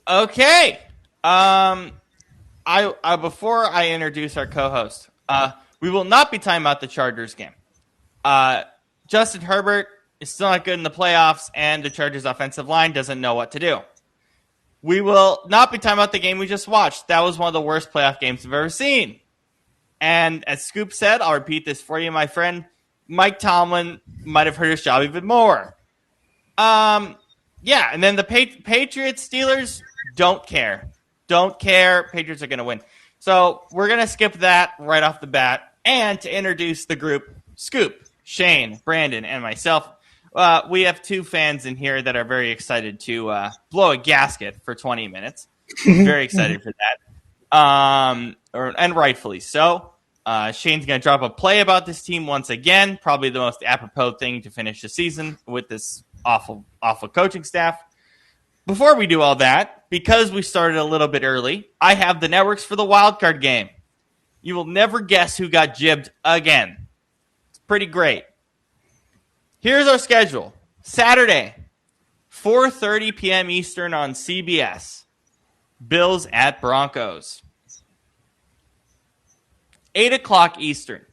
Okay. I before I introduce our co-host, we will not be talking about the Chargers game. Justin Herbert is still not good in the playoffs, and the Chargers offensive line doesn't know what to do. We will not be talking about the game we just watched. That was one of the worst playoff games I've ever seen. And as Scoop said, I'll repeat this for you, my friend. Mike Tomlin might have hurt his job even more. Yeah, and then the Patriots, Steelers, don't care. Don't care. Patriots are going to win. So we're going to skip that right off the bat. And to introduce the group, Scoop, Shane, Brandon, and myself, we have two fans in here that are very excited to blow a gasket for 20 minutes. Very excited for that. And rightfully so. Shane's going to drop a play about this team once again. Probably the most apropos thing to finish the season with this awful coaching staff. Before we do all that, because we started a little bit early, I have the networks for the wildcard game. You will never guess who got jibbed again. It's pretty great. Here's our schedule. Saturday, 4:30 p.m. Eastern on CBS. Bills at Broncos. 8 o'clock Eastern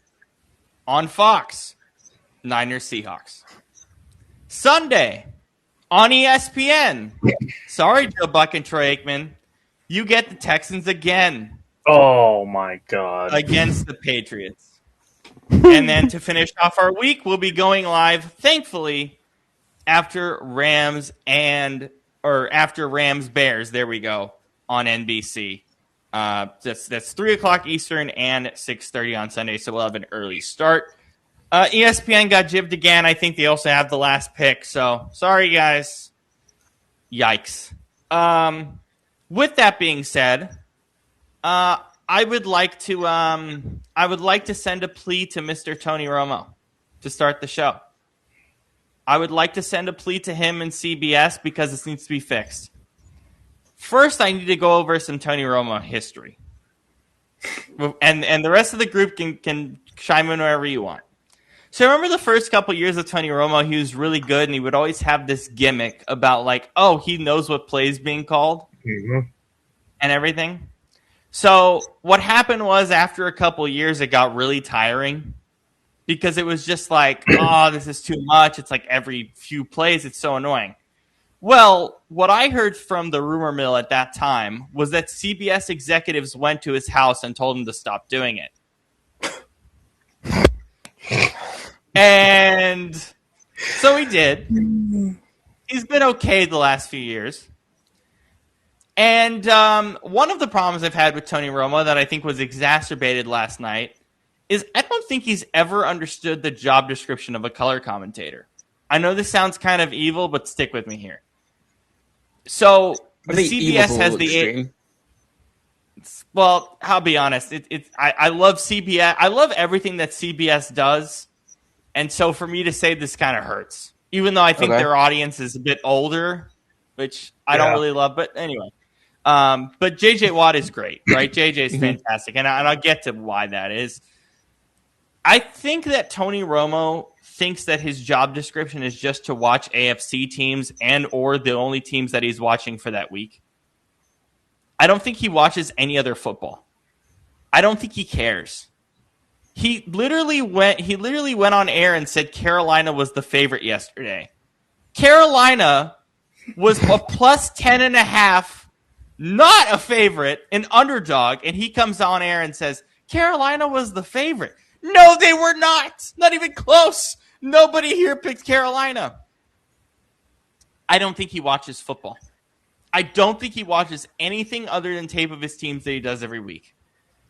on Fox. Niners Seahawks. Sunday on ESPN. Sorry, Joe Buck and Troy Aikman. You get the Texans again. Oh, my God. Against the Patriots. And then to finish off our week, we'll be going live, thankfully, after Rams Bears. There we go, on NBC. That's 3 o'clock Eastern and 6:30 on Sunday, so we'll have an early start. ESPN got jibbed again. I think they also have the last pick, so sorry, guys. Yikes. With that being said, I would like to send a plea to Mr. Tony Romo to start the show. I would like to send a plea to him and CBS because this needs to be fixed. First, I need to go over some Tony Romo history. And the rest of the group can chime in wherever you want. So I remember the first couple years of Tony Romo, he was really good, and he would always have this gimmick about, like, oh, he knows what play is being called and everything. So what happened was after a couple years, it got really tiring because it was just like, oh, this is too much. It's like every few plays, it's so annoying. Well, what I heard from the rumor mill at that time was that CBS executives went to his house and told him to stop doing it. And so he did. He's been okay the last few years. And one of the problems I've had with Tony Romo that I think was exacerbated last night is I don't think he's ever understood the job description of a color commentator. I know this sounds kind of evil, but stick with me here. So CBS has the well, I'll be honest. I love CBS. I love everything that CBS does, and so for me to say this kind of hurts, even though I think their audience is a bit older, which I don't really love. But anyway, but JJ Watt is great, right? JJ is fantastic, and I'll get to why that is. I think that Tony Romo thinks that his job description is just to watch AFC teams and or the only teams that he's watching for that week. I don't think he watches any other football. I don't think he cares. He literally went on air and said Carolina was the favorite yesterday. Carolina was a plus 10.5, not a favorite, an underdog, and he comes on air and says Carolina was the favorite. No, they were not. Not even close. Nobody here picked Carolina. I don't think he watches football. I don't think he watches anything other than tape of his teams that he does every week,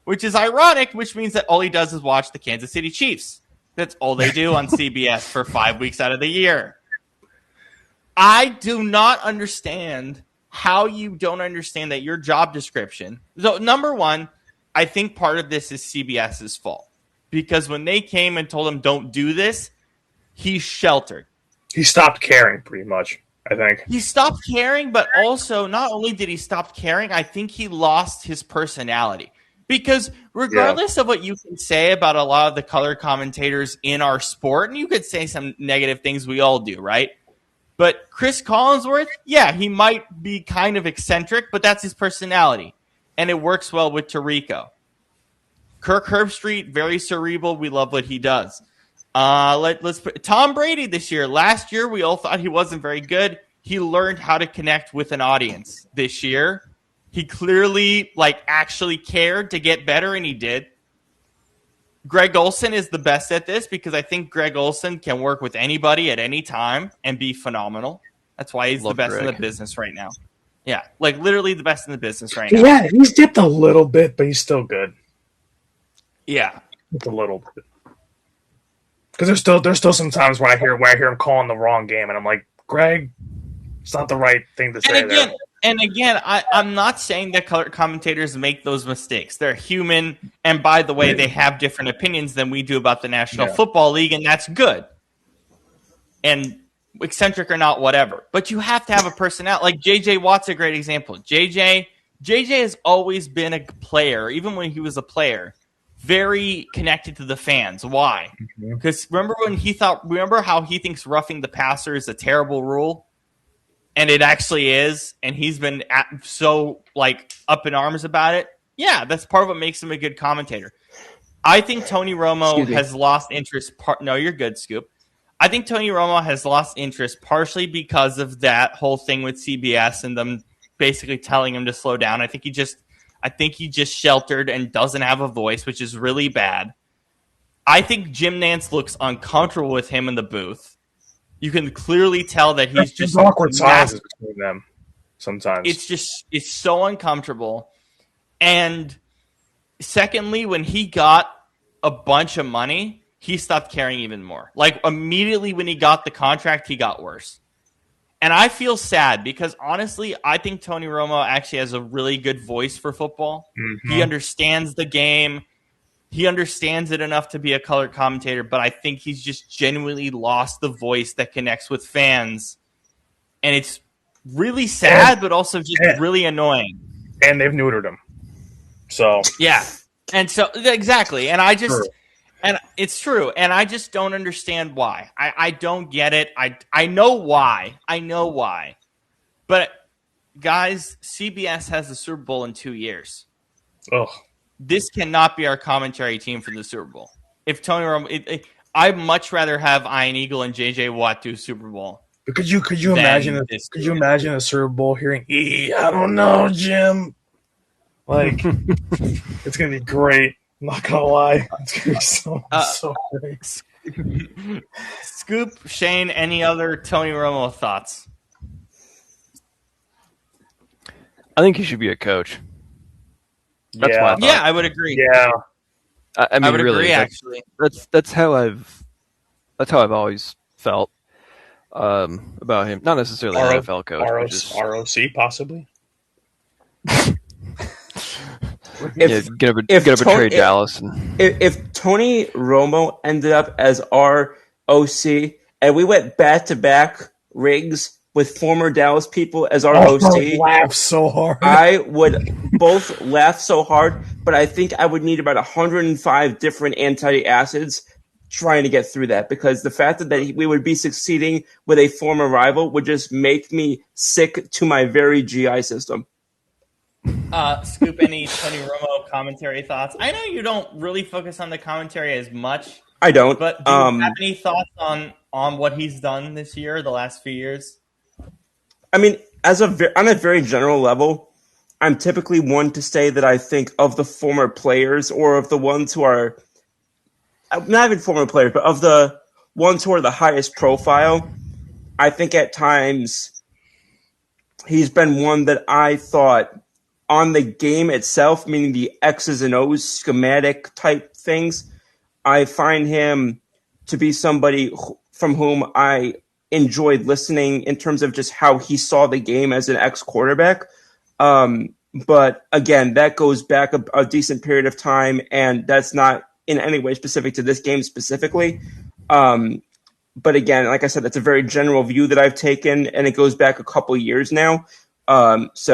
which is ironic, which means that all he does is watch the Kansas City Chiefs. That's all they do on CBS for 5 weeks out of the year. I do not understand how you don't understand that your job description. So, number one, I think part of this is CBS's fault. Because when they came and told him, don't do this, he sheltered. He stopped caring, pretty much, I think. He stopped caring, but also, not only did he stop caring, I think he lost his personality. Because regardless of what you can say about a lot of the color commentators in our sport, and you could say some negative things, we all do, right? But Chris Collinsworth, yeah, he might be kind of eccentric, but that's his personality. And it works well with Tirico. Kirk Herbstreit, very cerebral. We love what he does. Let's put Tom Brady this year. Last year, we all thought he wasn't very good. He learned how to connect with an audience this year. He clearly actually cared to get better, and he did. Greg Olsen is the best at this because I think Greg Olsen can work with anybody at any time and be phenomenal. That's why he's the best in the business right now. Yeah, literally the best in the business right now. Yeah, he's dipped a little bit, but he's still good. Yeah, it's a little bit. Because there's still some times when I hear him calling the wrong game, and I'm like, Greg, it's not the right thing to say. And again, I'm not saying that color commentators make those mistakes. They're human, and by the way, they have different opinions than we do about the National Football League, and that's good. And eccentric or not, whatever. But you have to have a personality. Like J.J. Watt's a great example. JJ has always been a player, even when he was a player, very connected to the fans. Why? Because remember how he thinks roughing the passer is a terrible rule? And it actually is, and he's been so up in arms about it. Yeah, that's part of what makes him a good commentator. I think Tony Romo has lost interest. No, you're good, Scoop. I think Tony Romo has lost interest partially because of that whole thing with CBS and them basically telling him to slow down. I think he just sheltered and doesn't have a voice, which is really bad. I think Jim Nantz looks uncomfortable with him in the booth. You can clearly tell that he's just awkward silences between them. Sometimes it's so uncomfortable. And secondly, when he got a bunch of money, he stopped caring even more. Immediately when he got the contract, he got worse. And I feel sad because honestly, I think Tony Romo actually has a really good voice for football. Mm-hmm. He understands the game. He understands it enough to be a color commentator, but I think he's just genuinely lost the voice that connects with fans. And it's really sad, but also just really annoying. And they've neutered him. So yeah. And so exactly. And I just and it's true. And I just don't understand why. I don't get it. I know why. But guys, CBS has the Super Bowl in 2 years. Oh. This cannot be our commentary team for the Super Bowl. If Tony Romo, I'd much rather have Ian Eagle and J.J. Watt do Super Bowl. But could you imagine? Could you imagine a Super Bowl hearing I don't know, Jim. It's gonna be great. I'm not gonna lie, it's gonna be so great. Scoop, Shane, any other Tony Romo thoughts? I think he should be a coach. That's my thought. Yeah, I would agree. Yeah, I mean, I would really, agree. Actually, that's how I've always felt about him. Not necessarily an NFL coach, ROC possibly. Get up a trade Dallas. If Tony Romo ended up as our OC and we went back-to-back rigs with former Dallas people as our OC, I would laugh so hard. I would both laugh so hard, but I think I would need about 105 different antacids trying to get through that, because the fact that we would be succeeding with a former rival would just make me sick to my very GI system. Scoop, any Tony Romo commentary thoughts? I know you don't really focus on the commentary as much. I don't. But do you have any thoughts on what he's done this year, the last few years? I mean, on a very general level, I'm typically one to say that I think of the former players, or of the ones who are not even former players, but of the ones who are the highest profile, I think at times he's been one that I thought on the game itself, meaning the X's and O's schematic type things, I find him to be somebody from whom I enjoyed listening in terms of just how he saw the game as an ex-quarterback. But again, that goes back a decent period of time, and that's not in any way specific to this game specifically. But again, like I said, that's a very general view that I've taken, and it goes back a couple years now. That's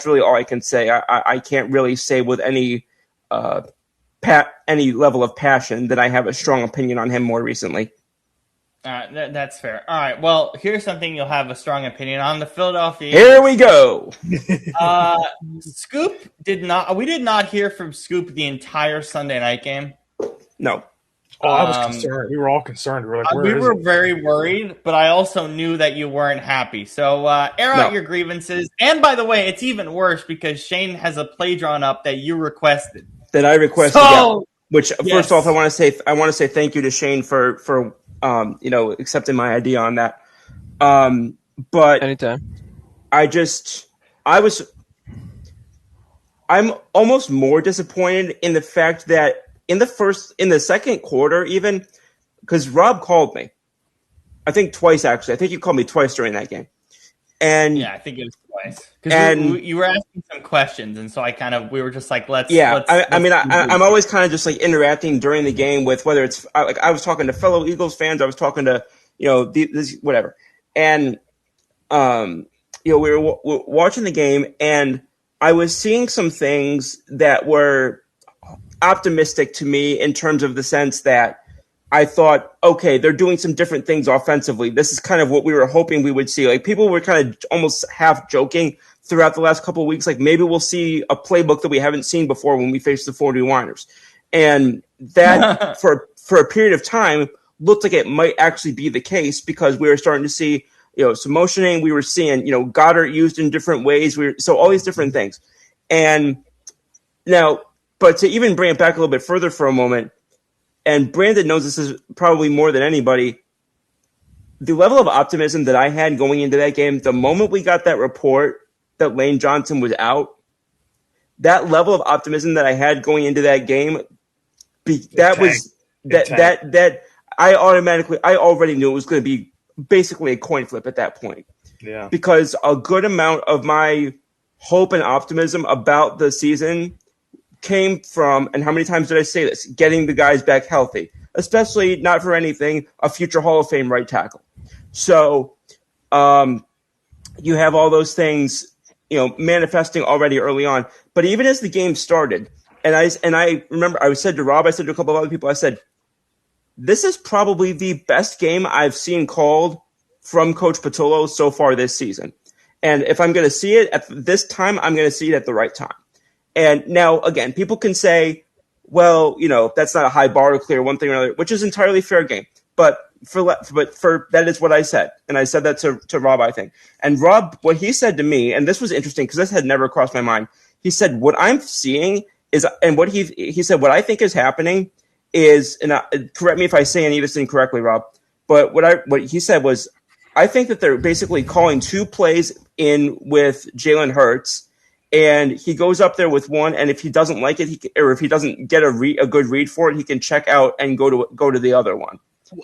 really all I can say. I can't really say with any level of passion that I have a strong opinion on him more recently. That's fair. All right. Well, here's something you'll have a strong opinion on: the Philadelphia. Here we go. Scoop did not. We did not hear from Scoop the entire Sunday night game. No. Oh, I was concerned. We were all concerned. We were like, we were very worried, but I also knew that you weren't happy. So air out your grievances. And by the way, it's even worse because Shane has a play drawn up that you requested. That I requested. So, which first off, I want to say thank you to Shane for accepting my idea on that. But anytime. I'm almost more disappointed in the fact that in the second quarter, even because Rob called me, I think twice actually. I think you called me twice during that game. And yeah, I think it was twice because you were asking some questions, and so we were just like, let's. I'm always kind of just like interacting during the game with whether it's like I was talking to fellow Eagles fans, I was talking to whatever, and we were watching the game, and I was seeing some things that were optimistic to me in terms of the sense that I thought, okay, they're doing some different things offensively. This is kind of what we were hoping we would see. Like people were kind of almost half joking throughout the last couple of weeks, like maybe we'll see a playbook that we haven't seen before when we face the 49ers. And that for a period of time looked like it might actually be the case because we were starting to see, some motioning. We were seeing, Goddard used in different ways. So all these different things. And now, but to even bring it back a little bit further for a moment, and Brandon knows this is probably more than anybody, the level of optimism that I had going into that game, the moment we got that report that Lane Johnson was out, that level of optimism that I had going into that game, I already knew it was going to be basically a coin flip at that point. Yeah. Because a good amount of my hope and optimism about the season came from, and how many times did I say this, getting the guys back healthy, especially not for anything, a future Hall of Fame right tackle. So you have all those things, manifesting already early on. But even as the game started, and I remember I said to Rob, I said to a couple of other people, I said, this is probably the best game I've seen called from Coach Patullo so far this season. And if I'm going to see it at this time, I'm going to see it at the right time. And now, again, people can say, well, that's not a high bar to clear one thing or another, which is entirely fair game. But for that is what I said. And I said that to Rob, I think. And Rob, what he said to me, and this was interesting because this had never crossed my mind. He said, what I'm seeing is, and what he said, what I think is happening is, and correct me if I say any of this incorrectly, Rob, but what he said was, I think that they're basically calling two plays in with Jalen Hurts. And he goes up there with one, and if he doesn't like it, or if he doesn't get a good read for it, he can check out and go to the other one.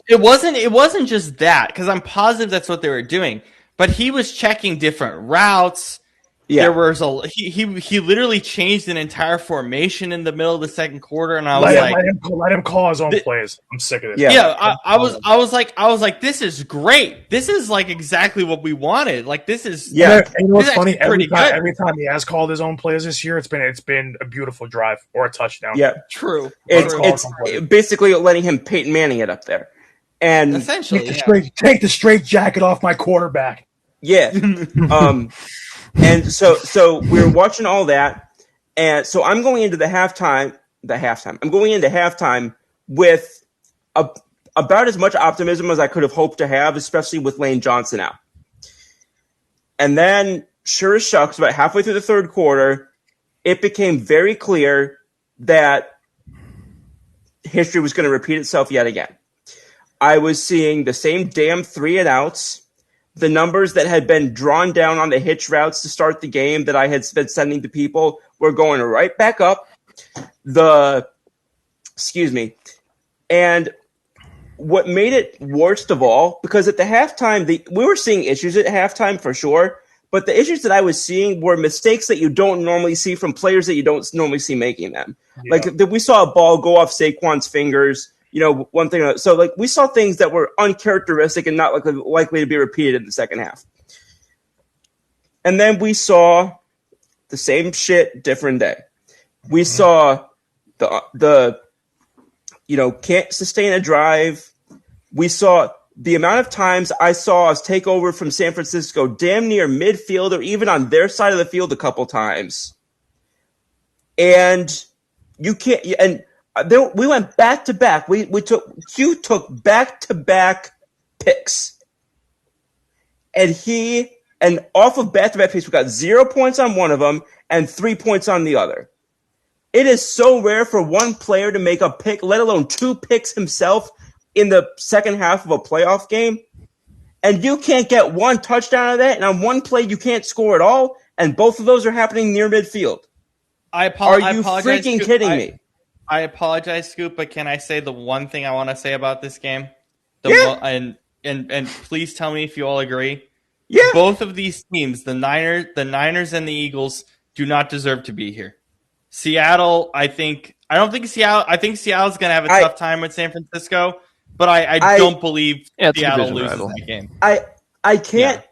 It wasn't just that, because I'm positive that's what they were doing. But he was checking different routes. Yeah. There was he literally changed an entire formation in the middle of the second quarter, and I was let him call his own plays. I'm sick of this. Yeah, I was like, this is great. This is like exactly what we wanted. Like this is And you know what's funny? Every time he has called his own plays this year, it's been a beautiful drive or a touchdown. Yeah, true. It's basically letting him Peyton Manning it up there, and essentially take the straight jacket off my quarterback. Yeah. And so we're watching all that, and so I'm going into halftime. I'm going into halftime with about as much optimism as I could have hoped to have, especially with Lane Johnson out. And then, sure as shucks, about halfway through the third quarter, it became very clear that history was going to repeat itself yet again. I was seeing the same damn 3-and-outs. The numbers that had been drawn down on the hitch routes to start the game that I had been sending to people were going right back up. And what made it worst of all, because at the halftime, we were seeing issues at halftime for sure, but the issues that I was seeing were mistakes that you don't normally see from players that you don't normally see making them. Yeah. Like we saw a ball go off Saquon's fingers. One thing. So, we saw things that were uncharacteristic and not likely to be repeated in the second half. And then we saw the same shit, different day. We saw the can't sustain a drive. We saw the amount of times I saw us take over from San Francisco damn near midfield or even on their side of the field a couple times. And you can't, and we went back to back. Q took back to back picks. And off of back to back picks, we got 0 points on one of them and 3 points on the other. It is so rare for one player to make a pick, let alone 2 picks himself in the second half of a playoff game. And you can't get 1 touchdown out of that. And on one play, you can't score at all. And both of those are happening near midfield. Are you freaking kidding me? I apologize, Scoop, but can I say the one thing I want to say about this game? And please tell me if you all agree. Yeah. Both of these teams, the Niners and the Eagles, do not deserve to be here. Seattle, I think Seattle's going to have a tough time with San Francisco, but I don't believe Seattle loses that game. I can't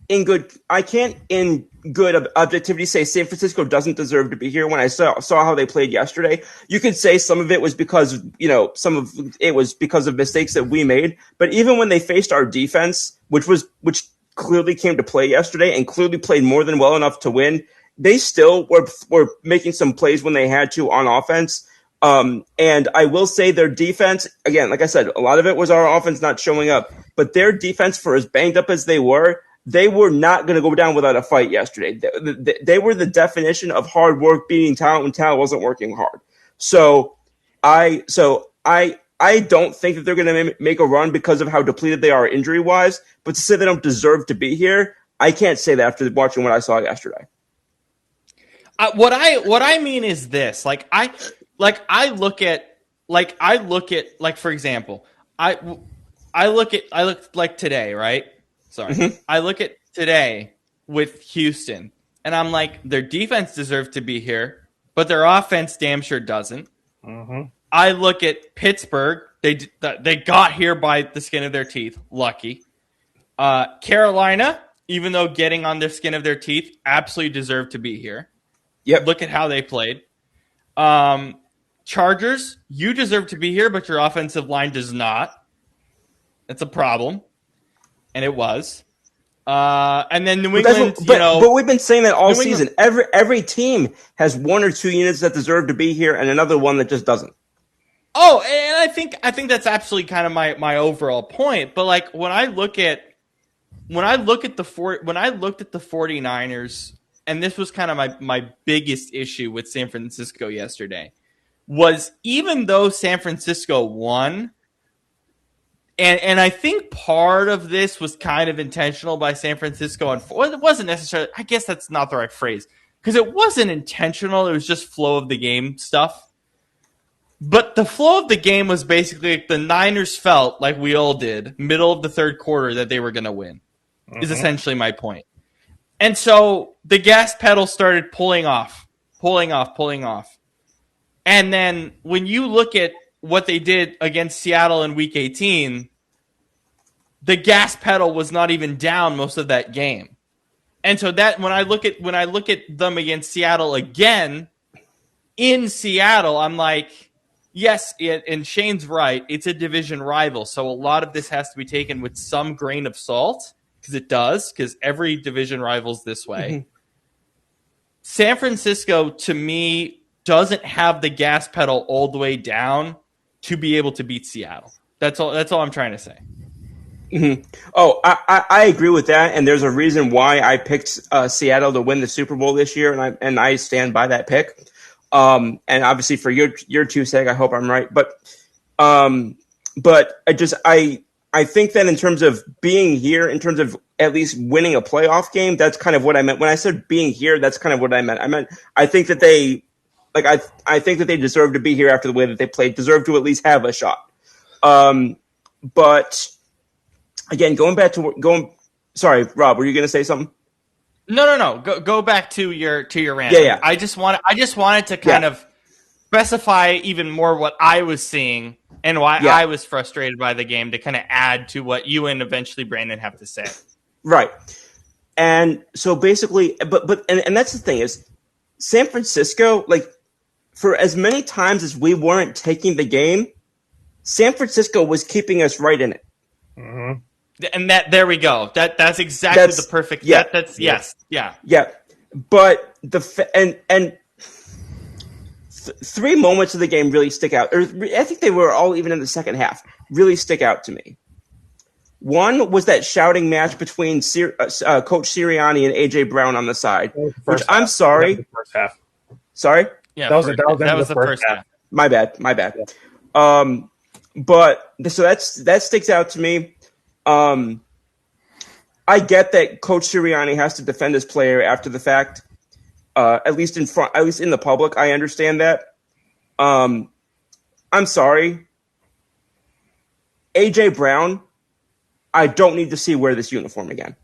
in good objectivity say San Francisco doesn't deserve to be here. When I saw how they played yesterday, you could say some of it was because of mistakes that we made. But even when they faced our defense, which clearly came to play yesterday and clearly played more than well enough to win, they still were making some plays when they had to on offense. And I will say their defense, again, like I said, a lot of it was our offense not showing up, but their defense, for as banged up as they were not going to go down without a fight yesterday. They were the definition of hard work beating talent when talent wasn't working hard. So I don't think that they're going to make a run because of how depleted they are injury wise, but to say they don't deserve to be here, I can't say that after watching what I saw yesterday. What I mean is this, I look at for example, I look today, right? Sorry. Mm-hmm. I look at today with Houston, and I'm like, their defense deserves to be here, but their offense damn sure doesn't. Mm-hmm. I look at Pittsburgh. They got here by the skin of their teeth. Lucky. Carolina, even though getting on the skin of their teeth, absolutely deserved to be here. Yep. Look at how they played. Chargers, you deserve to be here, but your offensive line does not. That's a problem. And it was. And then New England, but we've been saying that all season. Every team has 1 or 2 units that deserve to be here and another one that just doesn't. Oh, and I think that's absolutely kind of my overall point. But when I looked at the 49ers, and this was kind of my biggest issue with San Francisco yesterday, was even though San Francisco won, and I think part of this was kind of intentional by San Francisco. And it wasn't necessarily, I guess that's not the right phrase, because it wasn't intentional. It was just flow of the game stuff. But the flow of the game was basically like the Niners felt, like we all did, middle of the third quarter, that they were going to win, is essentially my point. And so the gas pedal started pulling off. And then when you look at what they did against Seattle in Week 18, the gas pedal was not even down most of that game. And so that when I look at them against Seattle again, in Seattle, I'm like, yes, and Shane's right, it's a division rival. So a lot of this has to be taken with some grain of salt, because every division rival's this way. Mm-hmm. San Francisco, to me, doesn't have the gas pedal all the way down to be able to beat Seattle. That's all I'm trying to say. Mm-hmm. Oh, I agree with that, and there's a reason why I picked Seattle to win the Super Bowl this year, and I stand by that pick. And obviously for your 2 sake, I hope I'm right. But I think that in terms of being here, in terms of at least winning a playoff game, that's kind of what I meant when I said being here. That's kind of what I meant. I think that they. I think that they deserve to be here after the way that they played, deserve to at least have a shot. But again, sorry, Rob, were you going to say something? No. Go back to your rant. Yeah. I just wanted to kind of specify even more what I was seeing and why I was frustrated by the game, to kind of add to what you and eventually Brandon have to say. Right. And so basically, but that's the thing is, San Francisco, for as many times as we weren't taking the game, San Francisco was keeping us right in it. Mm-hmm. And there we go. That's exactly the perfect. Yeah. Yeah. But three moments of the game really stick out. Or I think they were all even in the second half. Really stick out to me. One was that shouting match between Coach Sirianni and AJ Brown on the side. Which I'm sorry. The first half. Sorry. Yeah, that was the first half. My bad. Yeah. But so that sticks out to me. I get that Coach Sirianni has to defend his player after the fact. At least in the public, I understand that. I'm sorry. AJ Brown, I don't need to see wear this uniform again.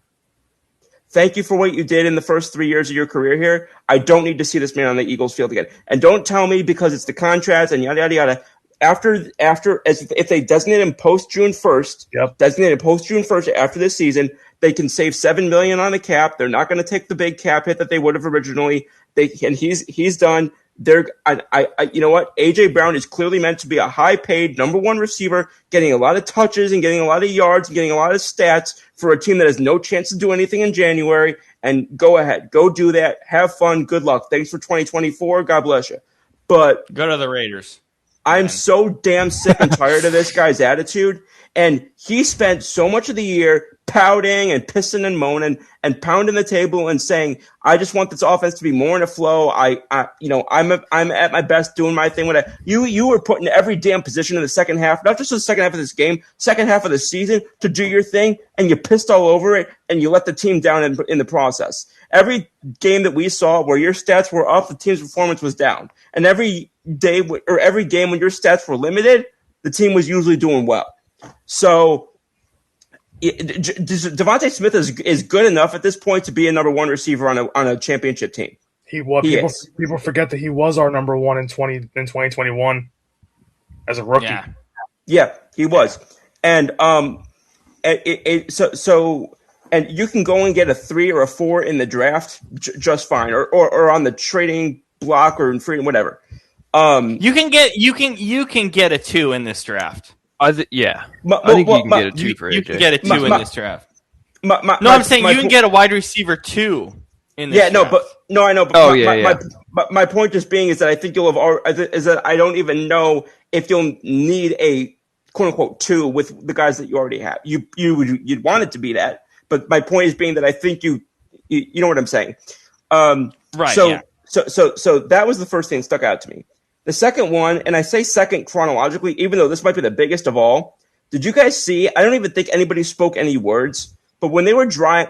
Thank you for what you did in the first 3 years of your career here. I don't need to see this man on the Eagles field again. And don't tell me because it's the contracts and yada, yada, yada. If they designate him post June 1st, after this season, they can save $7 million on the cap. They're not going to take the big cap hit that they would have originally. He's done. You know what? AJ Brown is clearly meant to be a high-paid number one receiver, getting a lot of touches and getting a lot of yards and getting a lot of stats for a team that has no chance to do anything in January. And go ahead, go do that. Have fun. Good luck. Thanks for 2024. God bless you. But go to the Raiders. I'm so damn sick and tired of this guy's attitude. And he spent so much of the year pouting and pissing and moaning and pounding the table and saying, "I just want this offense to be more in a flow. I'm at my best doing my thing." You were put in every damn position in the second half, not just the second half of this game, second half of the season to do your thing, and you pissed all over it and you let the team down in the process. Every game that we saw where your stats were up, the team's performance was down, and every game when your stats were limited, the team was usually doing well. So Devontae Smith is good enough at this point to be a number one receiver on a championship team. People forget that he was our number one in 2021 as a rookie. Yeah, he was. And and you can go and get a 3 or a 4 in the draft just fine, or on the trading block or in free, whatever. You can get a 2 in this draft. I think you can get a 2 for AJ. You can get a 2 in this draft. I'm saying you can get a wide receiver 2 in this draft. I know. But my point just being is that I think I don't even know if you'll need a quote unquote 2 with the guys that you already have. You'd want it to be that, but my point is being that I think you know what I'm saying. Right. So that was the first thing that stuck out to me. The second one, and I say second chronologically, even though this might be the biggest of all, did you guys see? I don't even think anybody spoke any words, but when they were drawing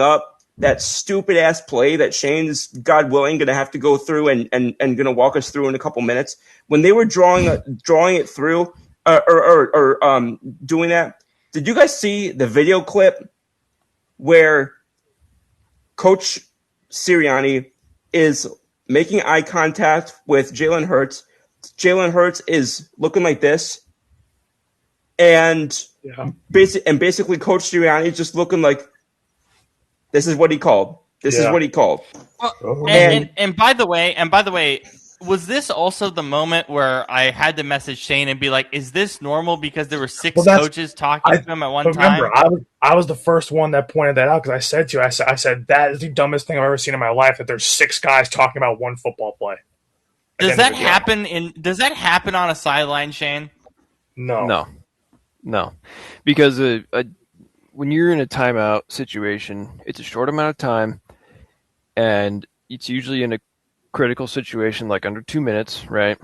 up that stupid ass play that Shane's, God willing, going to have to go through and going to walk us through in a couple minutes, when they were drawing it through or doing that, did you guys see the video clip where Coach Sirianni is making eye contact with Jalen Hurts? Jalen Hurts is looking like this, and basically Coach Sirianni is just looking like this is what he called. This is what he called. Well, and by the way, was this also the moment where I had to message Shane and be like, "Is this normal?" Because there were 6 coaches talking to him at one time. Remember, I was the first one that pointed that out because I said to you, I said that is the dumbest thing I've ever seen in my life. That there's 6 guys talking about one football play. Does that happen on a sideline, Shane? No. Because when you're in a timeout situation, it's a short amount of time, and it's usually in a critical situation, like under 2 minutes, right?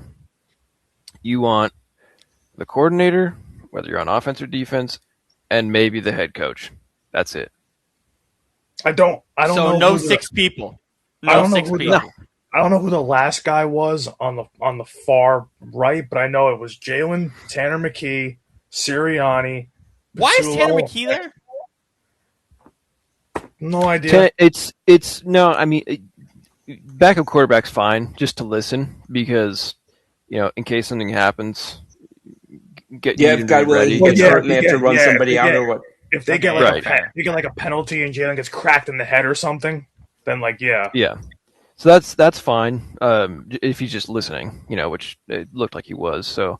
You want the coordinator, whether you're on offense or defense, and maybe the head coach. That's it. I don't know. So no 6 people. I don't know who the last guy was on the far right, but I know it was Jalen, Tanner McKee, Sirianni. Why is Tanner McKee there? No idea. It's no. I mean, backup quarterback's fine just to listen because in case something happens. If God willing, he gets hurt and they have to run somebody out or what. If they get like a penalty and Jalen gets cracked in the head or something, then yeah. So that's fine if he's just listening, which it looked like he was. So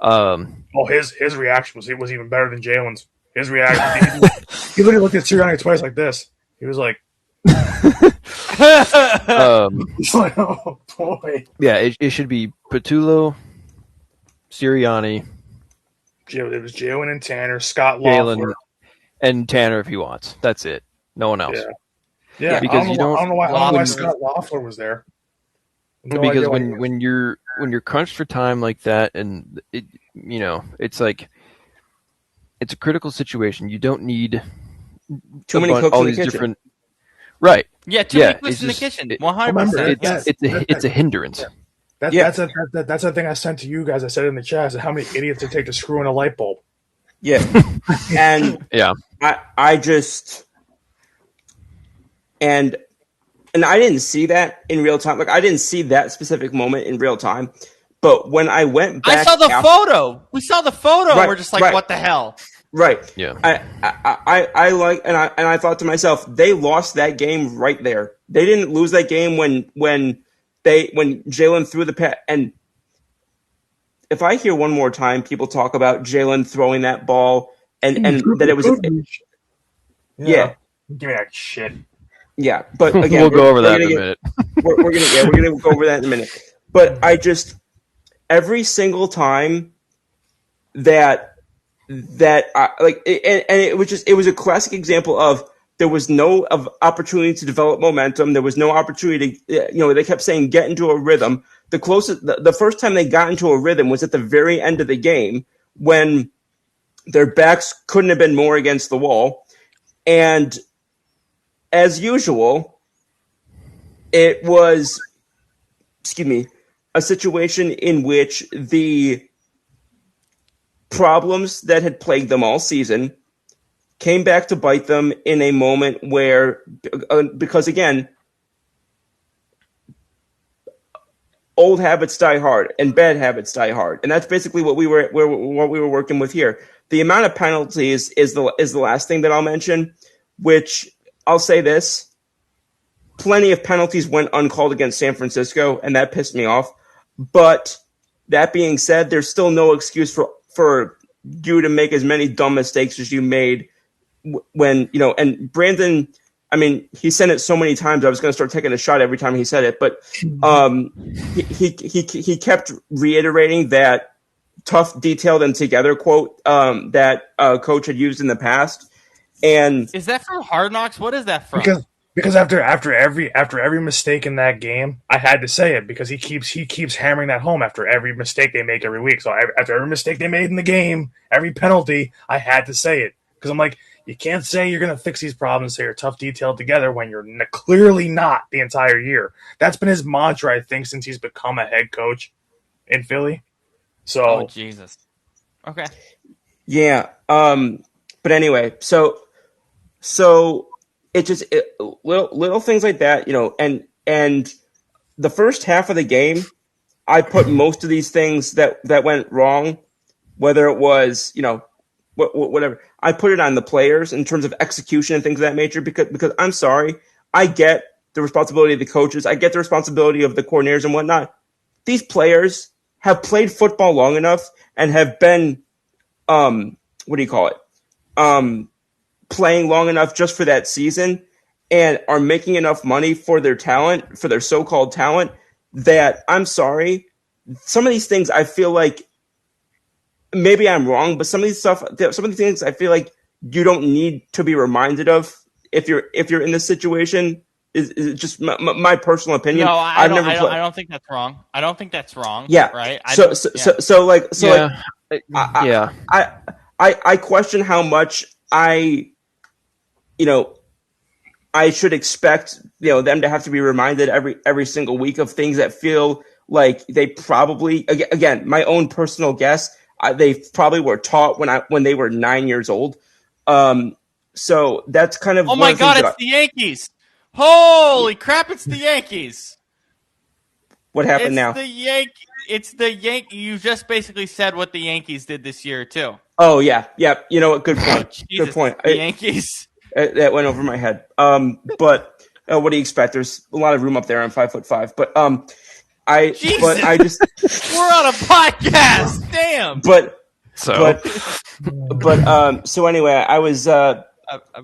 His reaction was even better than Jalen's. His reaction, he literally looked at Sirianni twice like this. He was like, he's like, oh boy. Yeah, it should be Patullo, Sirianni, It was Jalen and Tanner, Scott Jalen, Loeffler, and Tanner if he wants. That's it. No one else. Yeah, because I don't know why Scott Loeffler was there. Because when you're crunched for time like that, and it's like it's a critical situation. You don't need too many cooks in the kitchen. Different, right? Yeah, too many cooks in the kitchen. 100%. It's a hindrance. Yeah. That's the thing I sent to you guys. I said in the chat. I said, how many idiots it take to screw in a light bulb? Yeah, and I just and I didn't see that in real time. Like I didn't see that specific moment in real time. But when I went back, I saw the photo. We saw the photo. Right, and we're just like, what the hell? Right. Yeah. I like, and I thought to myself, they lost that game right there. They didn't lose that game when Jalen threw the pass. And if I hear one more time people talk about Jalen throwing that ball and that it was, yeah, give me that shit. Yeah, but again, we'll go over that in a minute. We're gonna go over that in a minute. But I just every single time that I, like, and it was a classic example of there was no opportunity to develop momentum. There was no opportunity to, they kept saying get into a rhythm. The first time they got into a rhythm was at the very end of the game when their backs couldn't have been more against the wall. And as usual, it was, a situation in which the problems that had plagued them all season came back to bite them in a moment where, because again, old habits die hard and bad habits die hard, and that's basically what we were working with here. The amount of penalties is the last thing that I'll mention, which I'll say this: plenty of penalties went uncalled against San Francisco, and that pissed me off. But that being said, there's still no excuse for you to make as many dumb mistakes as you made when, and Brandon, I mean, he said it so many times I was going to start taking a shot every time he said it, but he kept reiterating that tough, detailed, and together quote that coach had used in the past. And is that from Hard Knocks? What is that from? Because after every mistake in that game, I had to say it because he keeps hammering that home after every mistake they make every week. So after every mistake they made in the game, every penalty, I had to say it because I'm like, you can't say you're going to fix these problems, say you're tough, detailed together when you're clearly not the entire year. That's been his mantra, I think, since he's become a head coach in Philly. So, oh Jesus, okay, yeah. But anyway, so. It just little things like that, and the first half of the game, I put most of these things that went wrong, whether it was, whatever, I put it on the players in terms of execution and things of that nature, because I'm sorry, I get the responsibility of the coaches, I get the responsibility of the coordinators and whatnot. These players have played football long enough and have been, playing long enough just for that season and are making enough money for their talent, for their so-called talent, that I'm sorry, some of these things I feel like maybe I'm wrong, but some of these things I feel like you don't need to be reminded of if you're in this situation. Is just my personal opinion. No, I don't think that's wrong. I don't think that's wrong. Yeah. Right. I question how much I should expect, them to have to be reminded every single week of things that feel like they probably, again, my own personal guess, they probably were taught when they were 9 years old. So that's kind of, oh my God, it's the Yankees. Holy crap. It's the Yankees. What happened now? It's the Yankees. You just basically said what the Yankees did this year too. Oh yeah. You know what? Good point. Jesus, good point. The Yankees. That went over my head. But what do you expect? There's a lot of room up there. I'm 5'5", but Jesus. But I just we're on a podcast. Damn. So anyway, I was. I'm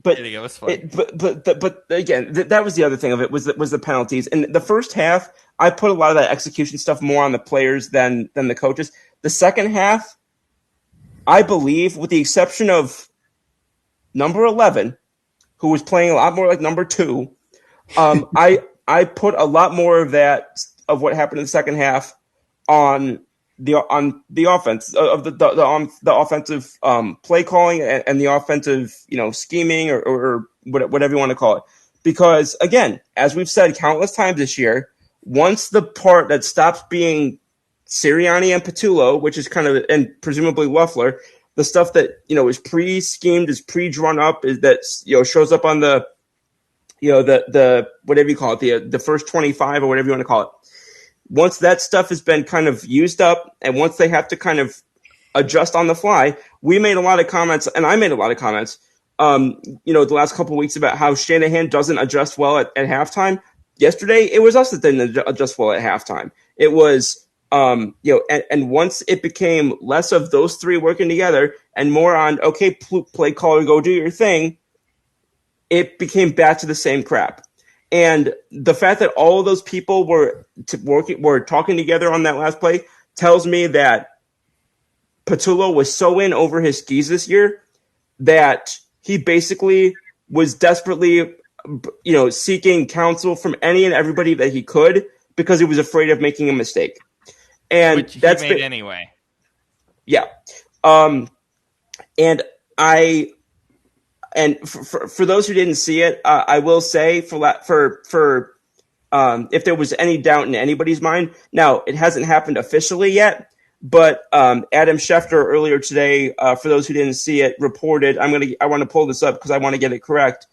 kidding. It was fun. But again, that was the other thing of it was the penalties. In the first half, I put a lot of that execution stuff more on the players than the coaches. The second half, I believe, with the exception of number 11, who was playing a lot more like number 2, I put a lot more of of what happened in the second half on the offense of the offensive play calling and the offensive scheming or whatever you want to call it. Because again, as we've said countless times this year, once the part that stops being Sirianni and Patullo, which is kind of, and presumably Loeffler, the stuff that is pre-schemed, is pre-drawn up, is that shows up on the the whatever you call it, the first 25 or whatever you want to call it. Once that stuff has been kind of used up, and once they have to kind of adjust on the fly, we made a lot of comments, and I made a lot of comments, the last couple of weeks about how Shanahan doesn't adjust well at halftime. Yesterday, it was us that didn't adjust well at halftime. It was, and once it became less of those three working together and more on, okay, play caller, go do your thing, it became back to the same crap. And the fact that all of those people were talking together on that last play tells me that Patullo was so in over his skis this year that he basically was desperately, seeking counsel from any and everybody that he could because he was afraid of making a mistake. And which he that's made anyway. Yeah. And for those who didn't see it, I will say for if there was any doubt in anybody's mind, now it hasn't happened officially yet, but Adam Schefter earlier today, for those who didn't see it, reported. I want to pull this up because I want to get it correct.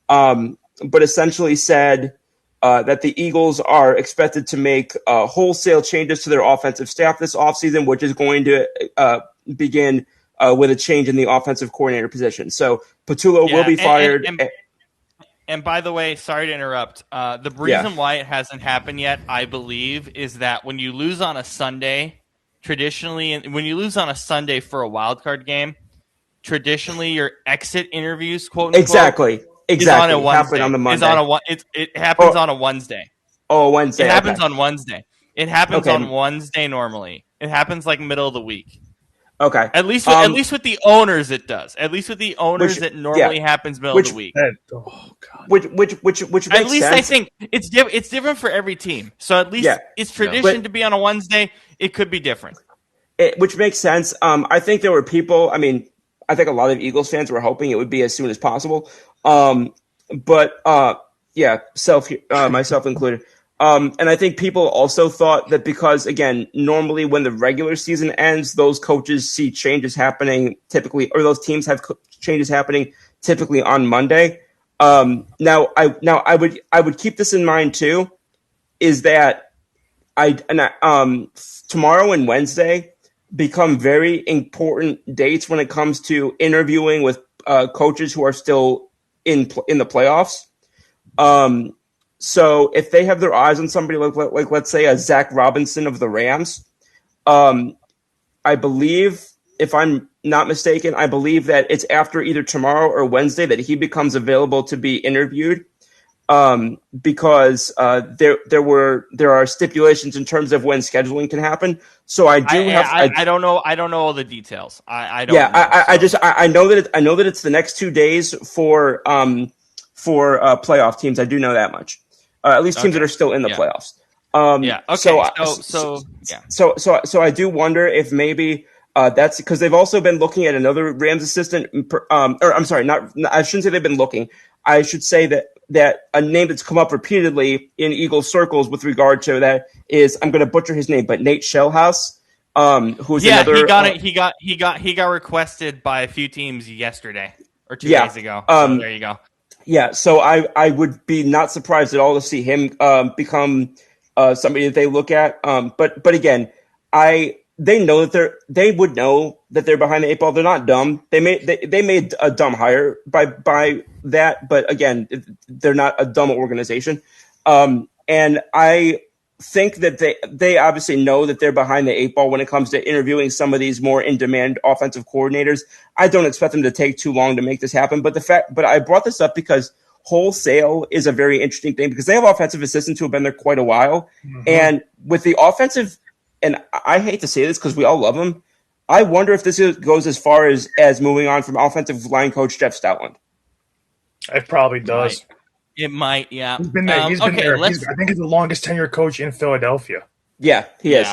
But essentially said that the Eagles are expected to make wholesale changes to their offensive staff this offseason, which is going to begin with a change in the offensive coordinator position. So Patullo will be fired. And by the way, sorry to interrupt. The reason why it hasn't happened yet, I believe, is that when you lose on a Sunday, traditionally, when you lose on a Sunday for a wild card game, traditionally your exit interviews, quote unquote, exactly. Is on a Wednesday. Happen on the Monday. It happens on a Wednesday. Oh, Wednesday. It happens on Wednesday. It happens on Wednesday normally. It happens like middle of the week. Okay. At least with the owners, it does. At least with the owners, it normally happens middle of the week. Which makes at least sense. I think it's different for every team. So at least it's tradition to be on a Wednesday. It could be different. Which makes sense. I think there were people. I mean, I think a lot of Eagles fans were hoping it would be as soon as possible. Myself included. And I think people also thought that because, again, normally when the regular season ends, those coaches see changes happening typically, or those teams have changes happening typically on Monday. Now I would keep this in mind too, is that tomorrow and Wednesday become very important dates when it comes to interviewing with coaches who are still in the playoffs. So if they have their eyes on somebody like let's say a Zach Robinson of the Rams, I believe, if I'm not mistaken, I believe that it's after either tomorrow or Wednesday that he becomes available to be interviewed, because there are stipulations in terms of when scheduling can happen. So I don't know all the details. I don't. Yeah, I know that it's the next 2 days for playoff teams. I do know that much. At least teams that are still in the playoffs. So I do wonder if maybe that's because they've also been looking at another Rams assistant. I shouldn't say they've been looking. I should say that a name that's come up repeatedly in Eagles circles with regard to that is, I'm going to butcher his name, but Nate Shellhouse, who's another. He got requested by a few teams yesterday or 2 days ago. So there you go. Yeah, so I would be not surprised at all to see him become somebody that they look at. But again, they know that they would know that they're behind the eight ball. They're not dumb. They made a dumb hire by that, but again, they're not a dumb organization. And think that they obviously know that they're behind the 8 ball when it comes to interviewing some of these more in-demand offensive coordinators. I don't expect them to take too long to make this happen. But I brought this up because wholesale is a very interesting thing because they have offensive assistants who have been there quite a while. Mm-hmm. And with the offensive, and I hate to say this because we all love them, I wonder if this goes as far as moving on from offensive line coach Jeff Stoutland. It probably does. It might, yeah. He's been there. He's been there. I think he's the longest tenured coach in Philadelphia. Yeah, he is.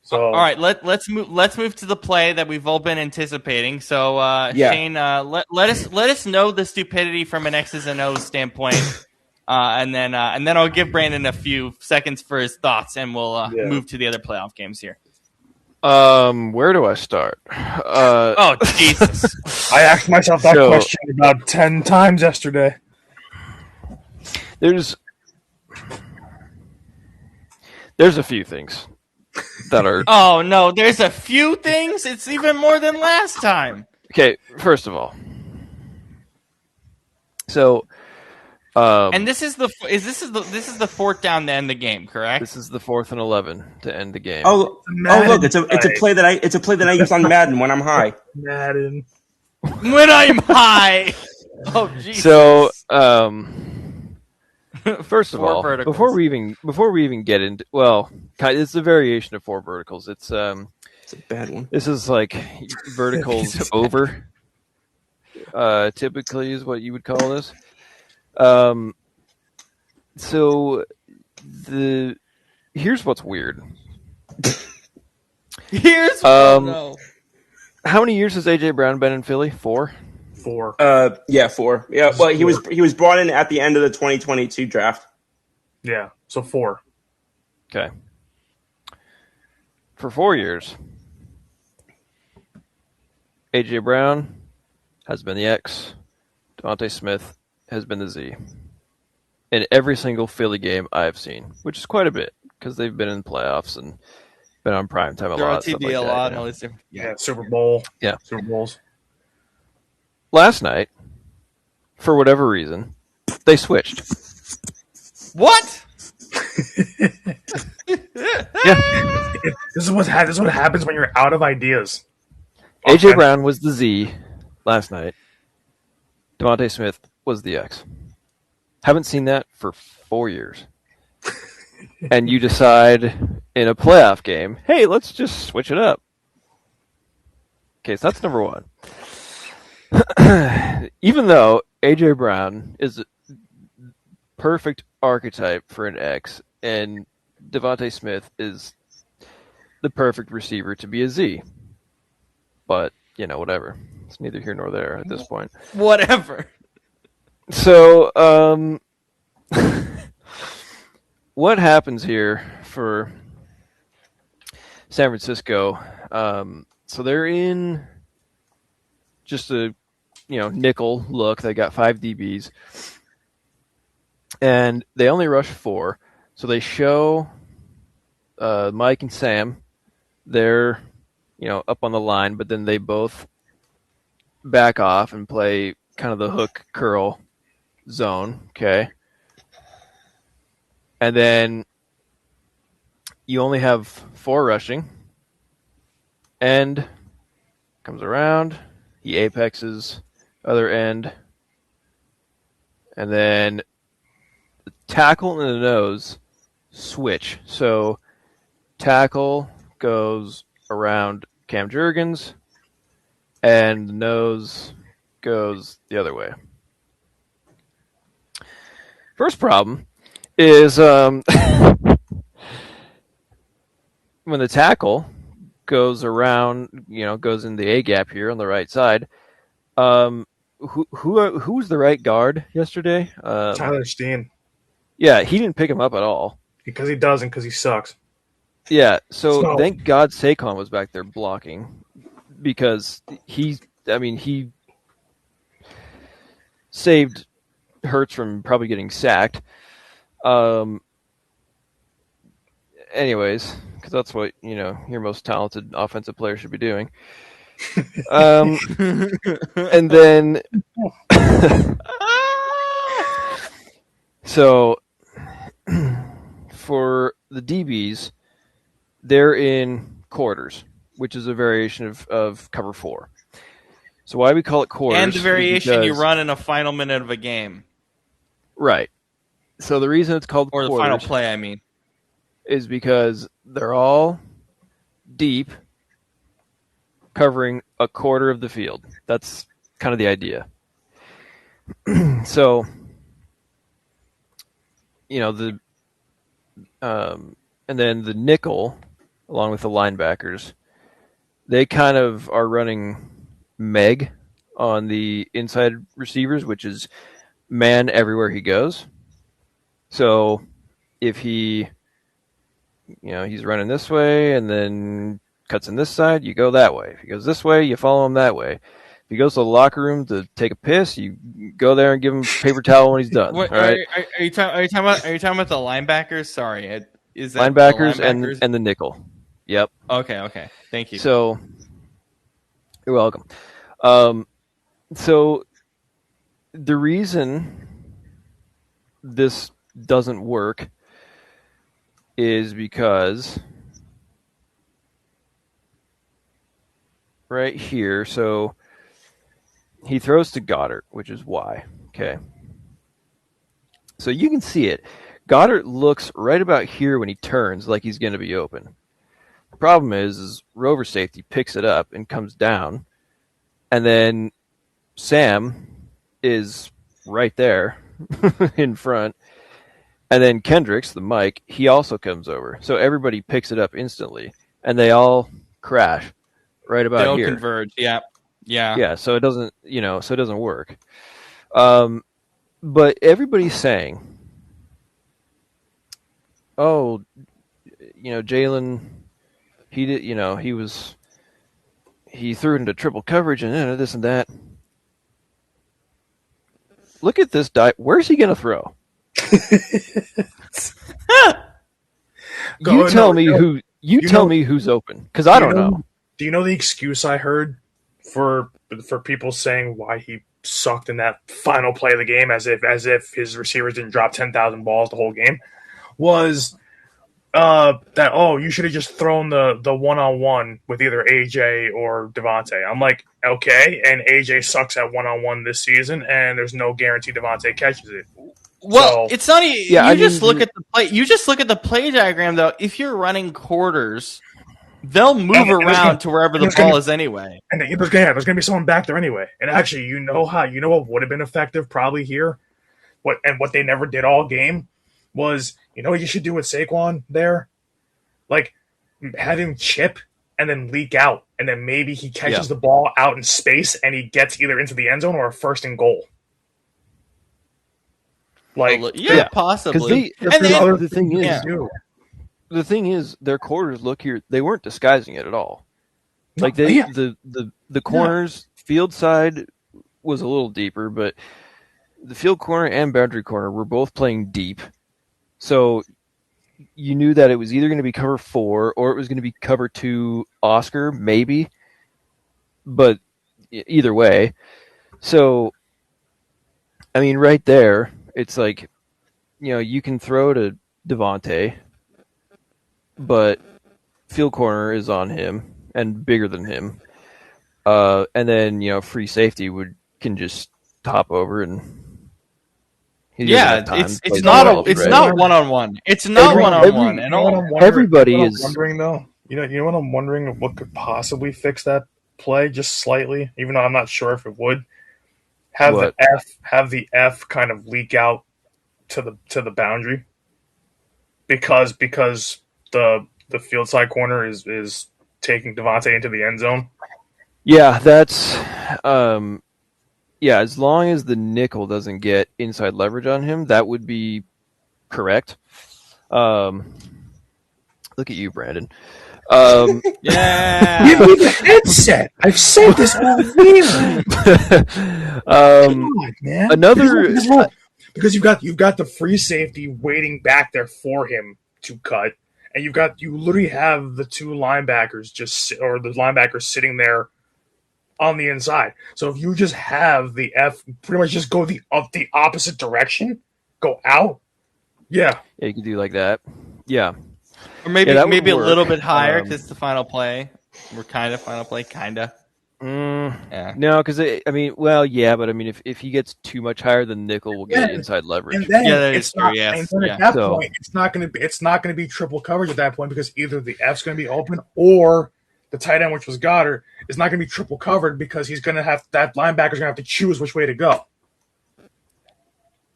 So all right, let's move to the play that we've all been anticipating. So Shane, let us know the stupidity from an X's and O's standpoint, and then I'll give Brandon a few seconds for his thoughts, and we'll move to the other playoff games here. Where do I start? Oh Jesus! I asked myself that question about 10 times yesterday. There's a few things that are. Oh no, there's a few things. It's even more than last time. Okay, first of all, so, and this is the 4th down to end the game, correct? This is the 4th and 11 to end the game. Oh look, it's a play that I use on Madden when I'm high. Madden. When I'm high. Oh Jesus. So, first of all, verticals. before we even get into, well, it's a variation of 4 verticals. It's a bad one. This is like verticals over. Typically is what you would call this. So here's what's weird. No. How many years has AJ Brown been in Philly? 4. 4. 4. Yeah, well, he was brought in at the end of the 2022 draft. Yeah, so 4. Okay. For 4 years, AJ Brown has been the X. Devontae Smith has been the Z. In every single Philly game I've seen, which is quite a bit because they've been in playoffs and been on primetime a They're lot. on TV a lot. Yeah, Super Bowl. Yeah. Super Bowls. Last night, for whatever reason, they switched. What? Yeah. This is what happens when you're out of ideas. AJ Brown was the Z last night. Devontae Smith was the X. Haven't seen that for 4 years. And you decide in a playoff game, hey, let's just switch it up. Okay, so that's number 1. Even though AJ Brown is a perfect archetype for an X, and Devontae Smith is the perfect receiver to be a Z. But, whatever. It's neither here nor there at this point. Whatever. So, what happens here for San Francisco? So they're in just a nickel look. They got 5 DBs, and they only rush 4. So they show Mike and Sam. They're up on the line, but then they both back off and play kind of the hook curl zone. Okay. And then you only have 4 rushing. End comes around. He apexes other end. And then the tackle and the nose switch. So tackle goes around Cam Jurgens and the nose goes the other way. First problem is when the tackle goes around, goes in the A gap here on the right side. Who was the right guard yesterday? Tyler Steen. Yeah, he didn't pick him up at all. Because he doesn't, because he sucks. Yeah, so thank God Saquon was back there blocking because he saved Hurts from probably getting sacked. Anyways, because that's what your most talented offensive player should be doing. And then so for the DBs, they're in quarters, which is a variation of cover 4. So why we call it quarters? And the variation because, you run in a final minute of a game. Right. So the reason it's called or quarters, the final play, I mean, is because they're all deep, covering a quarter of the field. That's kind of the idea. So, and then the nickel, along with the linebackers, they kind of are running Meg on the inside receivers, which is man everywhere he goes. So if he's running this way and then cuts in this side, you go that way. If he goes this way, you follow him that way. If he goes to the locker room to take a piss, you go there and give him a paper towel when he's done. What, all right? Are you talking about the linebackers? Sorry, is that linebackers, the linebackers and the nickel. Yep. Okay. Thank you. So you're welcome. So the reason this doesn't work is because right here, so he throws to Goddard, which is Y. Okay. So you can see it. Goddard looks right about here when he turns like he's going to be open. The problem is Rover safety picks it up and comes down, and then Sam is right there in front. And then Kendricks, the Mike, he also comes over. So everybody picks it up instantly, and they all crash right about They'll here. Converge. Yeah. So it doesn't, work. But everybody's saying, oh, Jalen, he did, he threw it into triple coverage and this and that. Look at this Where's he going to throw? Tell me who's open, because I don't know. Do you know the excuse I heard for people saying why he sucked in that final play of the game, as if his receivers didn't drop 10,000 balls the whole game, was that you should have just thrown the 1-on-1 with either AJ or Devontae. I'm like, okay, and AJ sucks at 1-on-1 this season, and there's no guarantee Devontae catches it. Well, it's not. Look at the play. You just look at the play diagram, though. If you're running quarters, they'll move around to wherever the ball is anyway. And there's going to be someone back there anyway. And actually, what would have been effective probably here, what they never did all game was, what you should do with Saquon there, like have him chip and then leak out, and then maybe he catches the ball out in space and he gets either into the end zone or a 1st and goal. Like, possibly. The thing is, their quarters, look here, they weren't disguising it at all. Like the corners, field side was a little deeper, but the field corner and boundary corner were both playing deep. So you knew that it was either going to be cover 4 or it was going to be cover 2 Oscar, maybe. But either way. So, I mean, right there, it's like, you can throw to Devontae, but field corner is on him and bigger than him. And then, free safety can just hop over and it's not 1-on-1. It's not 1-on-1 at all. Everybody is wondering though. You know what I'm wondering? What could possibly fix that play just slightly, even though I'm not sure if it would. Have the F kind of leak out to the boundary, because the field side corner is taking Devontae into the end zone. Yeah, that's as long as the nickel doesn't get inside leverage on him, that would be correct. Look at you, Brandon. Yeah. Give me the headset. I've said this all year. Come on, man. Because you've got the free safety waiting back there for him to cut, and you literally have the two linebackers the linebackers sitting there on the inside. So if you just have the F pretty much just go the opposite direction, go out. Yeah. Yeah, you can do like that. Yeah. Or maybe Yeah, that would maybe a work. little bit higher because it's the final play. We're kind of final play, kind of. Yeah. No, because I mean, well, yeah, but I mean, if he gets too much higher, then nickel will get Yeah. inside leverage. And then Yeah, that it's is true, not, yes. and then Yeah. at that So- point, it's not going to be triple coverage at that point because either the F's going to be open or the tight end, which was Goddard, is not going to be triple covered because he's going to have that linebacker's going to have to choose which way to go.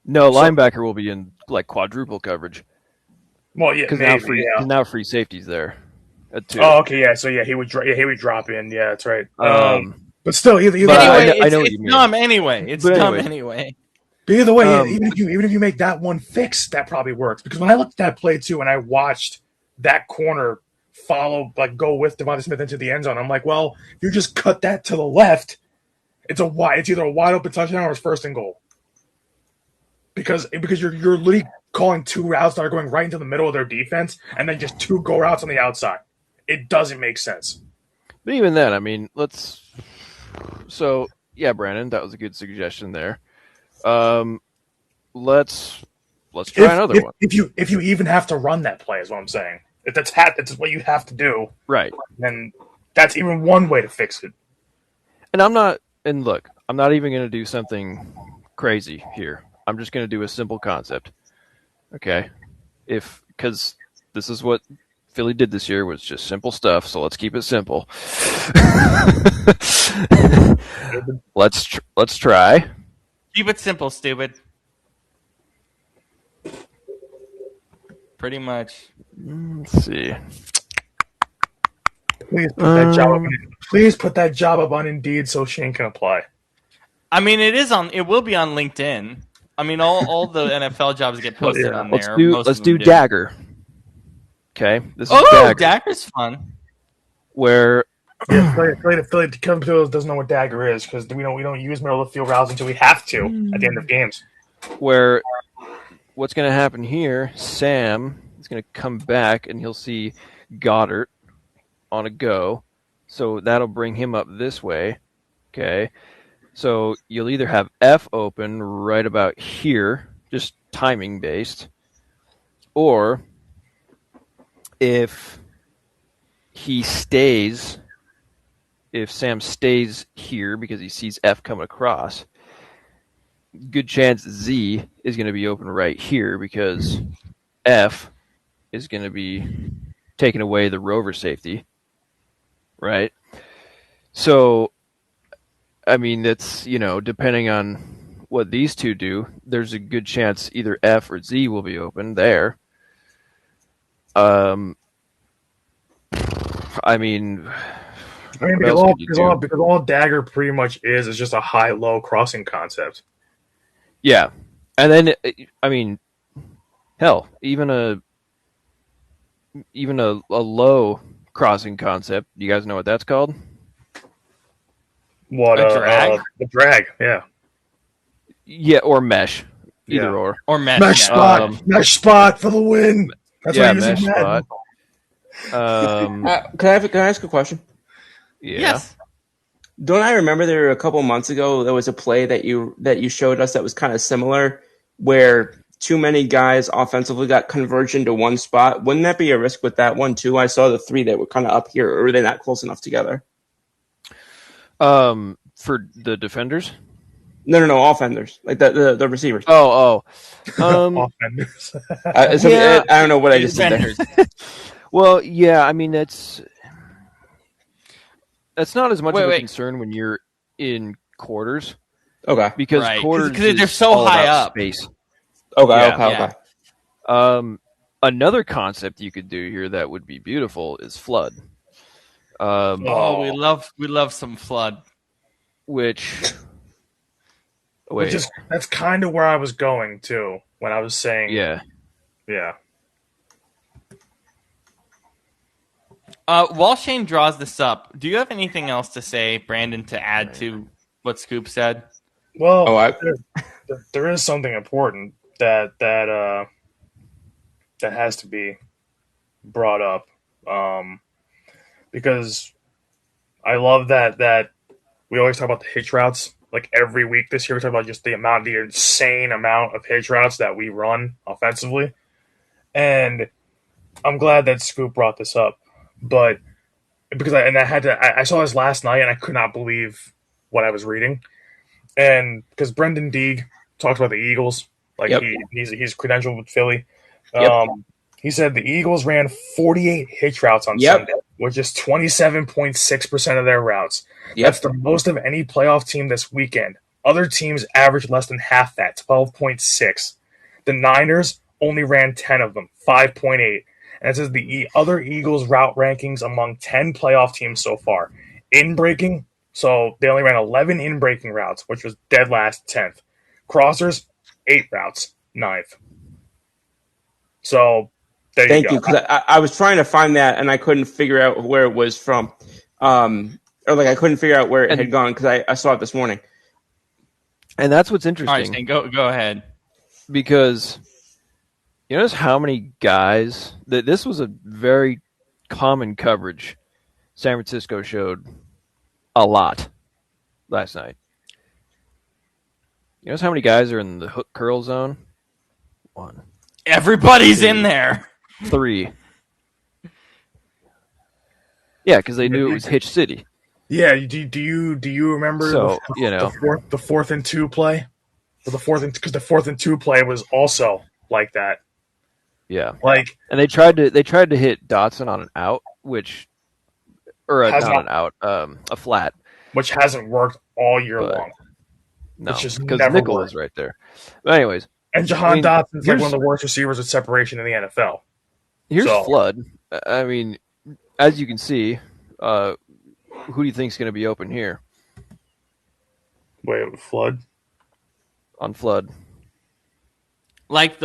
No, So- linebacker will be in like quadruple coverage Well, yeah, because maybe. now free safety's there at 2. Oh, okay, yeah. So yeah, he would drop in. Yeah, that's right. But still, either But Anyway, I know what it's you mean. dumb anyway. It's But dumb anyway. anyway. But either way, Um, even if you make that one fix, that probably works. Because when I looked at that play too, and I watched that corner go with Devonta Smith into the end zone, I'm like, well, if you just cut that to the left, it's either a wide open touchdown or it's first and goal. Because you're literally calling 2 routes that are going right into the middle of their defense, and then just 2 go routes on the outside. It doesn't make sense. But even then, I mean, So yeah, Brandon, that was a good suggestion there. Let's try another one. If you even have to run that play, is what I'm saying. If that's what you have to do, Right. then that's even one way to fix it. And I'm not even going to do something crazy here. I'm just going to do a simple concept. Okay? Because this is what Philly did this year was just simple stuff, so let's keep it simple. Let's try. Keep it simple, stupid. Pretty much. Let's see. Please put that job up on Indeed so Shane can apply. I mean, it will be on LinkedIn. I mean, all the NFL jobs get posted on there. Let's do Dagger. Okay, this is Oh, Dagger, Dagger's fun. where Yeah, Philly doesn't know what Dagger is because we don't use middle of the field routes until we have to at the end of games. where what's going to happen here, Sam is going to come back and he'll see Goddard on a go. So that'll bring him up this way. Okay. So you'll either have F open right about here, just timing based, or if Sam stays here because he sees F coming across, good chance Z is going to be open right here because F is going to be taking away the rover safety, right? So, I mean, that's, depending on what these two do, there's a good chance either F or Z will be open there. I mean, because all Dagger pretty much is just a high-low crossing concept. yeah. And then, I mean, hell, even a low crossing concept. You guys know what that's called? What A drag? The drag, yeah. Yeah, or mesh. Either Yeah. or. Or mesh. Mesh spot, mesh spot for the win. That's Yeah, what I use mesh in Madden. spot. Can I ask a question? Yeah. Yes. Don't I remember there a couple months ago there was a play that you showed us that was kind of similar, where too many guys offensively got converged into one spot? Wouldn't that be a risk with that one too? I saw the 3 that were kind of up here, or were they not close enough together? For the defenders? No, offenders, like the receivers. Oh. Offenders. Yeah. I don't know what I just said there. Defenders. Well, yeah, I mean that's not as much of a Wait. concern when you're in quarters Okay. because Right, 'cause quarters they're is so all high about up. space. Okay. Yeah. Okay. Another concept you could do here that would be beautiful is flood. Oh, we love some flood. Which wait, That's kind of where I was going too when I was saying, yeah. While Shane draws this up, do you have anything else to say, Brandon, to add to what Scoop said? Well, Oh, there is something important that has to be brought up, because I love that we always talk about the hitch routes. Like every week this year, we talk about just the insane amount of hitch routes that we run offensively, and I'm glad that Scoop brought this up, but because I saw this last night and I could not believe what I was reading, and because Brendan Deeg talks about the Eagles, like Yep. he's credentialed with Philly. Yep. He said the Eagles ran 48 hitch routes on Yep. Sunday, which is 27.6% of their routes. Yep. That's the most of any playoff team this weekend. Other teams averaged less than half that, 12.6. The Niners only ran 10 of them, 5.8. And it says the other Eagles route rankings among 10 playoff teams so far. In breaking, so they only ran 11 in breaking routes, which was dead last, 10th. Crossers, 8 routes, 9th. So there Thank you go. you, because I was trying to find that and I couldn't figure out where it was from, or like I couldn't figure out where it had gone because I saw it this morning. And that's what's All interesting. right, Shane, go ahead. Because you notice how many guys that this was a very common coverage San Francisco showed a lot last night. You notice how many guys are in the hook curl zone? 1, Everybody's in there. 3. Yeah, because they knew it was Hitch City. Yeah, do you remember So, the fourth and 2 play? Or the fourth and 2 play was also like that. Yeah, Like, and they tried to hit Dotson on an out, a flat. which hasn't worked all year But- long. No, It's just because never Nickel worked. is right there. But anyways, And Jahan Dotson's like here's- one of the worst receivers with separation in the NFL. here's So- Flood. I mean, as you can see, who do you think's going to be open here Wait, Flood? on Flood? Like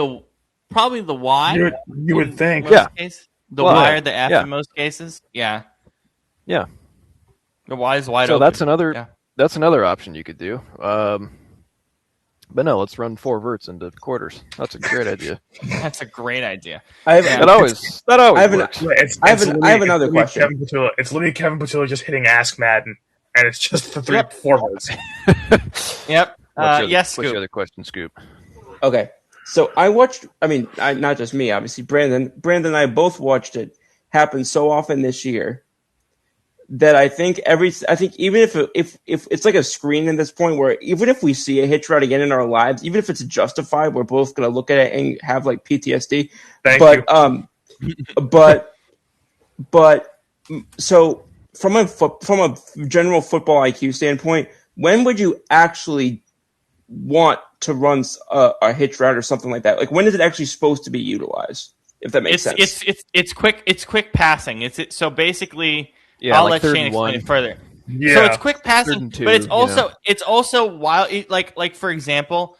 probably the Y. You would think. in most Yeah. cases. The Well, Y yeah. or the F Yeah. in most cases. Yeah. Yeah. The Y is wide So open. that's another option you could do. But no, let's run 4 verts into quarters. That's a great idea. That's a great idea. I have, That always I have an- works. I have another literally question. Kevin Patullo. It's literally Kevin Patullo just hitting Ask Madden, and it's just the 4 votes. Yep. What's Yes, your Scoop. other question, Scoop? Okay, so I watched. I mean, not just me, obviously. Brandon and I both watched it happen so often this year that I think even if it's like a screen at this point where even if we see a hitch route again in our lives, even if it's justified, we're both gonna look at it and have like PTSD. Thank you. But so from a general football IQ standpoint, when would you actually want to run a hitch route or something like that? Like, when is it actually supposed to be utilized? If that makes sense. It's quick passing. So basically, Yeah, I'll like let 3rd Shane and explain 1. it further. Yeah. So it's quick 3rd passing, and 2, but it's you also know. it's also wild. Like for example,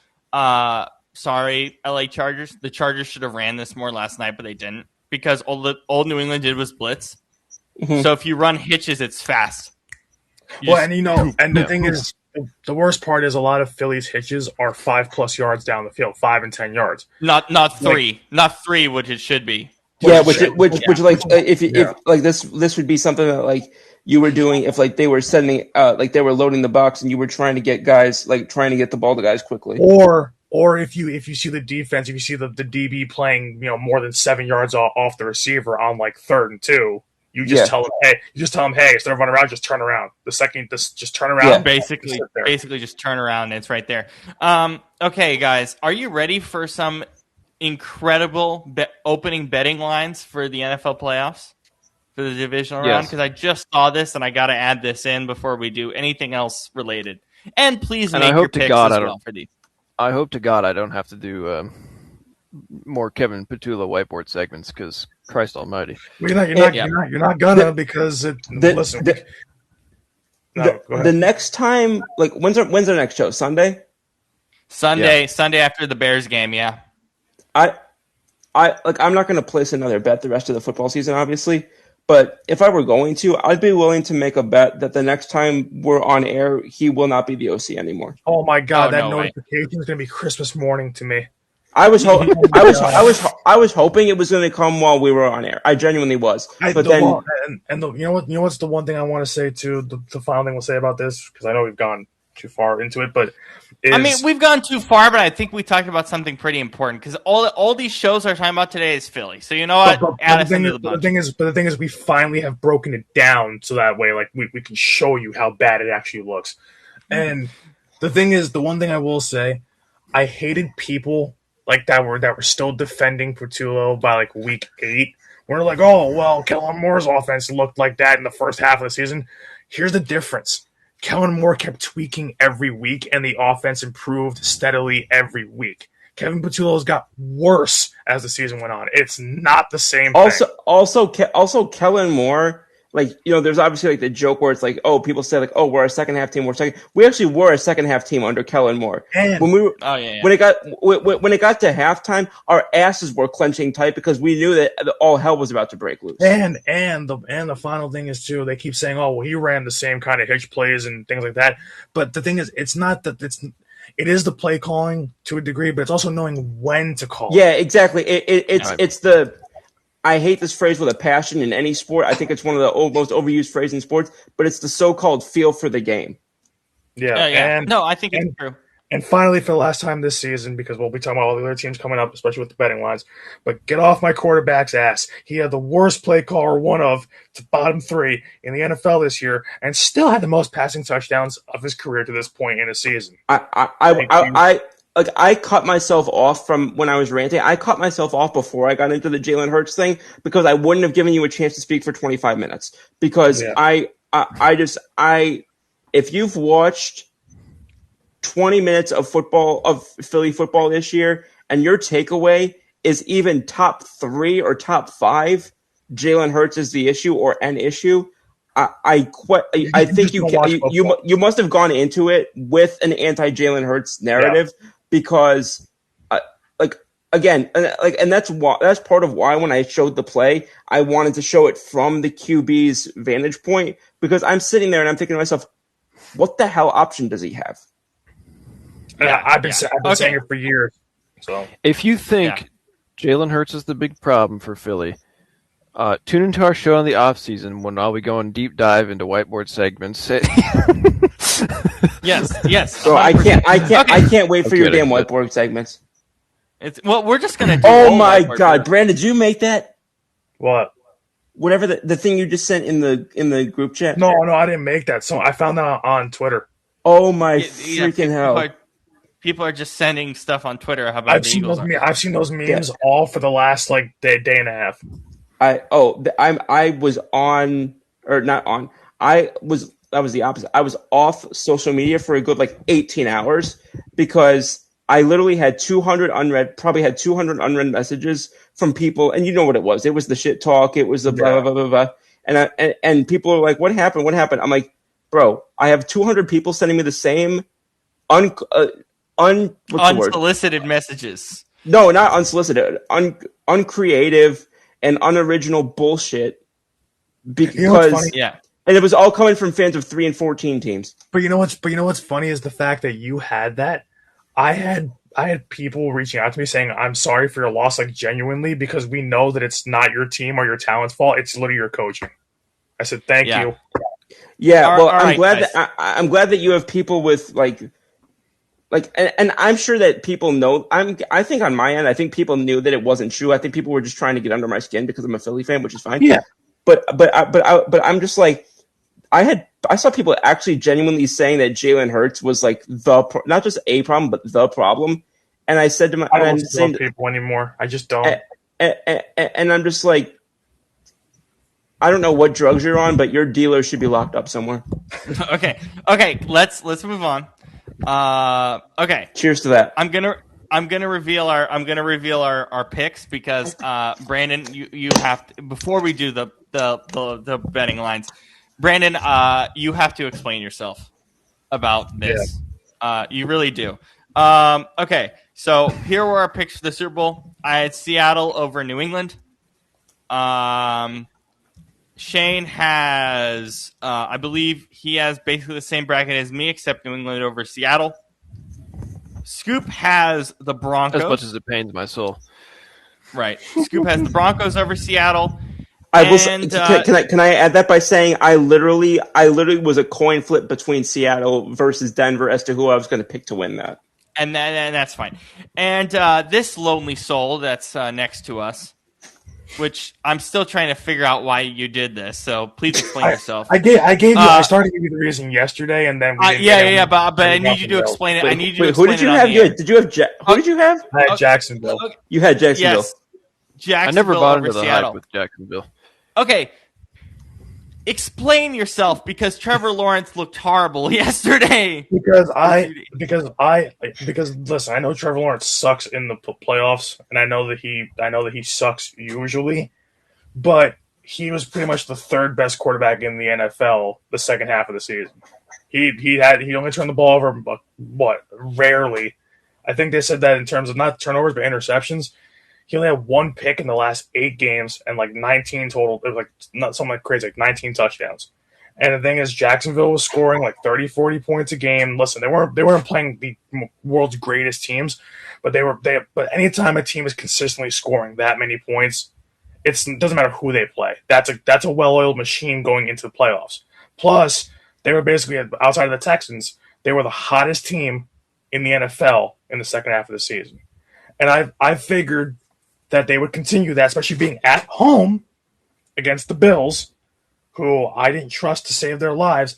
sorry, LA Chargers. The Chargers should have ran this more last night, but they didn't because all New England did was blitz. Mhm. So if you run hitches, it's fast. Well, and the Yeah. thing is, the worst part is a lot of Phillies hitches are 5+ yards down the field, 5 and 10 yards. Not 3, not 3, which it should be. Yeah, Which- which like if Yeah. like this would be something that like you were doing if like they were sending like they were loading the box and you were trying to get guys like trying to get the ball to guys quickly. Or if you see the defense, if you see the DB playing, more than 7 yards off the receiver on like 3rd and 2, you just tell them, hey, instead of running around, just turn around. The second, just turn around. Yeah. Basically Sit there. just turn around and it's right there. Okay, guys, are you ready for some incredible opening betting lines for the NFL playoffs for the divisional round? Yes. Because I just saw this and I got to add this in before we do anything else related. And please And make I your hope to picks God as I don't- well for these. I hope to God I don't have to do more Kevin Patullo whiteboard segments because Christ Almighty. Well, you're not gonna because listen. the- No, go ahead. The next time, like when's our next show? Sunday. Sunday after the Bears game, yeah. I'm not going to place another bet the rest of the football season, obviously. But if I were going to, I'd be willing to make a bet that the next time we're on air, he will not be the OC anymore. Oh my God, Oh, that no way. notification is gonna be Christmas morning to me. I was hoping it was going to come while we were on air. I genuinely was. But then, you know what's the one thing I want to say too? The final thing we'll say about this because I know we've gone too far into it, but I mean, we've gone too far, but I think we talked about something pretty important because all these shows are talking about today is Philly. So you know what? Add us into the bunch. The thing is, we finally have broken it down so that way, like we can show you how bad it actually looks. And the thing is, the one thing I will say, I hated people like that were still defending Portillo by like week 8. We're like, oh well, Kellen Moore's offense looked like that in the first half of the season. Here's the difference. Kellen Moore kept tweaking every week, and the offense improved steadily every week. Kevin Portillo's got worse as the season went on. It's not the same thing. Also, Kellen Moore, like, you know, there's obviously like the joke where it's like, oh, people say like, oh, we're a second half team. We actually were a second half team under Kellen Moore. And when it got to halftime, our asses were clenching tight because we knew that all hell was about to break loose. And the final thing is too, they keep saying, oh, well, he ran the same kind of hitch plays and things like that. But the thing is, it's not that it is the play calling to a degree, but it's also knowing when to call. Yeah, exactly. It's the. I hate this phrase with a passion in any sport. I think it's one of the most overused phrases in sports, but it's the so-called feel for the game. Yeah. And I think it's true. And finally, for the last time this season, because we'll be talking about all the other teams coming up, especially with the betting lines, but get off my quarterback's ass. He had the worst play caller, one of the bottom 3 in the NFL this year, and still had the most passing touchdowns of his career to this point in a season. I cut myself off from when I was ranting. I cut myself off before I got into the Jalen Hurts thing because I wouldn't have given you a chance to speak for 25 minutes. Because if you've watched 20 minutes of Philly football this year, and your takeaway is even top 3 or top 5, Jalen Hurts is the issue or an issue. I think you must have gone into it with an anti-Jalen Hurts narrative. Yeah. Because, and that's part of why when I showed the play, I wanted to show it from the QB's vantage point, because I'm sitting there and I'm thinking to myself, what the hell option does he have? I've been saying it for years. So if you think Jalen Hurts is the big problem for Philly, tune into our show in the off season when I'll be going deep dive into whiteboard segments. Yes. So I can't wait for your damn whiteboard segments. We're just gonna do. Oh my God, Brandon, did you make that? What? Whatever the thing you just sent in the group chat. No, I didn't make that. So I found that on Twitter. Oh my freaking hell! People are just sending stuff on Twitter. How about I've seen those memes all for the last day and a half. That was the opposite. I was off social media for a good 18 hours because I literally had 200 unread messages from people, and you know what it was. It was the shit talk. It was the blah, blah, blah, blah, blah. And people are like, what happened? What happened? I'm like, bro, I have 200 people sending me the same unsolicited messages. No, not unsolicited. Uncreative and unoriginal bullshit. Because and it was all coming from fans of 3 and 14 teams. But you know what's funny is the fact that you had that. I had people reaching out to me saying, I'm sorry for your loss, genuinely, because we know that it's not your team or your talent's fault. It's literally your coaching. I said, thank you. Yeah, I'm glad that you have people with and I'm sure that people know. I think on my end, I think people knew that it wasn't true. I think people were just trying to get under my skin because I'm a Philly fan, which is fine. Yeah. But I'm just I saw people actually genuinely saying that Jalen Hurts was not just a problem, but the problem. And I said to my, I don't listen to people anymore. I just don't. And I'm just like, I don't know what drugs you're on, but your dealer should be locked up somewhere. Okay. Let's move on. Okay. Cheers to that. I'm gonna reveal our picks because Brandon, you have to, before we do the betting lines. Brandon, you have to explain yourself about this. Yeah. You really do. Okay, so here were our picks for the Super Bowl. I had Seattle over New England. Shane has, I believe he has basically the same bracket as me, except New England over Seattle. Scoop has the Broncos. As much as it pains my soul. Right. Scoop has the Broncos over Seattle. I will. Can I add that by saying I literally was a coin flip between Seattle versus Denver as to who I was going to pick to win that. And that's fine. And this lonely soul that's next to us, which I'm still trying to figure out why you did this. So please explain yourself. I gave you. I started to give you the reason yesterday, and then we didn't but I need you to explain it. Wait, I need you to explain who did you have? Who did you have? I had Jacksonville. You had Jacksonville. Yes, Jacksonville. I never bought over into the Seattle. hype with Jacksonville. Okay. Explain yourself, because Trevor Lawrence looked horrible yesterday. Because listen, I know Trevor Lawrence sucks in the playoffs, and I know that he sucks usually, but he was pretty much the third best quarterback in the NFL the second half of the season. He only turned the ball over rarely. I think they said that in terms of not turnovers but interceptions. He only had one pick in the last 8 games and like 19 total. It was like not something like crazy, like 19 touchdowns. And the thing is, Jacksonville was scoring like 30, 40 points a game. Listen, they weren't playing the world's greatest teams, but but anytime a team is consistently scoring that many points, it doesn't matter who they play. That's a well-oiled machine going into the playoffs. Plus, they were basically, outside of the Texans, they were the hottest team in the NFL in the second half of the season. And I figured that they would continue that, especially being at home against the Bills, who I didn't trust to save their lives.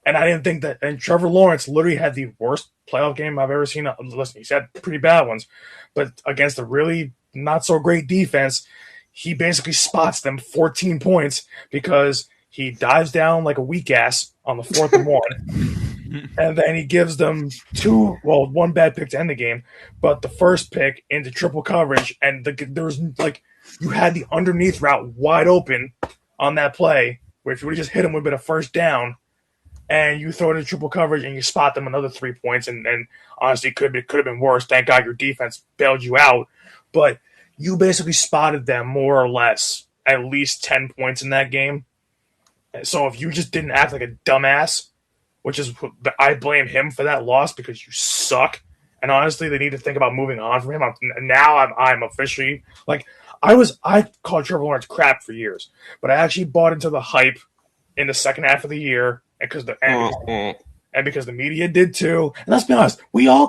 And I didn't think that – and Trevor Lawrence literally had the worst playoff game I've ever seen. Listen, he's had pretty bad ones. But against a really not-so-great defense, he basically spots them 14 points because he dives down like a weak ass on the 4th and 1. And then he gives them one bad pick to end the game, but the first pick into triple coverage, and there was like you had the underneath route wide open on that play, where if you would have just hit him with a bit of first down, and you throw it in triple coverage and you spot them another 3 points, and honestly could have been worse. Thank God your defense bailed you out, but you basically spotted them more or less at least 10 points in that game. So if you just didn't act like a dumbass, which is, I blame him for that loss because you suck. And honestly, they need to think about moving on from him. I'm officially like I called Trevor Lawrence crap for years, but I actually bought into the hype in the second half of the year because the media did too. And let's be honest, we all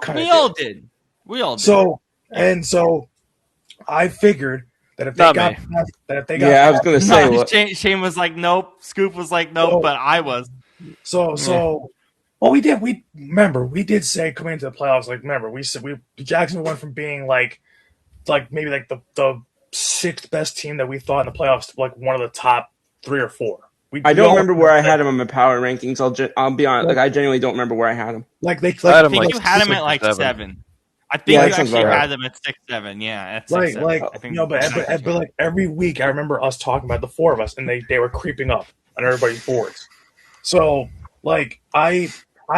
did. So I figured that if they got I was going to say Shane was like nope, Scoop was like nope, but I was. Well, we did. We did say coming into the playoffs. Like, remember, we said Jacksonville went from being like maybe like the 6th best team that we thought in the playoffs to like one of the top 3 or 4. I don't remember where I had him on my power rankings. I'll be honest. Like, I genuinely don't remember where I had him. I think you had him at like 7. I think you actually had them at 6, 7. Yeah, at 6, 7. But like every week, I remember us talking about the 4 of us, and they were creeping up on everybody's boards. So, like, I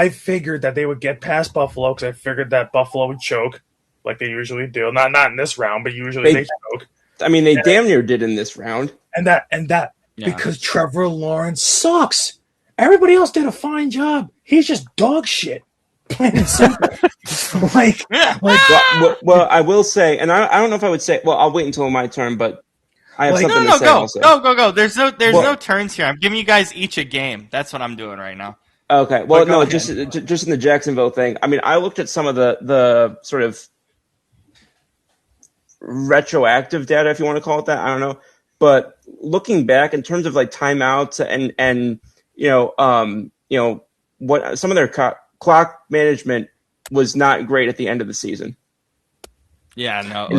figured that they would get past Buffalo because I figured that Buffalo would choke, like they usually do. Not in this round, but usually they choke. I mean, they damn near did in this round. And that because Trevor Lawrence sucks. Everybody else did a fine job. He's just dog shit. Plain and simple. Well, I will say, and I don't know if I would say. Well, I'll wait until my turn, but I have something to say. Go. There's no turns here. I'm giving you guys each a game. That's what I'm doing right now. Okay. Well, no, just in the Jacksonville thing. I mean, I looked at some of the sort of retroactive data, if you want to call it that. I don't know, but looking back in terms of like timeouts and what some of their clock management was not great at the end of the season. Yeah, no, it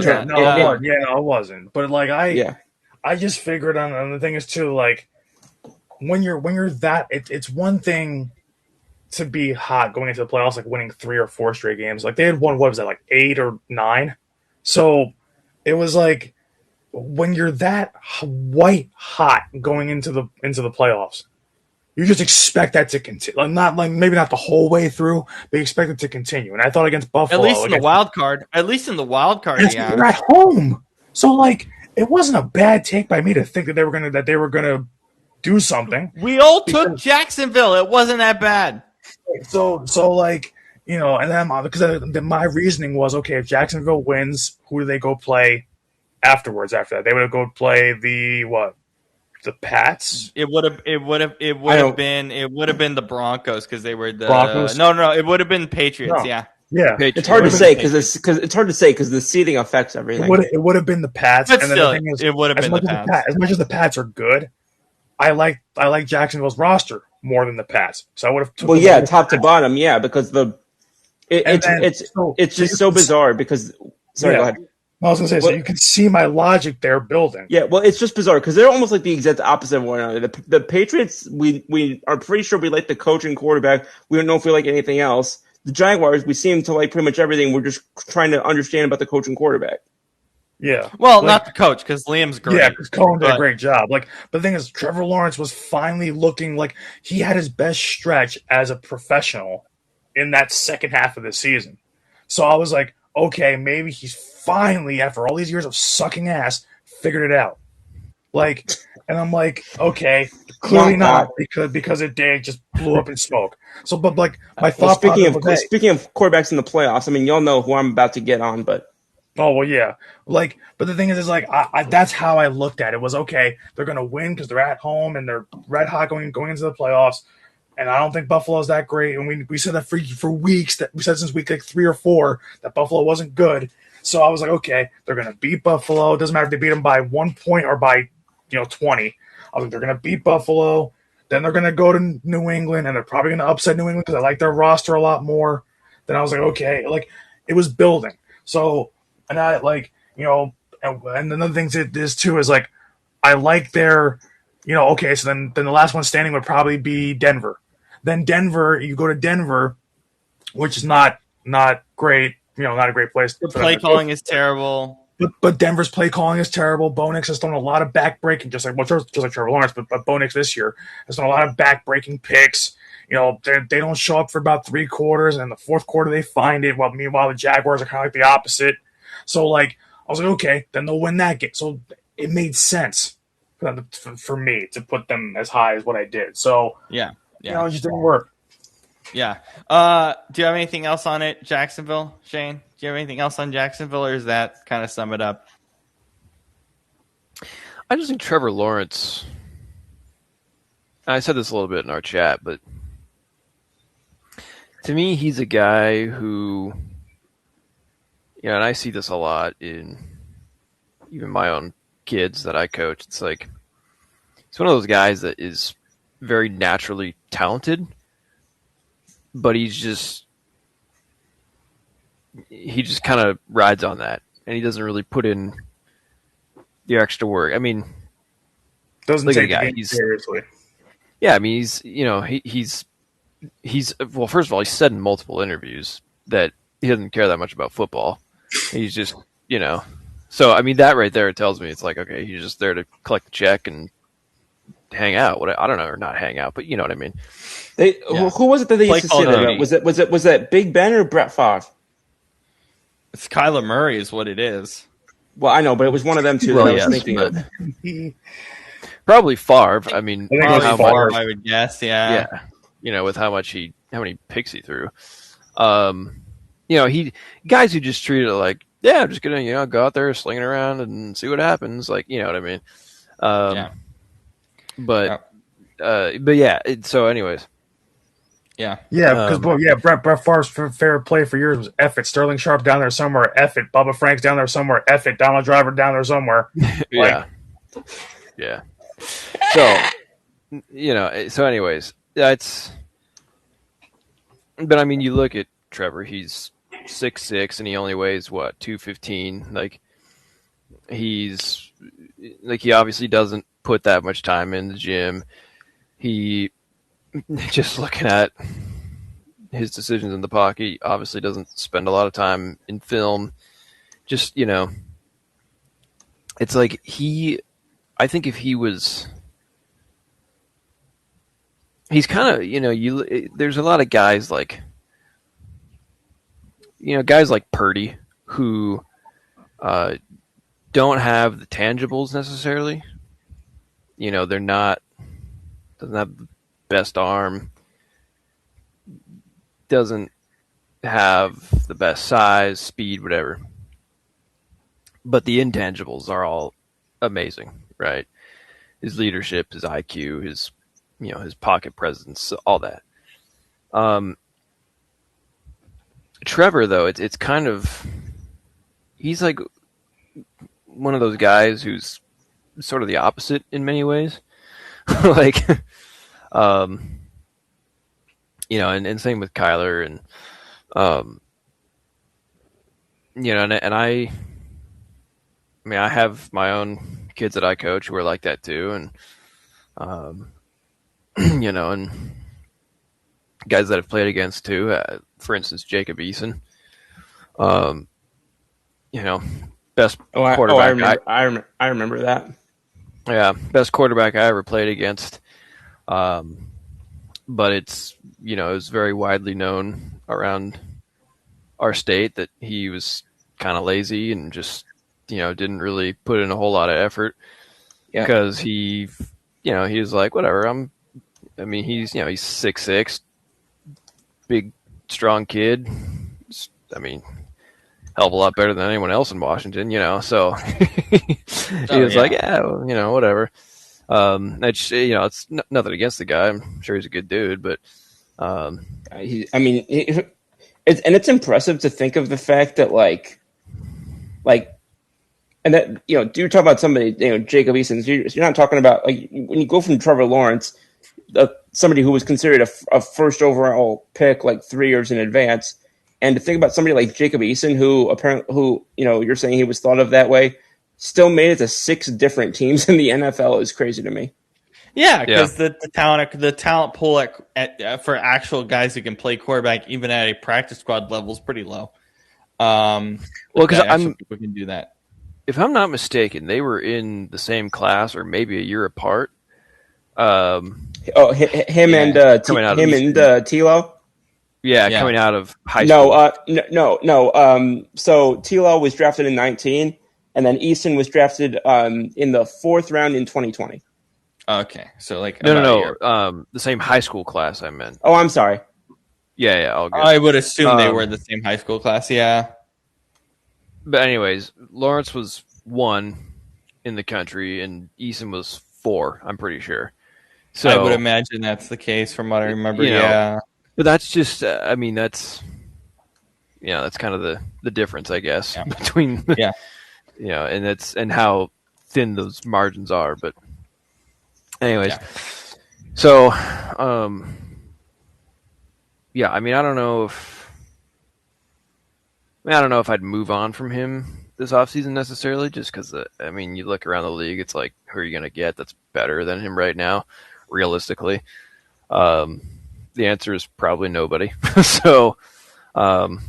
wasn't. But like I just figured on the thing is too, like when you're that it's one thing to be hot going into the playoffs, like winning 3 or 4 straight games. Like they had won, what was that, like 8 or 9? So it was like when you're that white hot going into the playoffs, you just expect that to continue. Maybe not the whole way through, but you expect it to continue. And I thought against Buffalo, at least in the wild card, yeah, we're at home. So like it wasn't a bad take by me to think that they were gonna do something. We all took Jacksonville. It wasn't that bad. So like, and then because my reasoning was, okay, if Jacksonville wins, who do they go play afterwards? After that, they would go play the The Pats. It would have been the Broncos because they were the Broncos? No, it would have been Patriots. No. Yeah. Yeah, It's hard to say because the seating affects everything. it would have been the Pats. But and still, then the thing is, it would have been the Pats. As much as the Pats are good, I like Jacksonville's roster more than the Pats. So I would have. Well, yeah, top to bottom, yeah, because it's just so bizarre because. Sorry, go ahead. I was going to say, so you can see my logic there building. Yeah, well, it's just bizarre because they're almost like the exact opposite of one another. The Patriots, we are pretty sure we like the coach and quarterback. We don't know if we like anything else. The Jaguars, we seem to like pretty much everything. We're just trying to understand about the coach and quarterback. Yeah. Well, not the coach because Liam's great. Yeah, because Cohen did a great job. But the thing is, Trevor Lawrence was finally looking like he had his best stretch as a professional in that second half of the season. So I was like, okay, maybe he's finally, after all these years of sucking ass, figured it out. And I'm like, okay, clearly not because it just blew up in smoke. So, but my thought. Speaking of quarterbacks in the playoffs, I mean, y'all know who I'm about to get on, but. Oh well, yeah. But the thing is I that's how I looked at it. Was okay. They're gonna win because they're at home and they're red hot going into the playoffs. And I don't think Buffalo's that great. And we said that for weeks. That we said since week 3 or 4 that Buffalo wasn't good. So I was like, okay, they're gonna beat Buffalo. It doesn't matter if they beat them by 1 point or by 20. I was like, they're gonna beat Buffalo. Then they're gonna go to New England and they're probably gonna upset New England because I like their roster a lot more. Then I was like, okay, it was building. So. And I and another thing is too is I like their, okay. So then the last one standing would probably be Denver. Then Denver, you go to Denver, which is not great. Not a great place. The play calling is terrible. But Denver's play calling is terrible. Bo Nix has done a lot of back-breaking, just like Trevor Lawrence, but Bo Nix this year has done a lot of back-breaking picks. They don't show up for about 3 quarters, and in the fourth quarter they find it. Meanwhile, the Jaguars are kind of like the opposite. So, I was like, okay, then they'll win that game. So it made sense for me to put them as high as what I did. So, yeah. It just didn't work. Yeah. Do you have anything else on it, Jacksonville, Shane? Do you have anything else on Jacksonville, or does that kind of sum it up? I just think Trevor Lawrence, I said this a little bit in our chat, but to me, he's a guy who, and I see this a lot in even my own kids that I coach. It's like, he's one of those guys that is very naturally talented, but he just kind of rides on that, and he doesn't really put in the extra work. I mean, doesn't take the game seriously. Yeah, I mean, he's well, first of all, he said in multiple interviews that he doesn't care that much about football. He's just, so I mean, that right there tells me it's like, okay, he's just there to collect the check and hang out. I don't know, or not hang out, but you know what I mean. Who was it that they used to say that? Was it Big Ben or Brett Favre? It's Kyler Murray is what it is. Well, I know, but it was one of them two that I was thinking of. Probably Favre. I mean, probably Favre, I would guess. Yeah. With how many picks he threw. Guys who just treat it like, yeah, I'm just gonna go out there slinging around and see what happens. Like, you know what I mean? But yeah. So, anyways. Yeah. Yeah, because Brett Favre's favorite play for years was F it. Sterling Sharp down there somewhere. F it. Bubba Frank's down there somewhere. F it. Donald Driver down there somewhere. Yeah. So, so anyways, that's. But I mean, you look at Trevor. He's 6'6", and he only weighs 215. Like, he obviously doesn't put that much time in the gym. He just looking at his decisions in the pocket, he obviously doesn't spend a lot of time in film. Just, it's like I think if he was, he's kind of, there's a lot of guys like, guys like Purdy who don't have the tangibles necessarily. They're not, doesn't have the best arm, doesn't have the best size, speed, whatever. But the intangibles are all amazing, right? his leadership, his IQ, his pocket presence, all that. Trevor, though, it's kind of, he's like one of those guys who's sort of the opposite in many ways. Like, and same with Kyler, and and I mean, I have my own kids that I coach who are like that too, and and guys that I've played against too. For instance, Jacob Eason, best quarterback. I remember that. Yeah, best quarterback I ever played against. But it's it's very widely known around our state that he was kind of lazy and just didn't really put in a whole lot of effort. Yeah. Because he was like, whatever. He's 6'6", big, strong kid. I mean, hell of a lot better than anyone else in Washington, So he was like, yeah, well, whatever. It's nothing against the guy. I'm sure he's a good dude, but it's impressive to think of the fact that and that you're talking about somebody, Jacob Eason. You're not talking about when you go from Trevor Lawrence, somebody who was considered a first overall pick 3 years in advance, and to think about somebody like Jacob Eason, who you're saying he was thought of that way, still made it to 6 different teams in the NFL is crazy to me. Yeah, because the talent pool for actual guys who can play quarterback, even at a practice squad level, is pretty low. Because people can do that. If I'm not mistaken, they were in the same class or maybe a year apart. Him and Tilo. Yeah, coming out of high school. No. So Tilo was drafted in 2019, and then Eason was drafted in the 4th round in 2020. Okay, so no. The same high school class I meant. Oh, I'm sorry. Yeah, all good. I would assume they were the same high school class. Yeah. But anyways, Lawrence was 1 in the country, and Eason was 4. I'm pretty sure. So I would imagine that's the case from what I remember. Yeah. But that's just, that's kind of the difference, I guess, between, and how thin those margins are. But anyways, so, I don't know if I'd move on from him this offseason necessarily, just because, you look around the league, it's like, who are you going to get that's better than him right now, realistically? The answer is probably nobody. So, not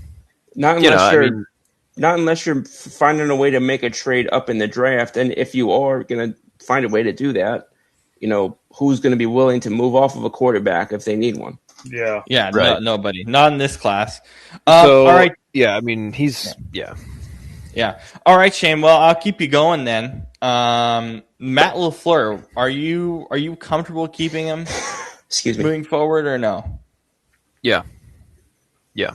unless you're finding a way to make a trade up in the draft, and if you are going to find a way to do that, who's going to be willing to move off of a quarterback if they need one? Yeah. Yeah, right. Nobody. Not in this class. All right. Yeah, he's... Yeah. All right, Shane. Well, I'll keep you going then. Matt LaFleur, are you comfortable keeping him Excuse me. moving forward or no? Yeah.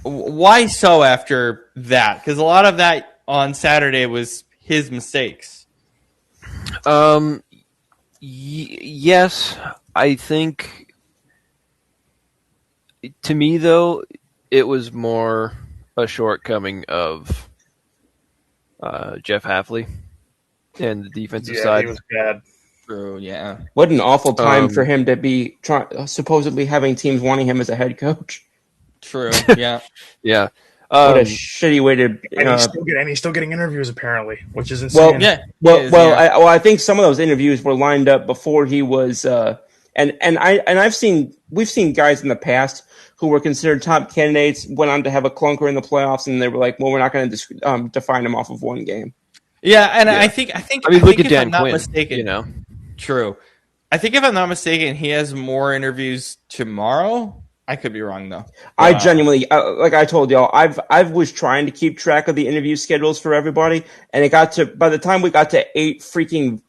Why so after that? Because a lot of that on Saturday was his mistakes. Yes, I think... To me, though, it was more a shortcoming of Jeff Hafley and the defensive side. He was bad. True, yeah. What an awful time for him to be supposedly having teams wanting him as a head coach. True, yeah. Yeah. What a shitty way to... And he's still getting interviews, apparently, which is insane. I think some of those interviews were lined up before he was... we've seen guys in the past who were considered top candidates, went on to have a clunker in the playoffs, and they were like, well, we're not going to define him off of one game. Yeah, and I think look at Dan I'm not Quinn, mistaken, True. I think if I'm not mistaken, he has more interviews tomorrow. I could be wrong though. I genuinely, like I told y'all, I was trying to keep track of the interview schedules for everybody, and it got to, by the time we got to 8 freaking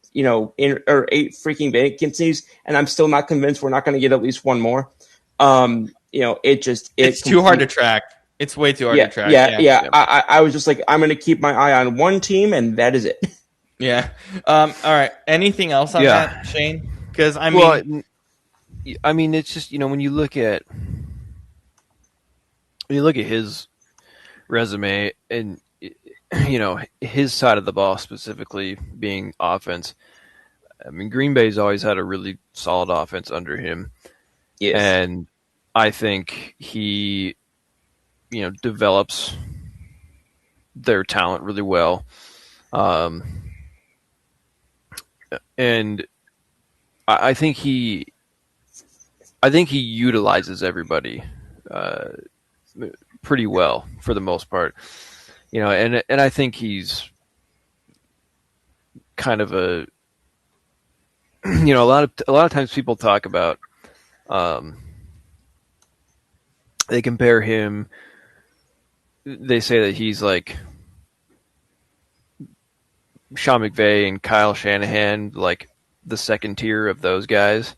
vacancies, and I'm still not convinced we're not going to get at least one more. It's too hard to track. It's way too hard to track. Yeah. I was just like, I'm going to keep my eye on one team, and that is it. Yeah. All right. Anything else on that, Shane? Because I mean, it's just when you look at his resume and his side of the ball specifically being offense. I mean, Green Bay's always had a really solid offense under him. Yes. And I think he, develops their talent really well. And I think he utilizes everybody pretty well for the most part. And I think he's kind of a a lot of times people talk about they compare him. They say that he's like Sean McVay and Kyle Shanahan, like the second tier of those guys,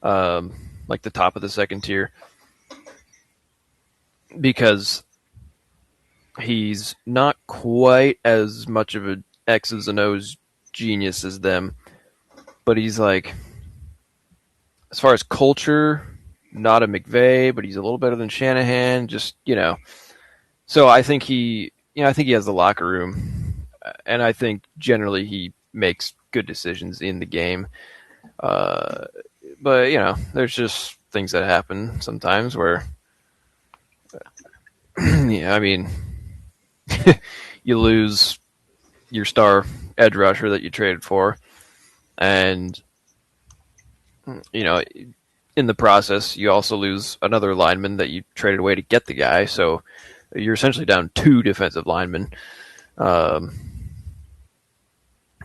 like the top of the second tier, because he's not quite as much of an X's and O's genius as them, but he's like, as far as culture, not a McVay, but he's a little better than Shanahan. Just so I think he has the locker room, and I think generally he makes good decisions in the game. But there's just things that happen sometimes where, I mean, you lose your star edge rusher that you traded for, and in the process, you also lose another lineman that you traded away to get the guy. So you're essentially down 2 defensive linemen. And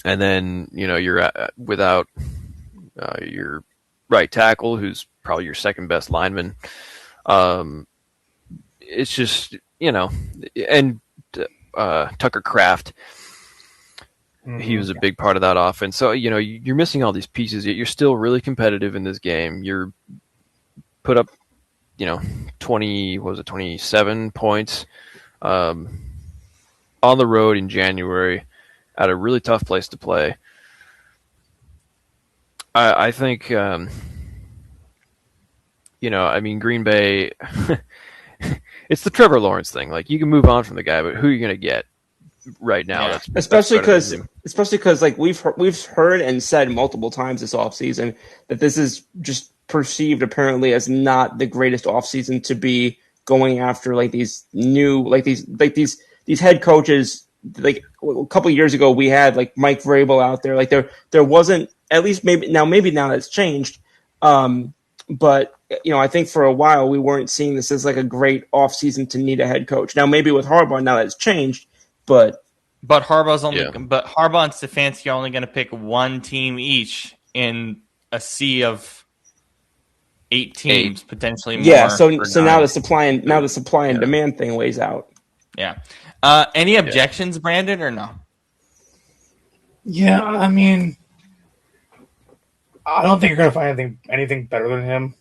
then, you're without your right tackle, who's probably your second best lineman. It's just, and Tucker Kraft, he was a big part of that offense. So, you're missing all these pieces, yet you're still really competitive in this game. You're put up, 27 points on the road in January at a really tough place to play. I think, Green Bay, it's the Trevor Lawrence thing. Like, you can move on from the guy, but who are you going to get right now? Yeah. Especially because like we've heard and said multiple times this offseason that this is just perceived apparently as not the greatest offseason to be going after like these new these head coaches. Like a couple of years ago, we had like Mike Vrabel out there. Like there wasn't, at least maybe now it's changed. But I think for a while we weren't seeing this as like a great offseason to need a head coach. Now maybe with Harbaugh now that's changed, but Harbaugh's Harbaugh and Stefanski are only going to pick one team each in a sea of 8 teams, potentially more. Yeah, so now the supply and demand thing lays out. Yeah. Any objections, Brandon, or no? Yeah, I mean, I don't think you're going to find anything better than him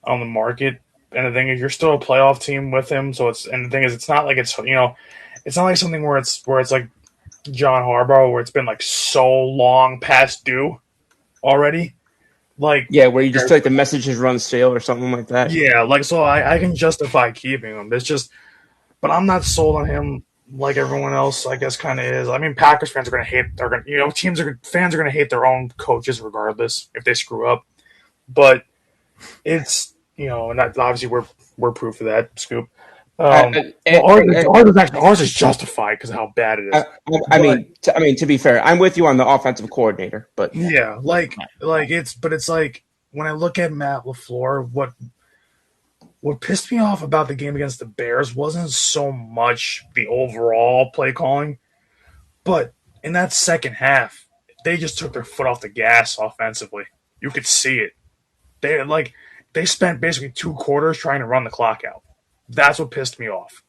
on the market. And the thing is, you're still a playoff team with him. So it's not like it's not like something where it's like John Harbaugh, where it's been like so long past due already. Like, yeah, where you just feel like the message has run stale or something like that. Yeah, like, so I can justify keeping him. It's just, but I'm not sold on him like everyone else, I guess, kind of is. I mean, Packers fans are going to hate. Fans are going to hate their own coaches regardless if they screw up. But it's and that, obviously we're proof of that, Scoop. Ours is justified because of how bad it is. I mean, to be fair, I'm with you on the offensive coordinator, but yeah, it's like when I look at Matt LaFleur, what pissed me off about the game against the Bears wasn't so much the overall play calling, but in that second half, they just took their foot off the gas offensively. You could see it. They spent basically 2 quarters trying to run the clock out. That's what pissed me off.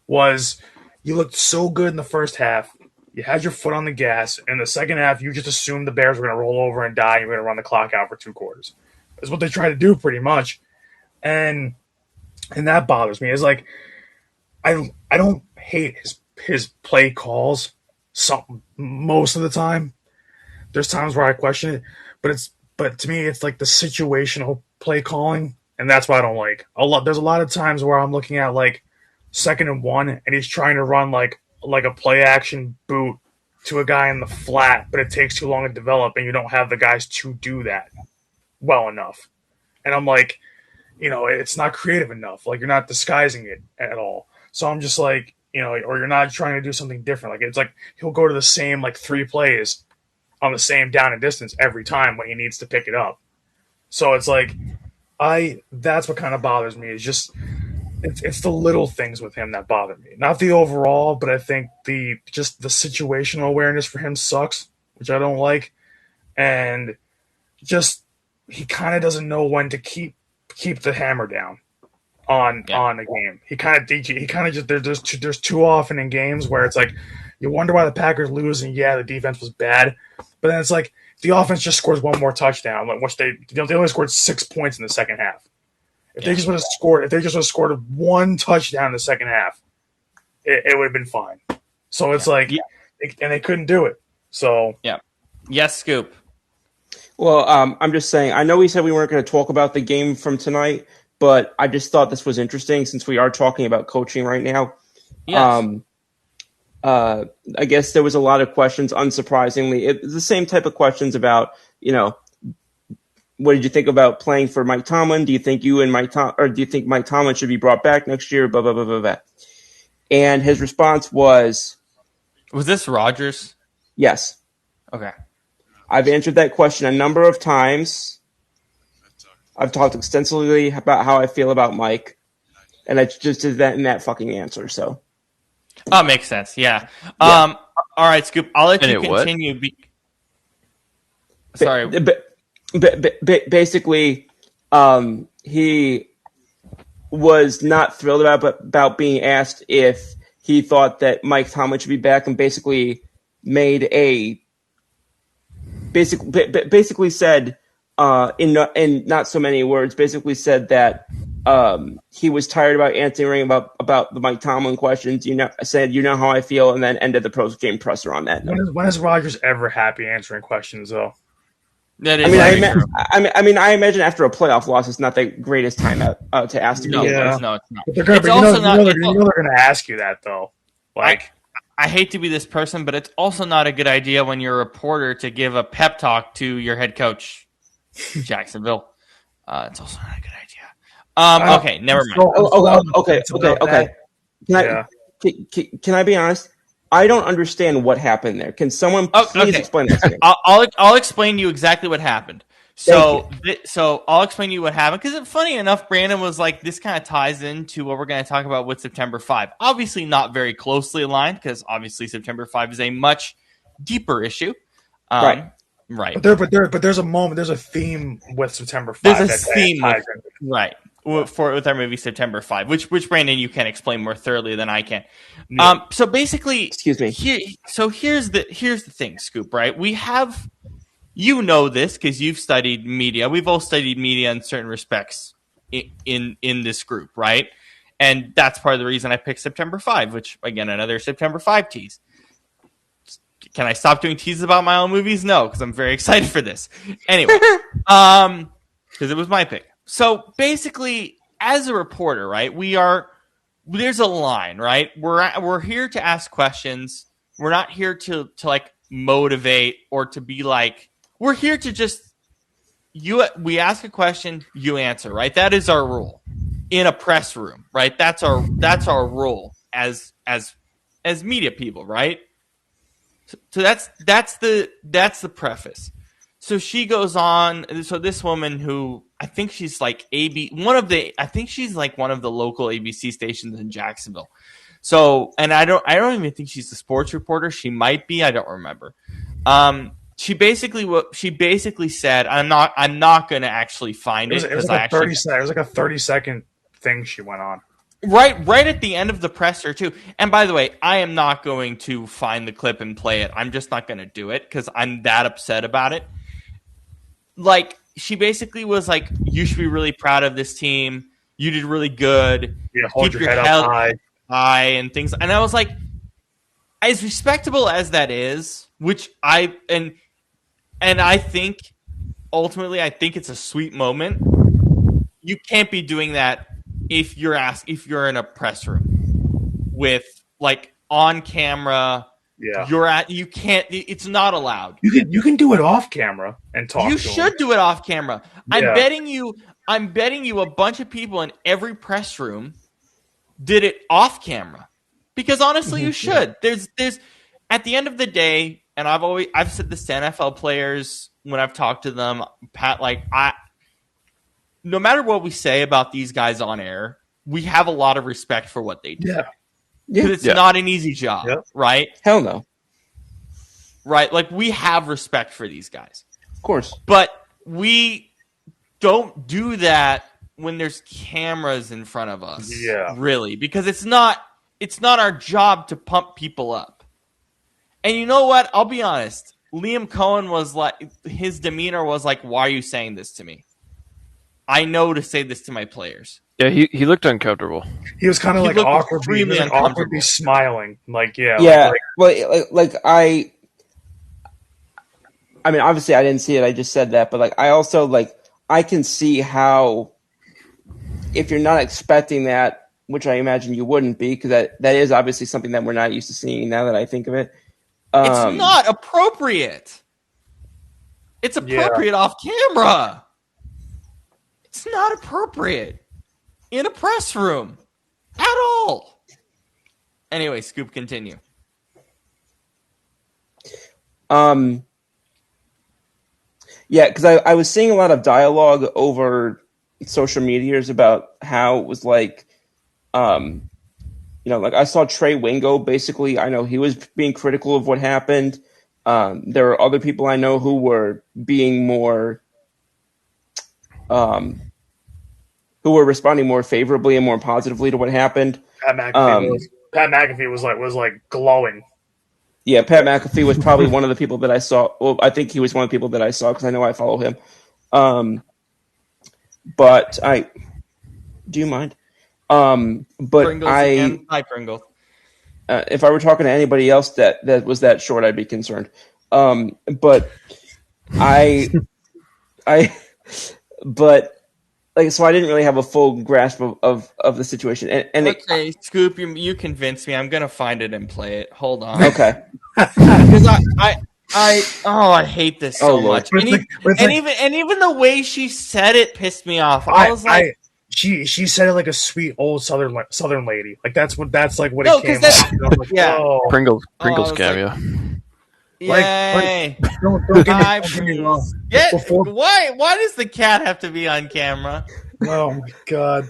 Was you looked so good in the first half, you had your foot on the gas, and in the second half, you just assumed the Bears were going to roll over and die, and you were going to run the clock out for 2 quarters. That's what they tried to do pretty much. And that bothers me. It's like I don't hate his play calls most of the time, there's times where I question it, but to me it's like the situational play calling, and that's what I don't like. There's a lot of times where I'm looking at like 2nd and 1, and he's trying to run like a play action boot to a guy in the flat, but it takes too long to develop, and you don't have the guys to do that well enough. And I'm like, it's not creative enough. Like, you're not disguising it at all. So I'm just like, or you're not trying to do something different. Like, it's like he'll go to the same like 3 plays on the same down and distance every time when he needs to pick it up. So it's like, that's what kind of bothers me, is just it's the little things with him that bother me. Not the overall, but I think the situational awareness for him sucks, which I don't like. And just he kind of doesn't know when to keep the hammer down on a game. He kind of just there's too often in games where it's like you wonder why the Packers lose, and the defense was bad, but then it's like the offense just scores one more touchdown, which they only scored 6 points in the second half. If they just would have scored one touchdown in the second half, it would have been fine. So it's and they couldn't do it. So yes, Scoop. Well, I'm just saying, I know we said we weren't going to talk about the game from tonight, but I just thought this was interesting since we are talking about coaching right now. Yes. I guess there was a lot of questions, unsurprisingly. It was the same type of questions about, what did you think about playing for Mike Tomlin? Do you think do you think Mike Tomlin should be brought back next year? Blah, blah, blah, blah, blah. And his response was this Rodgers? Yes. Okay. I've answered that question a number of times. I've talked extensively about how I feel about Mike, and I just did that in that fucking answer. So, makes sense. Yeah. All right, Scoop. I'll let you continue. Sorry. Basically, he was not thrilled about being asked if he thought that Mike Tomlin should be back, and basically said in not so many words, basically said that he was tired about answering about the Mike Tomlin questions. Said how I feel, and then ended the post-game presser on that. When is Rodgers ever happy answering questions, though? That is true. I imagine after a playoff loss, it's not the greatest time to ask. No, it's not. But they're going to ask you that, though. Like, I hate to be this person, but it's also not a good idea when you're a reporter to give a pep talk to your head coach, Jacksonville. It's also not a good idea. Okay, never mind. Okay. Can I be honest? I don't understand what happened there. Can someone please explain that to me? I'll explain to you exactly what happened. So I'll explain to you what happened, because funny enough, Brandon was like, this kind of ties into what we're going to talk about with September 5. Obviously not very closely aligned, because obviously September 5 is a much deeper issue. Right. But there's a theme with September 5. There's a theme with our movie September 5, which Brandon, you can explain more thoroughly than I can. Yeah. So basically, excuse me. Here's the thing, Scoop. Right, we have, this because you've studied media. We've all studied media in certain respects in this group, right? And that's part of the reason I picked September 5, which again, another September 5 tease. Can I stop doing teases about my own movies? No, because I'm very excited for this. Anyway, because it was my pick. So basically, as a reporter, right, there's a line, right? We're here to ask questions. We're not here to like motivate or to be like, we're here to just, we ask a question, you answer, right? That is our rule in a press room, right? That's our rule as media people, right? So that's the preface. So she goes on. So this woman, who I think she's like I think she's like one of the local ABC stations in Jacksonville. So, and I don't even think she's a sports reporter. She might be. I don't remember. She basically said, I'm not going to actually find it. It was like a 30-second thing she went on. Right at the end of the presser too. And by the way, I am not going to find the clip and play it. I'm just not going to do it because I'm that upset about it. Like, she basically was like, you should be really proud of this team. You did really good. Yeah, hold your head up high and things. And I was like, as respectable as that is, which And I think ultimately, I think it's a sweet moment. You can't be doing that if you're in a press room with like on camera. Yeah, you can't. It's not allowed. you can do it off camera and talk. You to should them. do it off camera. Yeah. I'm betting you a bunch of people in every press room did it off camera because honestly, you should. There's at the end of the day, and I've said this to NFL players when I've talked to them, Pat. Like no matter what we say about these guys on air, we have a lot of respect for what they do. Yeah. Because it's not an easy job, right? Hell no. Right? Like, we have respect for these guys. Of course. But we don't do that when there's cameras in front of us. Yeah. Really. Because it's not our job to pump people up. And you know what? I'll be honest. Liam Cohen was like, his demeanor was like, why are you saying this to me? I know to say this to my players. Yeah, he looked uncomfortable. He was kind of like awkwardly smiling. Like, yeah. I mean, obviously I didn't see it. I just said that, but like, I also like, I can see how if you're not expecting that, which I imagine you wouldn't be, because that is obviously something that we're not used to seeing. Now that I think of it, it's not appropriate. It's appropriate off camera. It's not appropriate in a press room at all. Anyway, Scoop, continue. Yeah, because I was seeing a lot of dialogue over social medias about how it was like, like I saw Trey Wingo, basically, I know he was being critical of what happened. There are other people I know who were being more, who were responding more favorably and more positively to what happened. Pat McAfee was like glowing. Yeah, Pat McAfee was probably one of the people that I saw. Well, I think he was one of the people that I saw because I know I follow him. But do you mind? But Pringles hi, Pringle. If I were talking to anybody else that was that short, I'd be concerned. But so I didn't really have a full grasp of the situation. And okay, Scoop, you convinced me. I'm gonna find it and play it. Hold on. Okay. Because I hate this so much. And even the way she said it pissed me off. I was like, she said it like a sweet old southern lady. Like that's what no, it came off. Like, yeah. Oh. Pringles cameo. Yay! Don't get me wrong. Why does the cat have to be on camera? Oh my god!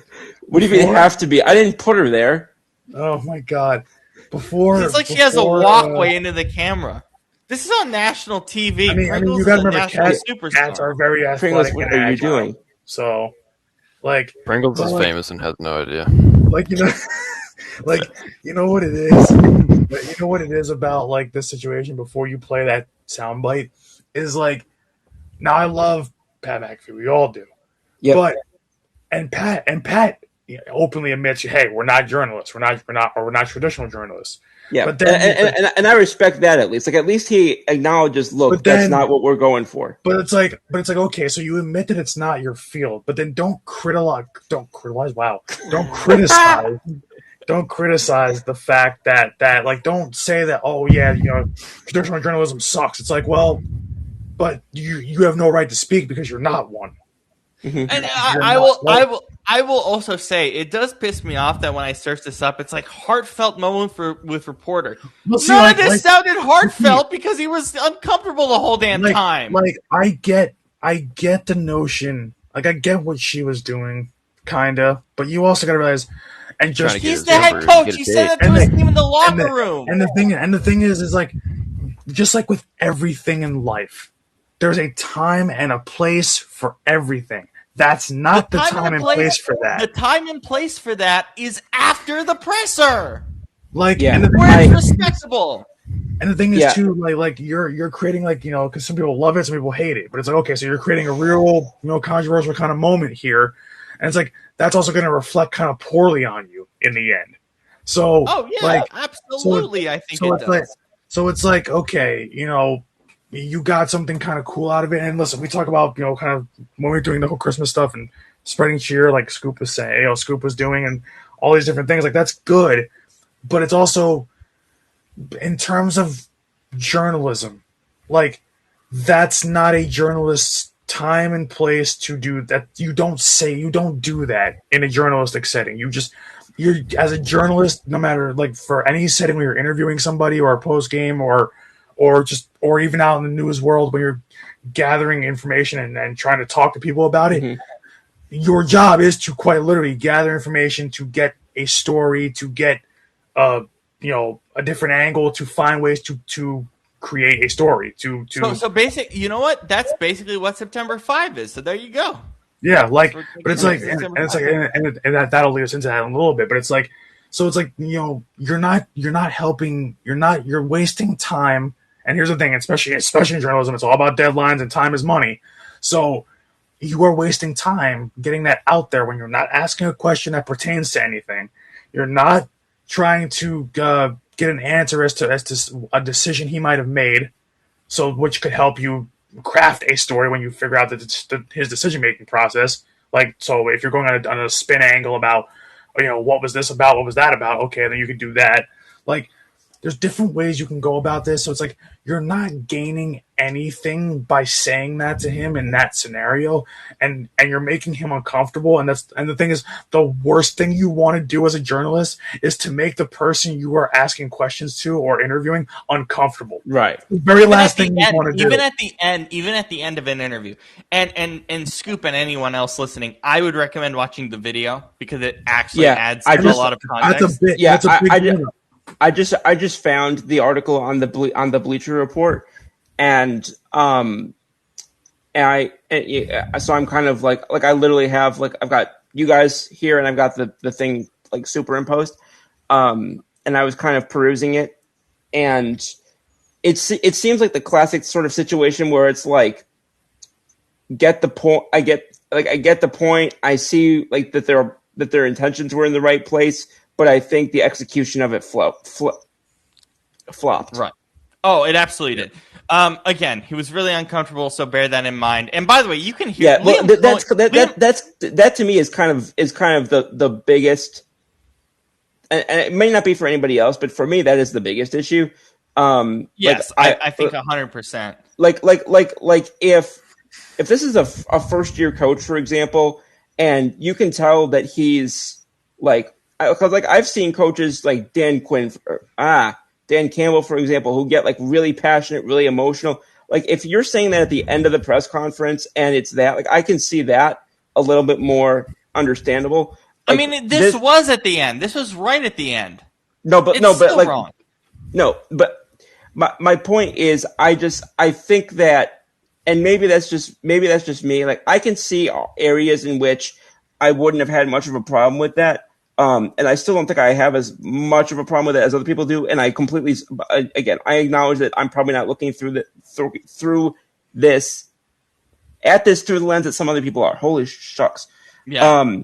What do you mean have to be? I didn't put her there. Oh my god! She has a walkway into the camera. This is on national TV. I mean, you gotta remember, cats are very athletic. Pringles, what are you doing? So, like, Pringles is famous and has no idea. Like, you know what it is. You know what it is about like this situation before you play that soundbite is like. Now I love Pat McAfee. We all do. Yeah. But Pat openly admits, hey, we're not journalists. We're not traditional journalists. Yeah. But then, and I respect that at least. Like at least he acknowledges, look, that's not what we're going for. But it's like okay, so you admit that it's not your field, but then don't criticize. Wow. Don't criticize. Don't criticize the fact that like don't say that, oh yeah, traditional journalism sucks. It's like, well, but you have no right to speak because you're not one. And I will also say it does piss me off that when I search this up, it's like heartfelt moment with reporter. None of this sounded heartfelt because he was uncomfortable the whole damn time. Like I get the notion, like I get what she was doing, kinda, but you also got to realize, and just he's the head coach. He said that to his team in the locker room. And the thing is like, just like with everything in life, there's a time and a place for everything. That's not the time and place for that. The time and place for that is after the presser. Where it's respectable. And the thing is too, like you're creating because some people love it, some people hate it. But it's like, okay, so you're creating a real, controversial kind of moment here, and it's like that's also going to reflect kind of poorly on you in the end. So, absolutely, I think it does. So it's like, okay, you got something kind of cool out of it. And listen, we talk about, kind of when we're doing the whole Christmas stuff and spreading cheer, like Scoop was saying, Scoop was doing, and all these different things. Like, that's good. But it's also, in terms of journalism, like, that's not a journalist's time and place to do that. You don't do that in a journalistic setting. You're as a journalist, no matter, like, for any setting where you're interviewing somebody or a post game or even out in the news world when you're gathering information and trying to talk to people about it, your job is to quite literally gather information, to get a story, to get a different angle, to find ways to create a story. So basic. You know what? That's basically what September 5 is. So there you go. Yeah, like, but it's like, and it's like, and that'll lead us into that in a little bit. But it's like, so it's like, you're not helping. You're wasting time. And here's the thing, especially in journalism, it's all about deadlines, and time is money. So you are wasting time getting that out there when you're not asking a question that pertains to anything. You're not trying to get an answer as to a decision he might have made, so which could help you craft a story when you figure out his decision-making process. Like, so if you're going on a spin angle about, what was this about, what was that about, okay, then you can do that. Like, there's different ways you can go about this. So it's like, you're not gaining anything by saying that to him in that scenario, and you're making him uncomfortable. And the thing is, the worst thing you want to do as a journalist is to make the person you are asking questions to or interviewing uncomfortable. Right. The very last thing you want to do. Even at the end of an interview, and Scoop and anyone else listening, I would recommend watching the video because it actually adds a lot of context. That's a big I just found the article on the Bleacher Report, and so I'm kind of like I literally have, like, I've got you guys here and I've got the thing, like, superimposed, and I was kind of perusing it, and it seems like the classic sort of situation where it's like, get the point. I get the point. I see, like, that their intentions were in the right place, but I think the execution of it flopped. Right. Oh, it absolutely did. Again, he was really uncomfortable, so bear that in mind. And by the way, you can hear. Yeah, well, that to me is kind of the biggest, and it may not be for anybody else, but for me, that is the biggest issue. Yes, I think 100%. Like if this is a first year coach, for example, and you can tell that he's like. Because, like, I've seen coaches like Dan Campbell, for example, who get, like, really passionate, really emotional. Like, if you're saying that at the end of the press conference and it's that, like, I can see that a little bit more understandable. Like, I mean, this was at the end. This was right at the end. No, but wrong. No, but my point is, I think that, and maybe that's just me. Like, I can see areas in which I wouldn't have had much of a problem with that. And I still don't think I have as much of a problem with it as other people do. And I completely, again, I acknowledge that I'm probably not looking through the lens that some other people are. Holy shucks. Yeah.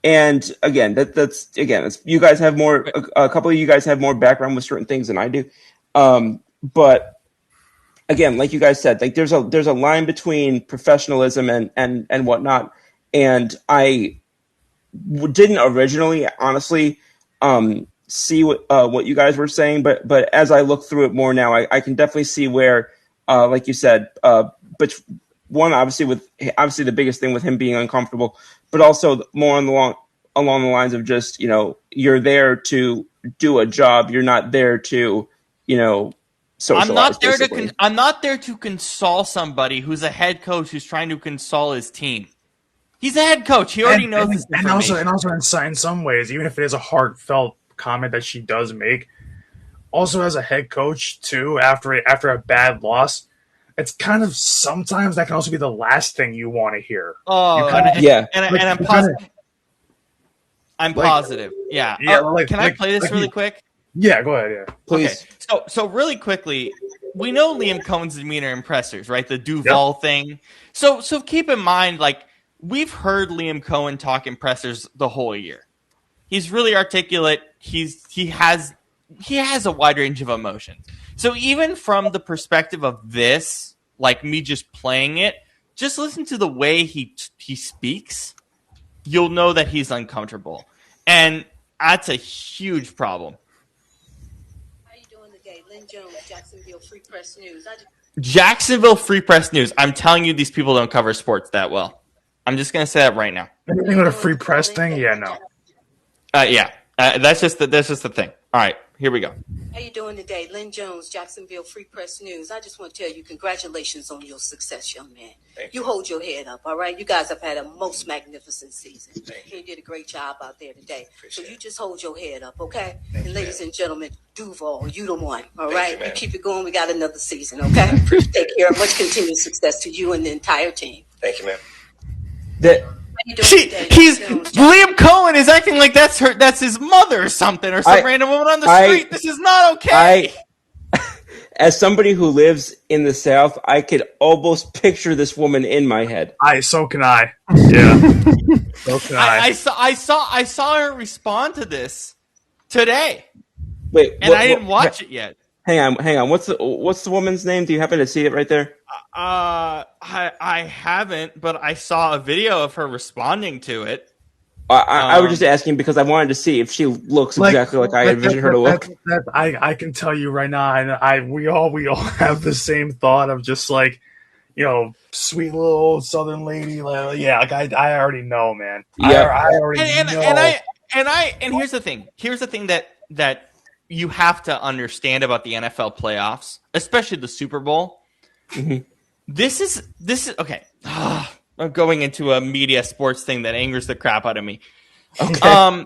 And again, that's you guys have more. A couple of you guys have more background with certain things than I do. But again, like you guys said, like there's a line between professionalism and whatnot. And I didn't originally, honestly, see what you guys were saying, but as I look through it more now, I can definitely see where, like you said, but one, obviously the biggest thing with him being uncomfortable, but also more along the lines of just, you're there to do a job, you're not there to, socialize. I'm not there to console somebody who's a head coach who's trying to console his team. He's a head coach. He already knows this information. And also in some ways, even if it is a heartfelt comment that she does make, also as a head coach too, after a bad loss, it's kind of sometimes that can also be the last thing you want to hear. Oh, I'm positive. I'm positive. Yeah. Can I play this really quick? Yeah, go ahead. Yeah, please. Okay. So really quickly, we know Liam Cohen's demeanor in pressers, right? The Duval thing. So keep in mind, like, we've heard Liam Cohen talk in pressers the whole year. He's really articulate. He has a wide range of emotions. So even from the perspective of this, like me just playing it, just listen to the way he speaks. You'll know that he's uncomfortable. And that's a huge problem. How you doing today? Lynn Jones, Jacksonville Free Press News. Jacksonville Free Press News. I'm telling you, these people don't cover sports that well. I'm just going to say that right now. Anything with a free press thing? Yeah, no. That's just the thing. All right, here we go. How you doing today? Lynn Jones, Jacksonville Free Press News. I just want to tell you congratulations on your success, young man. You hold your head up, all right? You guys have had a most magnificent season. You did a great job out there today. So you just hold your head up, okay? And ladies and gentlemen, Duval, you the one, all right? You keep it going. We got another season, okay? Take care. Much continued success to you and the entire team. Thank you, ma'am. Liam Cohen is acting like that's his mother or something, or some random woman on the street. This is not okay. As somebody who lives in the South, I could almost picture this woman in my head. So can I. Yeah. So can I. I saw her respond to this today. Wait, I didn't watch it yet. Hang on. What's the woman's name? Do you happen to see it right there? I haven't, but I saw a video of her responding to it. I was just asking because I wanted to see if she looks exactly like I envisioned her to look. I can tell you right now, and we all have the same thought of just like, sweet little old Southern lady. Like, I already know, man. Yeah, I already know. And here's the thing. Here's the thing that you have to understand about the NFL playoffs, especially the Super Bowl. Mm-hmm. This is okay. I'm going into a media sports thing that angers the crap out of me. Okay.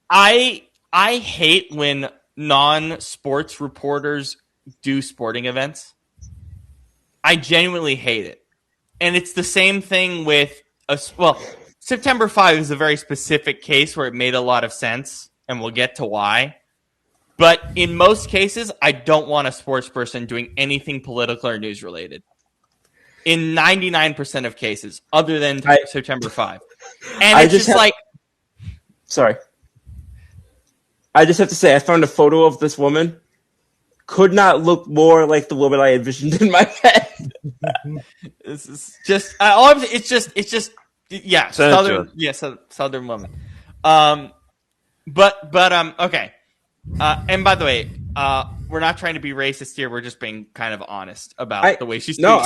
I hate when non-sports reporters do sporting events. I genuinely hate it. And it's the same thing with September 5 is a very specific case where it made a lot of sense, and we'll get to why. But in most cases, I don't want a sports person doing anything political or news related. In 99% of cases, other than September 5. And it's just like... Sorry. I just have to say, I found a photo of this woman. Could not look more like the woman I envisioned in my head. This is just... yeah, Southern woman. Okay. And by the way, we're not trying to be racist here. We're just being kind of honest about the way she speaks. No,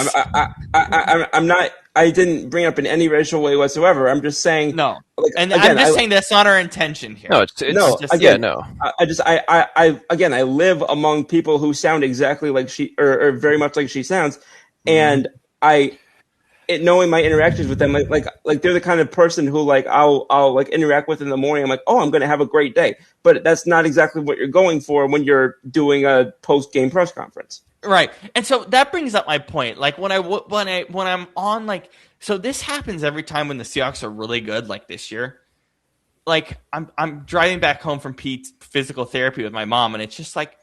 I'm not. I didn't bring up in any racial way whatsoever. I'm just saying. No, and again, I'm just saying that's not our intention here. No, I live among people who sound exactly like she, or very much like she sounds, and knowing my interactions with them, like they're the kind of person who I'll interact with in the morning. I'm like, oh, I'm going to have a great day, but that's not exactly what you're going for when you're doing a post-game press conference, right? And so that brings up my point. Like when I'm on so this happens every time when the Seahawks are really good, like this year. Like I'm driving back home from physical therapy with my mom, and it's just like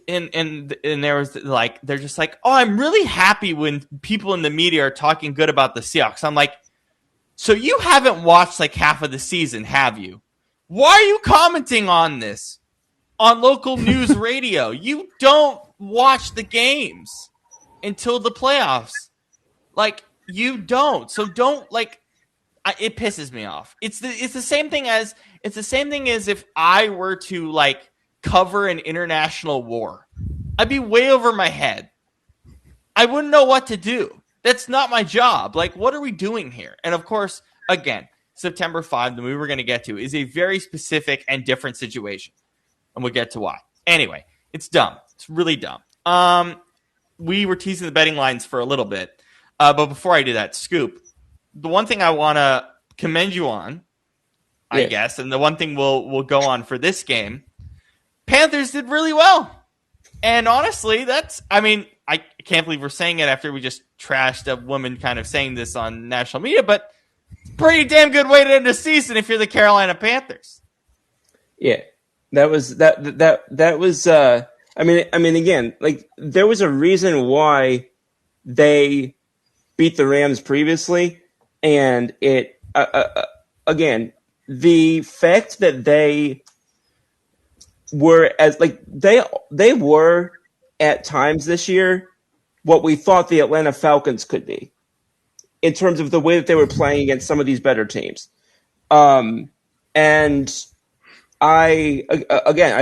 and there was they're just like, oh, I'm really happy when people in the media are talking good about the Seahawks. I'm like, so you haven't watched half of the season, have you? Why are you commenting on this on local news radio? You don't watch the games until the playoffs. You don't. So don't it pisses me off. It's the same thing as if I were to cover an international war. I'd be way over my head. I wouldn't know what to do. That's not my job. What are we doing here? And of course, again, September 5, the movie we're going to get to, is a very specific and different situation. And we'll get to why. Anyway, it's dumb. It's really dumb. We were teasing the betting lines for a little bit. But before I do that, Scoop, the one thing I want to commend you on, I guess, and the one thing we'll go on for this game, Panthers did really well. And honestly, I can't believe we're saying it after we just trashed a woman kind of saying this on national media, but pretty damn good way to end the season if you're the Carolina Panthers. Yeah. That was again, there was a reason why they beat the Rams previously, and it again, the fact that they were as like they were at times this year what we thought the Atlanta Falcons could be in terms of the way that they were playing against some of these better teams. And I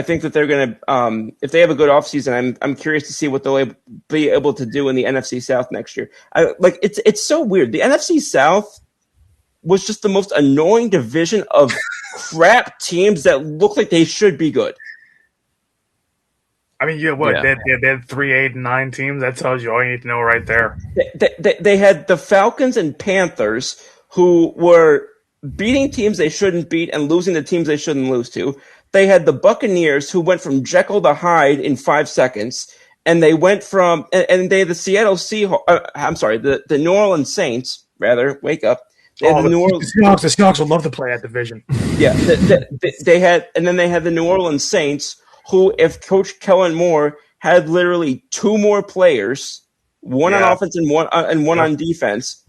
think that they're going to, if they have a good offseason, I'm curious to see what they'll be able to do in the NFC South next year. It's so weird. The NFC South was just the most annoying division of crap teams that look like they should be good. I mean, they had 3, 8, and 9 teams. That tells you all you need to know right there. They had the Falcons and Panthers, who were beating teams they shouldn't beat and losing the teams they shouldn't lose to. They had the Buccaneers, who went from Jekyll to Hyde in 5 seconds, and they went from and they had the Seattle Seahawks. I'm sorry, the New Orleans Saints. Rather, wake up. The Seahawks would love to play that division. Yeah, they had the New Orleans Saints, who, if Coach Kellen Moore had literally 2 more players, one on offense and one on defense,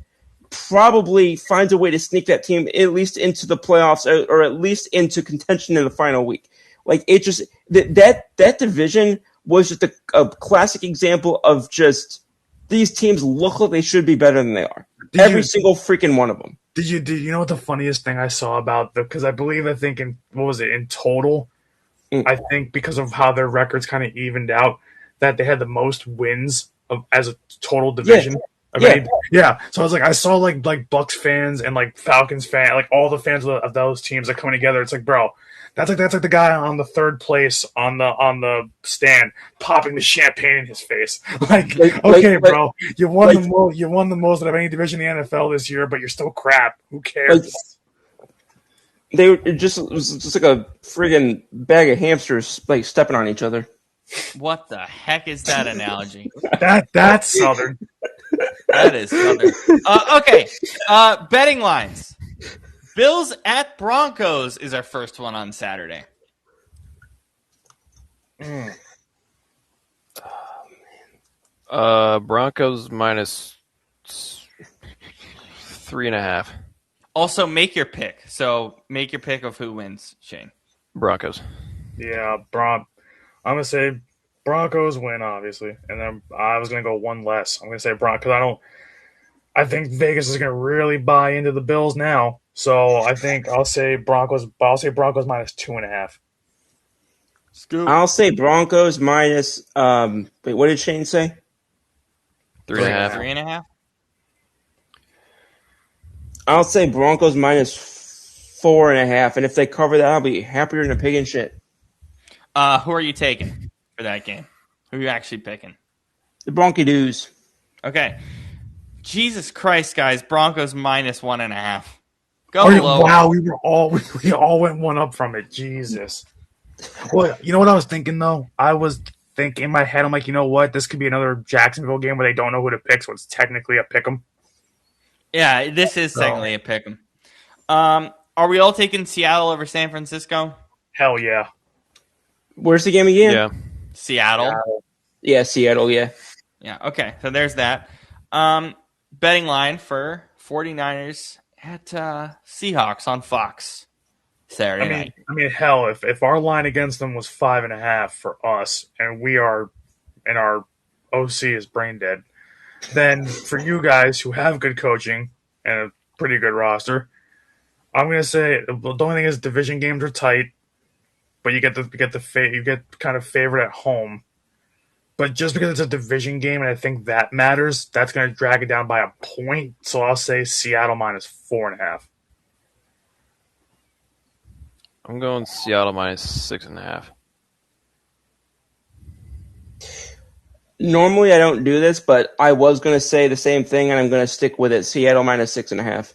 probably finds a way to sneak that team at least into the playoffs or at least into contention in the final week. Like, it just that division was just a classic example of just these teams look like they should be better than they are. Every single freaking one of them. Did you know what the funniest thing I saw about because I think in total, I think because of how their records kind of evened out, that they had the most wins as a total division. Yeah. So I was like, I saw like Bucks fans and like Falcons fans, like all the fans of those teams are coming together. It's like, bro, that's like the guy on the 3rd place on the stand popping the champagne in his face. Bro, you won the most out of any division in the NFL this year, but you're still crap. Who cares? It was just like a friggin' bag of hamsters like stepping on each other. What the heck is that analogy? That's Southern. That is Southern. Okay. Betting lines. Bills at Broncos is our first one on Saturday. Broncos minus 3.5. Also, make your pick. So, make your pick of who wins, Shane. Broncos. Yeah, I'm going to say Broncos win, obviously. And then I was going to go one less. I'm going to say Broncos. I think Vegas is going to really buy into the Bills now. So, I think I'll say Broncos, but I'll say Broncos minus 2.5. Scoop. I'll say Broncos minus, wait, what did Shane say? 3.5. 3.5? I'll say Broncos minus 4.5, and if they cover that, I'll be happier than a pig in shit. Who are you taking for that game? Who are you actually picking? The Bronchidoos. Okay. Jesus Christ, guys. Broncos minus 1.5. Go low. Wow, we all went one up from it. Jesus. Well, you know what I was thinking, though? I was thinking in my head, I'm like, you know what? This could be another Jacksonville game where they don't know who to pick, so it's technically a pick 'em. Yeah, this is technically a pick 'em. Are we all taking Seattle over San Francisco? Hell yeah. Where's the game again? Yeah. Seattle. Yeah, Seattle, yeah. Yeah, okay. So there's that. Betting line for 49ers at Seahawks on Fox Saturday night. I mean, hell, if our line against them was 5.5 for us, and our OC is brain dead, then for you guys who have good coaching and a pretty good roster, I'm gonna say the only thing is division games are tight, but you get kind of favored at home. But just because it's a division game and I think that matters, that's going to drag it down by a point. So I'll say Seattle minus 4.5. I'm going Seattle minus 6.5. Normally I don't do this, but I was going to say the same thing, and I'm going to stick with it. Seattle minus 6.5.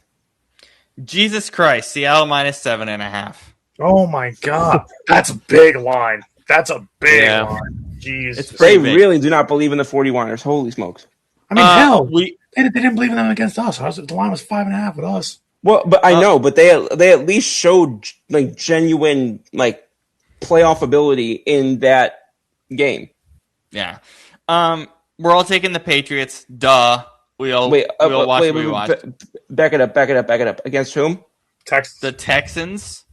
Jesus Christ, Seattle minus 7.5. Oh my God, that's a big line. That's a big line. Jesus. They really do not believe in the 49ers. Holy smokes. I mean, hell, they didn't believe in them against us. The line was 5.5 with us. Well, but I know, but they at least showed like genuine like playoff ability in that game. Yeah. We're all taking the Patriots. Duh. We all watch what we watch. Back it up. Against whom? Texans. The Texans.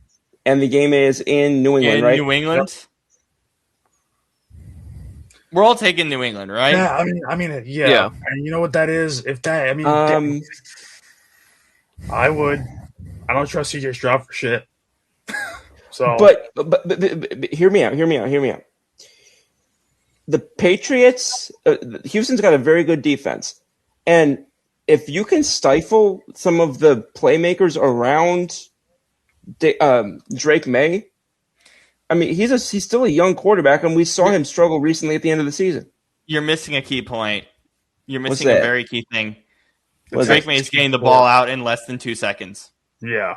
And the game is in New England, right? New England. We're all taking New England, right? Yeah, yeah. And you know what that is? If that, I would. I don't trust CJ Stroud for shit. So, but hear me out. The Patriots, Houston's got a very good defense, and if you can stifle some of the playmakers around Drake May, I mean, he's still a young quarterback, and we saw him struggle recently at the end of the season. You're missing a key point. You're What's missing a that? very key thing. What's Drake that? May is getting the ball out in less than 2 seconds. yeah.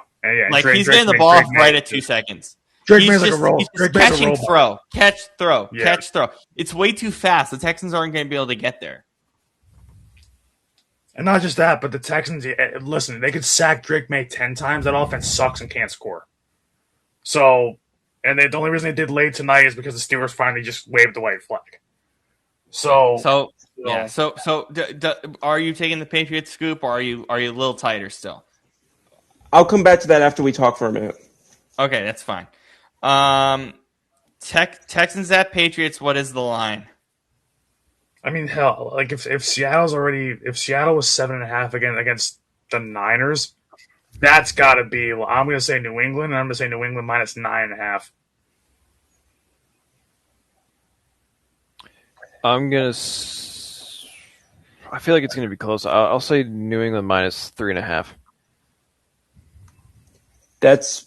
Like, he's getting the ball off right at 2 seconds. Drake May's like a roll. He's just catching, throw, catch, throw, catch, throw. It's way too fast. The Texans aren't going to be able to get there. And not just that, but the Texans, listen, they could sack Drake May 10 times. That offense sucks and can't score. So, and the only reason they did late tonight is because the Steelers finally just waved the white flag. So are you taking the Patriots scoop, or are you a little tighter still? I'll come back to that after we talk for a minute. Okay, that's fine. Texans at Patriots. What is the line? I mean, hell, like if Seattle was 7.5 against the Niners, that's got to be. I'm going to say New England, and I'm going to say New England minus 9.5. I feel like it's going to be close. I'll say New England minus 3.5. That's.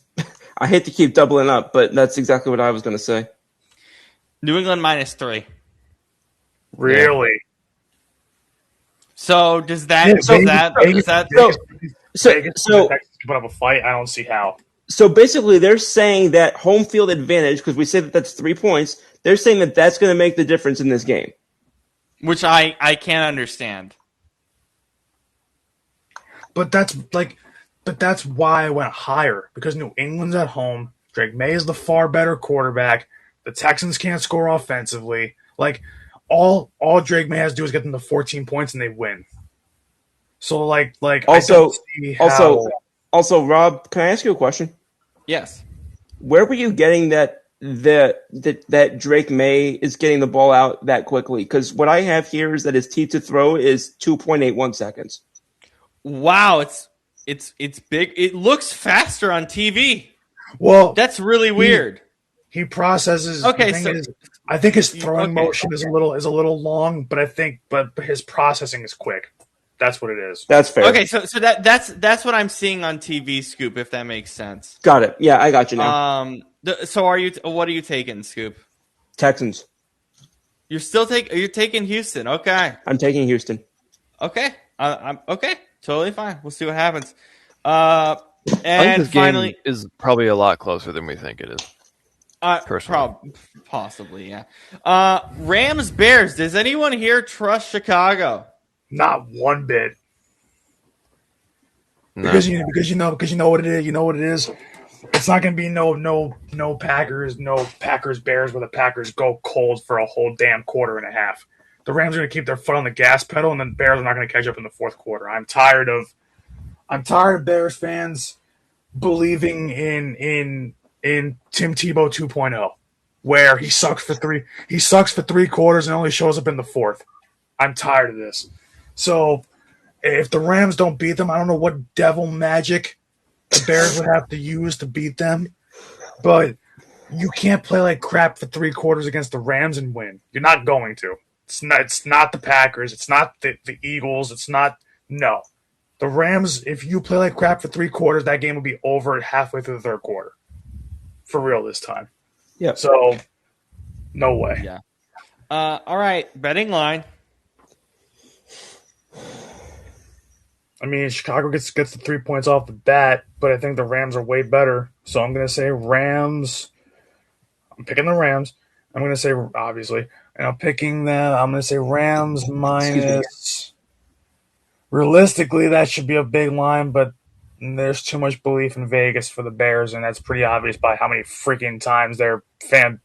I hate to keep doubling up, but that's exactly what I was going to say. New England minus 3. Really? Yeah. So does that? So put up a fight? I don't see how. So basically, they're saying that home field advantage, because we say that that's 3 points. They're saying that that's going to make the difference in this game, which I can't understand. But that's why I went higher, because New England's at home. Drake May is the far better quarterback. The Texans can't score offensively. Like, all Drake May has to do is get them to 14 points and they win. So also, Rob, can I ask you a question? Yes. Where were you getting that Drake May is getting the ball out that quickly? Because what I have here is that his T to throw is 2.81 seconds. Wow, it's big. It looks faster on TV. Well, that's really weird. He processes. Okay, I think his throwing motion is a little long, but his processing is quick. That's what it is. That's fair. Okay, so that's what I'm seeing on TV, Scoop. If that makes sense. Got it. Yeah, I got you now. So what are you taking, Scoop? Texans. You're taking Houston. Okay. I'm taking Houston. Okay. I'm okay. Totally fine. We'll see what happens. I think this finally game is probably a lot closer than we think it is. Personally. Possibly, yeah. Rams Bears. Does anyone here trust Chicago? Not one bit. No. Because you know what it is. You know what it is. It's not going to be no Packers Bears where the Packers go cold for a whole damn quarter and a half. The Rams are going to keep their foot on the gas pedal, and then the Bears are not going to catch up in the fourth quarter. I'm tired of Bears fans believing in Tim Tebow 2.0, where he sucks for three quarters and only shows up in the fourth. I'm tired of this. So if the Rams don't beat them, I don't know what devil magic the Bears would have to use to beat them, but you can't play like crap for 3 quarters against the Rams and win. You're not going to. It's not the Packers. It's not the Eagles. It's not – no. The Rams, if you play like crap for 3 quarters, that game will be over halfway through the third quarter. For real this time. Yeah. So, no way. Yeah. All right. Betting line. I mean, Chicago gets the 3 points off the bat, but I think the Rams are way better. So I'm going to say Rams. I'm picking the Rams. I'm going to say, obviously. And I'm picking them. I'm going to say Rams minus. Realistically, that should be a big line, but there's too much belief in Vegas for the Bears, and that's pretty obvious by how many freaking times their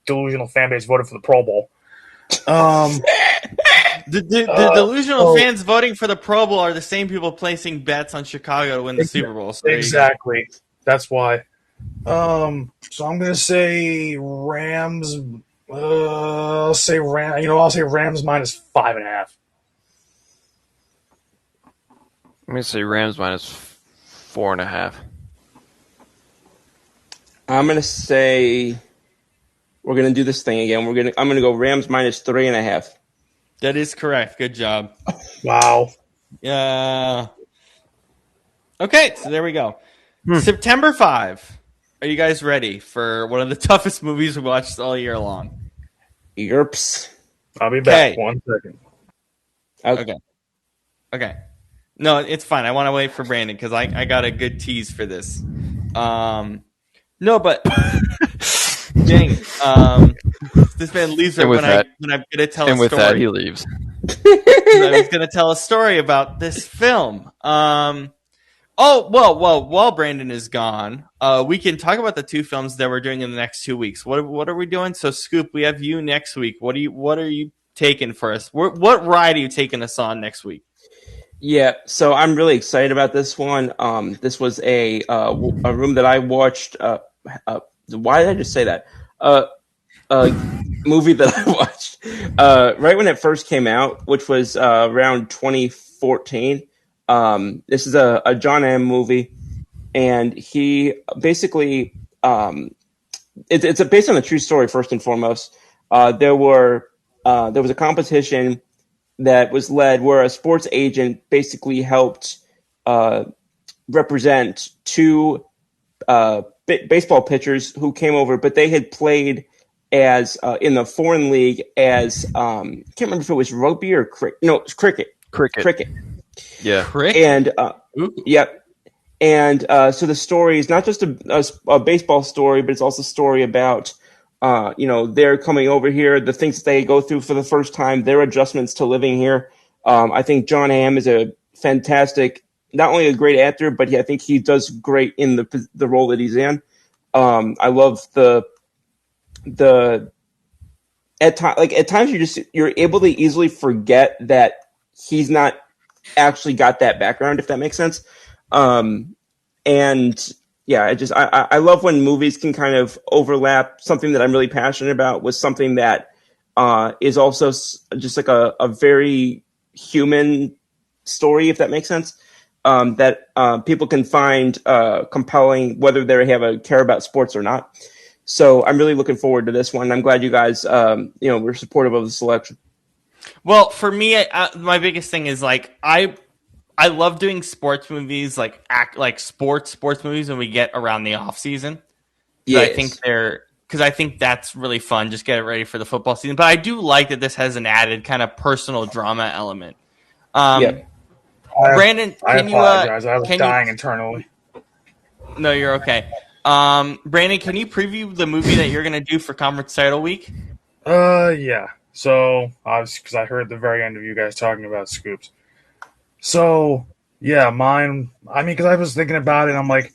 delusional fan base voted for the Pro Bowl. The delusional fans voting for the Pro Bowl are the same people placing bets on Chicago to win the Super Bowl. So exactly. That's why. So I'm going to say Rams I'll say Rams minus 5.5. I'm gonna say Rams minus 4.5. I'm gonna say we're gonna do this thing again. I'm gonna go Rams minus 3.5. That is correct. Good job. Wow. Yeah. Okay, so there we go. September 5. Are you guys ready for one of the toughest movies we watched all year long? Yerps. I'll be back. Okay. 1 second. Okay. No, it's fine. I want to wait for Brandon because I got a good tease for this. No, but dang, this man leaves when I'm going to tell a story. And with that, he leaves. I was going to tell a story about this film. While Brandon is gone, we can talk about the two films that we're doing in the next 2 weeks. What are we doing? So, Scoop, we have you next week. What are you taking for us? What ride are you taking us on next week? Yeah, so I'm really excited about this one. This was a room that I watched. Why did I just say that? A movie that I watched right when it first came out, which was around 2014. This is a John M. movie, and he basically it's based on a true story first and foremost. There was a competition that was led where a sports agent basically helped represent two baseball pitchers who came over, but they had played as in the foreign league as I can't remember if it was rugby or cricket. No, it was cricket. Cricket. Yeah. Cricket? And yep. And so the story is not just a baseball story, but it's also a story about they're coming over here, the things that they go through for the first time, their adjustments to living here. I think John Hamm is a fantastic, not only a great actor, but I think he does great in the role that he's in. I love at times you're able to easily forget that he's not actually got that background, if that makes sense. And yeah, I love when movies can kind of overlap something that I'm really passionate about with something that is also just like a very human story, if that makes sense. That people can find compelling, whether they have a care about sports or not. So I'm really looking forward to this one. I'm glad you guys, were supportive of the selection. Well, for me, my biggest thing is I love doing sports movies, like sports movies when we get around the off season. Yeah, I think that's really fun. Just get it ready for the football season. But I do like that this has an added kind of personal drama element. Brandon, I apologize. I was dying internally. No, you're okay. Brandon, can you preview the movie that you're going to do for conference title week? Yeah. So, obviously, because I heard the very end of you guys talking about Scoops. So, yeah, mine, because I was thinking about it, I'm like,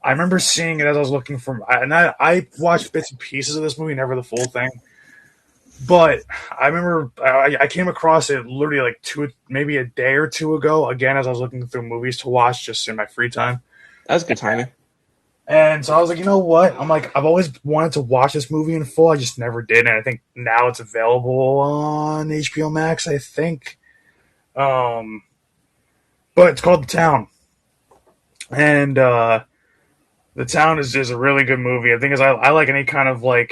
I remember seeing it as I was looking for, and I watched bits and pieces of this movie, never the full thing. But I remember I came across it literally maybe a day or two ago, again, as I was looking through movies to watch just in my free time. That was good timing. And so I was like, you know what? I'm like, I've always wanted to watch this movie in full. I just never did. And I think now it's available on HBO Max, I think. But it's called The Town. And The Town is just a really good movie. The thing is, I like any kind of I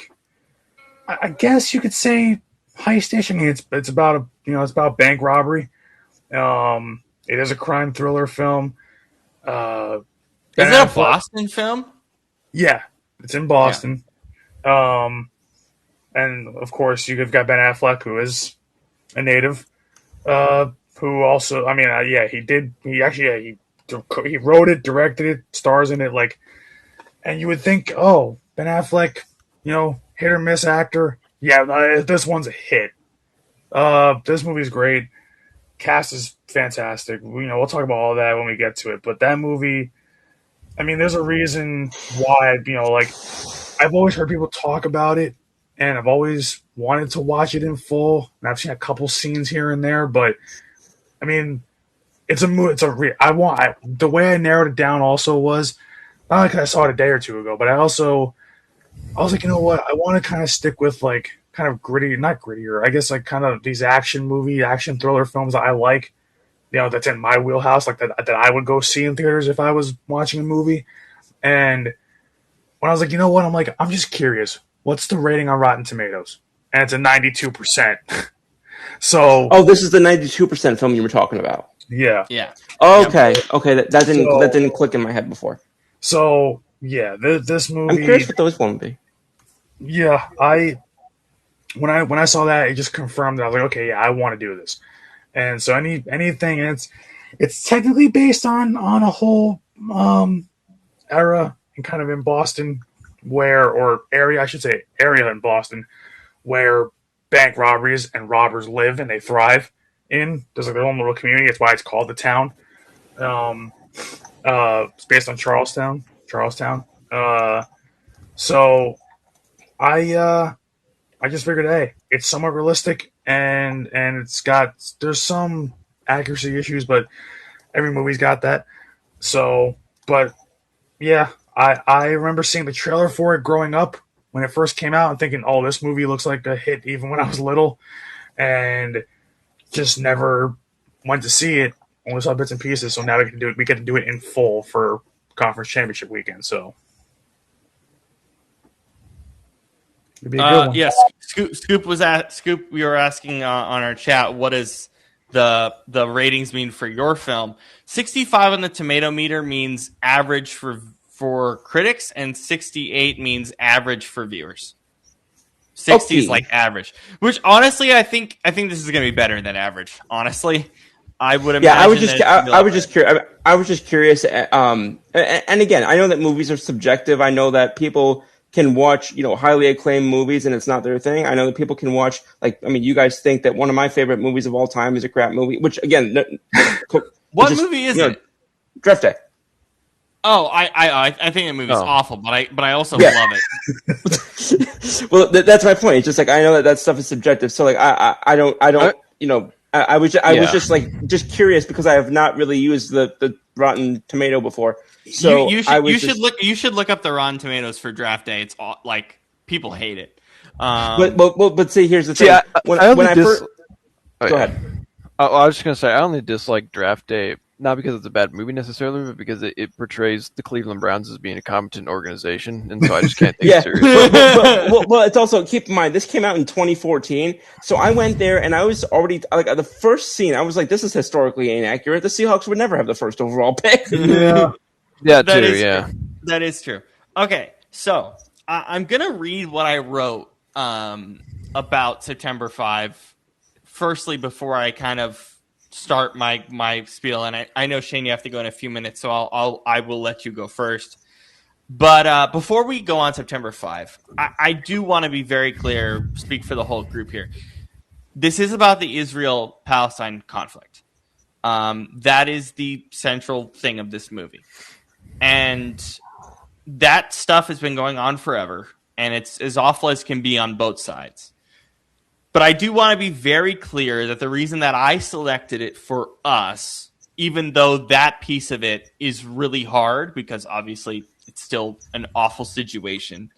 guess you could say heist-ish. I mean, it's about it's about bank robbery. It is a crime thriller film. Is it a Boston film? Yeah, it's in Boston. Yeah. And of course you've got Ben Affleck, who is a native. Who also, he wrote it, directed it, stars in it, and you would think, oh, Ben Affleck, hit or miss actor. Yeah, this one's a hit. This movie's great. Cast is fantastic. We'll talk about all that when we get to it. But that movie, there's a reason why, I've always heard people talk about it, and I've always wanted to watch it in full. And I've seen a couple scenes here and there, but it's a movie. The way I narrowed it down also was not because I saw it a day or two ago, but I was like, you know what? I want to kind of stick with kind of gritty, not grittier, I guess like kind of these action thriller films that I like, that's in my wheelhouse, like that I would go see in theaters if I was watching a movie. And when I was like, you know what, I'm just curious, what's the rating on Rotten Tomatoes? And it's a 92%. So, this is the 92% film you were talking about. Yeah. Okay. That didn't click in my head before. So yeah, this movie. I'm curious what those one would be. Yeah, when I saw that, it just confirmed that I was like, okay, yeah, I want to do this. And so anything, it's technically based on a whole era and kind of in Boston area in Boston where bank robberies and robbers live and they thrive in. There's like their own little community. That's why it's called The Town. It's based on Charlestown. So I just figured, hey, it's somewhat realistic and there's some accuracy issues, but every movie's got that. So, but yeah, I remember seeing the trailer for it growing up when it first came out and thinking, oh, this movie looks like a hit even when I was little, and just never went to see it. Only saw bits and pieces. So now we get to do it in full for conference championship weekend. So it'd be a good one. Yes, Scoop. We were asking on our chat, what does the ratings mean for your film? 65 on the tomato meter means average for critics, and 68 means average for viewers. 60 is like average, which honestly, I think this is going to be better than average. Honestly, I would imagine. Yeah, I was just curious. I was just curious. And again, I know that movies are subjective. I know that people can watch, highly acclaimed movies and it's not their thing. I know that people can watch, you guys think that one of my favorite movies of all time is a crap movie, which again, what movie is it? Draft Day. Oh, I think the movie's awful, but I also love it. Well, that's my point. It's just I know that stuff is subjective. So I don't I was just curious because I have not really used the Rotten Tomato before. So you should look up the Rotten Tomatoes for Draft Day. It's all, people hate it. But see, here's the thing. Go ahead. I was just gonna say I only dislike Draft Day, not because it's a bad movie necessarily, but because it portrays the Cleveland Browns as being a competent organization, and so I just can't take it seriously. Well, it's also, keep in mind, this came out in 2014, so I went there and I was already, the first scene, I was like, this is historically inaccurate. The Seahawks would never have the first overall pick. Yeah. That is true. Okay, so I'm going to read what I wrote about September 5, firstly, before I kind of start my spiel, and I know, Shane, you have to go in a few minutes, so I will let you go first. But before we go on September 5, I do want to be very clear, speak for the whole group here. This is about the Israel-Palestine conflict. That is the central thing of this movie. And that stuff has been going on forever, and it's as awful as can be on both sides. But I do want to be very clear that the reason that I selected it for us, even though that piece of it is really hard, because obviously it's still an awful situation,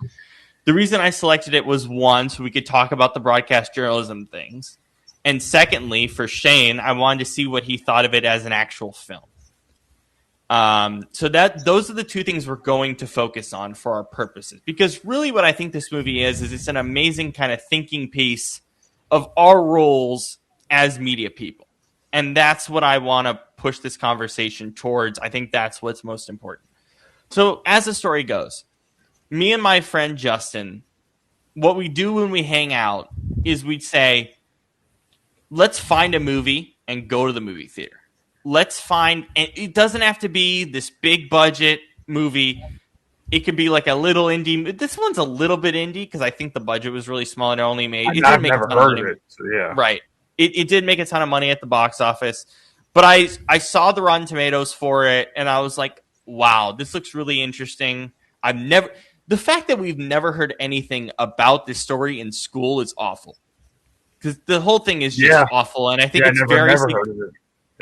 the reason I selected it was, one, so we could talk about the broadcast journalism things. And secondly, for Shane, I wanted to see what he thought of it as an actual film. So those are the two things we're going to focus on for our purposes. Because really what I think this movie is it's an amazing kind of thinking piece of our roles as media people. And that's what I want to push this conversation towards. I think that's what's most important. So as the story goes, me and my friend Justin, what we do when we hang out is we'd say, let's find a movie and go to the movie theater. Let's find, and it doesn't have to be this big budget movie. It could be like a little indie. This one's a little bit indie because I think the budget was really small and it only made. I've never heard of it. So yeah, right. It did make a ton of money at the box office, but I saw the Rotten Tomatoes for it and I was like, wow, this looks really interesting. The fact that we've never heard anything about this story in school is awful because the whole thing is just awful, and I think it's never heard of it.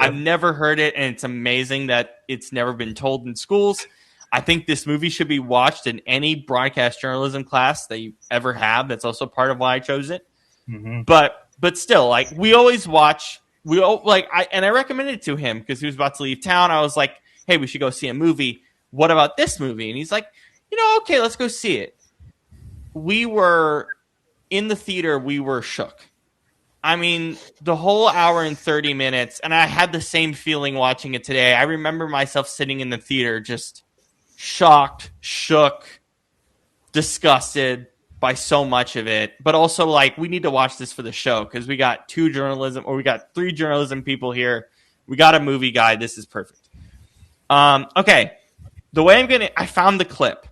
I've never heard it, and it's amazing that it's never been told in schools. I think this movie should be watched in any broadcast journalism class that you ever have. That's also part of why I chose it. Mm-hmm. But still, like, we always watch. I recommended it to him because he was about to leave town. I was like, hey, we should go see a movie. What about this movie? And he's like, okay, let's go see it. We were in the theater. We were shook. I mean, the whole hour and 30 minutes, and I had the same feeling watching it today. I remember myself sitting in the theater just shocked, shook, disgusted by so much of it. But also, like, we need to watch this for the show because we got three journalism people here. We got a movie guy. This is perfect. Okay. The way I found the clip.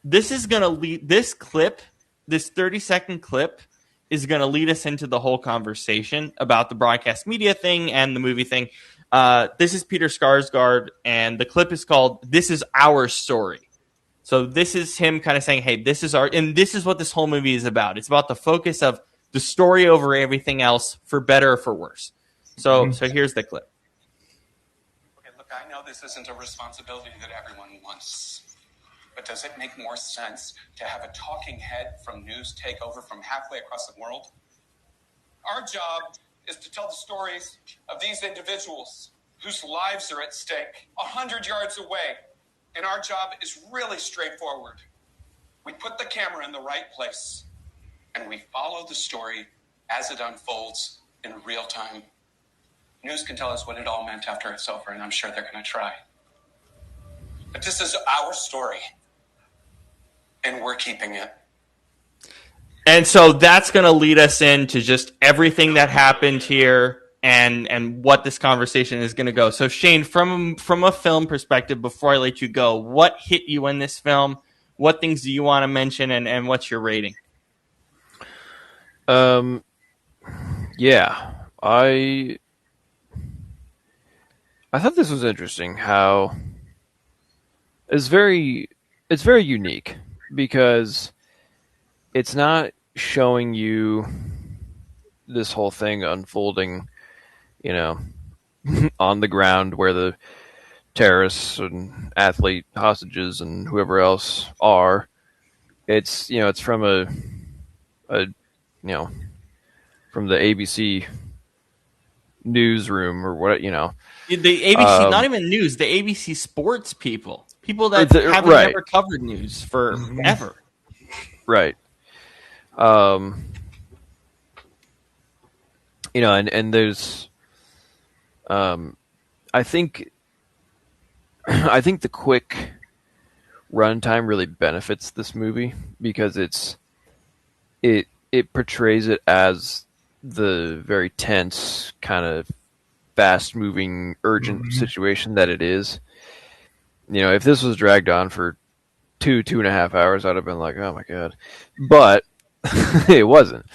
This is going to lead, this 30-second clip is going to lead us into the whole conversation about the broadcast media thing and the movie thing. This is Peter Skarsgård, and the clip is called "This Is Our Story." So this is him kind of saying, hey, this is and this is what this whole movie is about. It's about the focus of the story over everything else, for better or for worse. So here's the clip. Okay, look, I know this isn't a responsibility that everyone wants. But does it make more sense to have a talking head from news take over from halfway across the world? Our job is to tell the stories of these individuals whose lives are at stake 100 yards away. And our job is really straightforward. We put the camera in the right place, and we follow the story as it unfolds in real time. News can tell us what it all meant after it's over, and I'm sure they're going to try. But this is our story, and we're keeping it. And so that's going to lead us into just everything that happened here and what this conversation is going to go. So Shane, from a film perspective, before I let you go, what hit you in this film? What things do you want to mention, and what's your rating? Yeah, I thought this was interesting. How it's very unique because it's not showing you this whole thing unfolding, on the ground where the terrorists and athlete hostages and whoever else are. It's it's from a from the ABC newsroom or what The ABC, not even news, the ABC sports people that haven't never covered news forever. Right. And there's, I think the quick runtime really benefits this movie because it portrays it as the very tense, kind of fast-moving, urgent situation that it is. If this was dragged on for 2.5 hours, I'd have been like, oh my God. But it wasn't.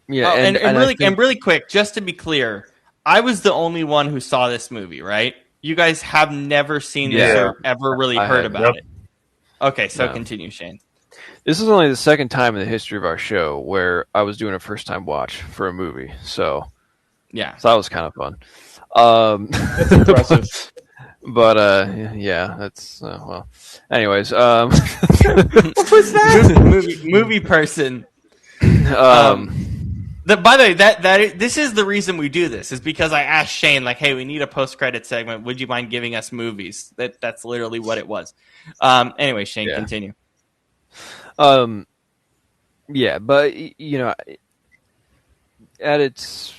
Really quick, just to be clear, I was the only one who saw this movie, right? You guys have never seen this or ever really heard about it. Okay, so continue, Shane. This is only the second time in the history of our show where I was doing a first-time watch for a movie. So that was kind of fun. That's impressive. But that's well. Anyways, what was that? movie person. By the way, this is the reason we do this, is because I asked Shane, like, hey, we need a post-credit segment. Would you mind giving us movies? That's literally what it was. Anyway, Shane, continue. But at its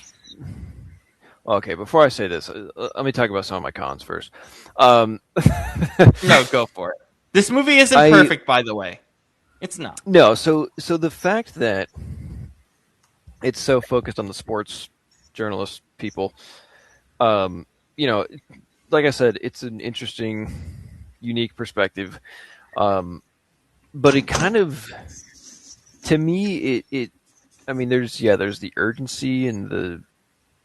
okay. Before I say this, let me talk about some of my cons first. No, go for it. This movie isn't perfect, by the way. It's not. No, so the fact that it's so focused on the sports journalist people, like I said, it's an interesting, unique perspective. But it kind of, to me, there's the urgency and the,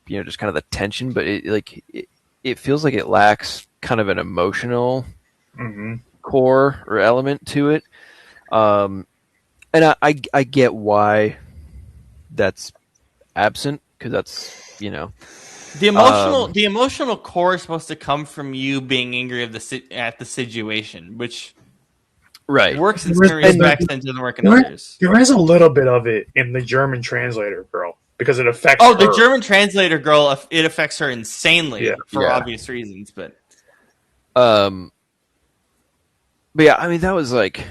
just kind of the tension, but it feels like it lacks kind of an emotional core or element to it. And I get why that's absent, because that's, The emotional core is supposed to come from you being angry at the situation, which works in some respects and doesn't work in others. There is a little bit of it in the German translator girl because it affects. Oh, the German translator girl, it affects her insanely for obvious reasons, but yeah, I mean that was like,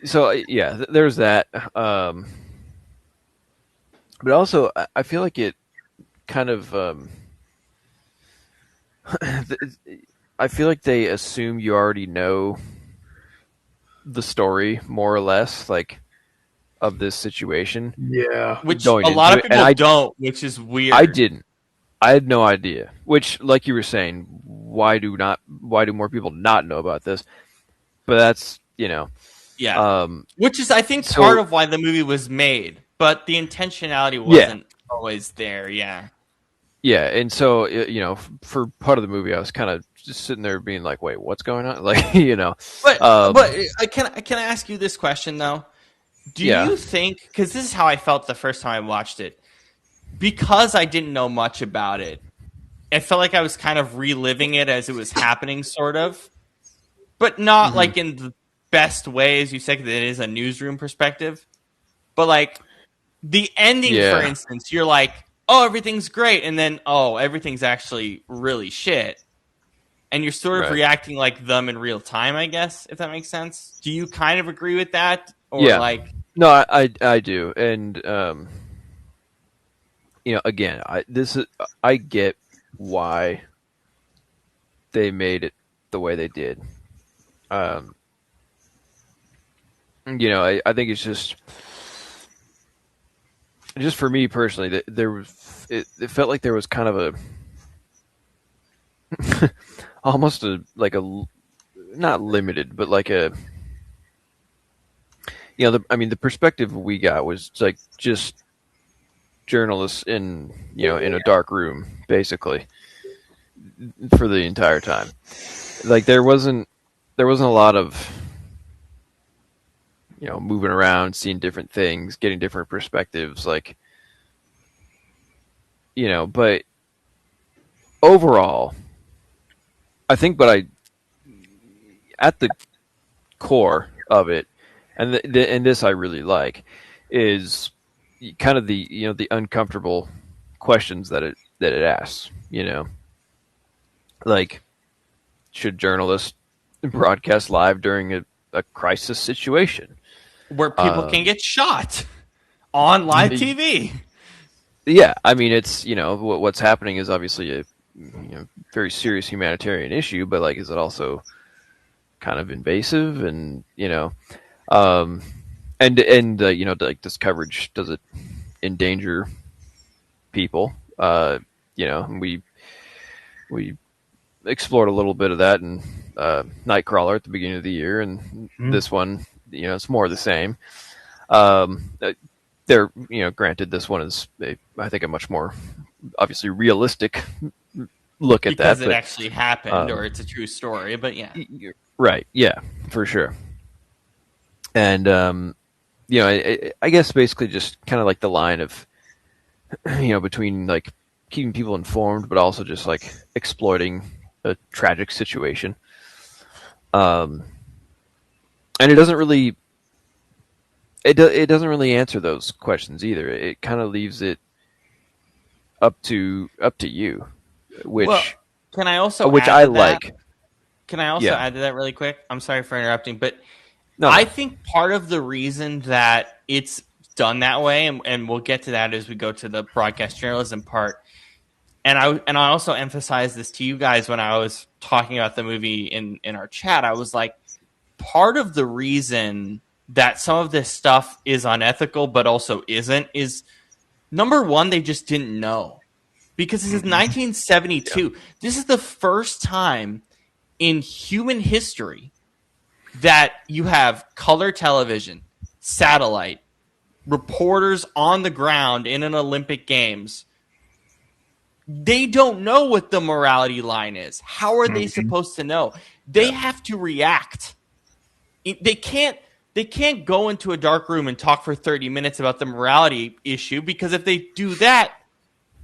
so yeah, there's that. But also, I feel like it kind of. I feel like they assume you already know the story more or less, like, of this situation. Yeah, which a lot of people don't, which is weird. I didn't. I had no idea. Which, like you were saying, why do more people not know about this? But that's which is I think part of why the movie was made, but the intentionality wasn't always there. Yeah. Yeah, and so for part of the movie, I was kind of just sitting there being like, "Wait, what's going on?" Like, But can I ask you this question though? Do you think, because this is how I felt the first time I watched it, because I didn't know much about it, I felt like I was kind of reliving it as it was happening, sort of, but not like in the best way, as you said, because it is a newsroom perspective. But like the ending, for instance, you're like, oh, everything's great, and then, oh, everything's actually really shit. And you're sort of reacting like them in real time, I guess, if that makes sense. Do you kind of agree with that? Or like... No, I do. And, again, I get why they made it the way they did. I think it's just for me personally, that there was, it felt like there was kind of a almost not limited, but like a, the perspective we got was like just journalists in a dark room, basically, for the entire time. Like there wasn't a lot of moving around, seeing different things, getting different perspectives, like, but overall, I think at the core of it, and this I really like, is kind of the uncomfortable questions that it asks, like, should journalists broadcast live during a crisis situation where people can get shot on live TV? Yeah, I mean, it's what's happening is obviously a very serious humanitarian issue, but like, is it also kind of invasive? And like this coverage, does it endanger people? We explored a little bit of that in Nightcrawler at the beginning of the year, and this one, it's more of the same. Granted, this one is, I think, a much more obviously realistic look at because that. Because it actually happened, or it's a true story, but yeah. Right, yeah, for sure. And, I guess basically just kind of like the line of, between like keeping people informed, but also just like exploiting a tragic situation. And it doesn't really... It doesn't really answer those questions either. It kind of leaves it up to you, which can I also like. Can I also add to that really quick? I'm sorry for interrupting, but I think part of the reason that it's done that way, and we'll get to that as we go to the broadcast journalism part. And I also emphasized this to you guys when I was talking about the movie in our chat. I was like, part of the reason that some of this stuff is unethical but also isn't is, number one, they just didn't know. Because this is 1972. Yeah. This is the first time in human history that you have color television, satellite, reporters on the ground in an Olympic Games. They don't know what the morality line is. How are they supposed to know? They have to react. They can't go into a dark room and talk for 30 minutes about the morality issue, because if they do that,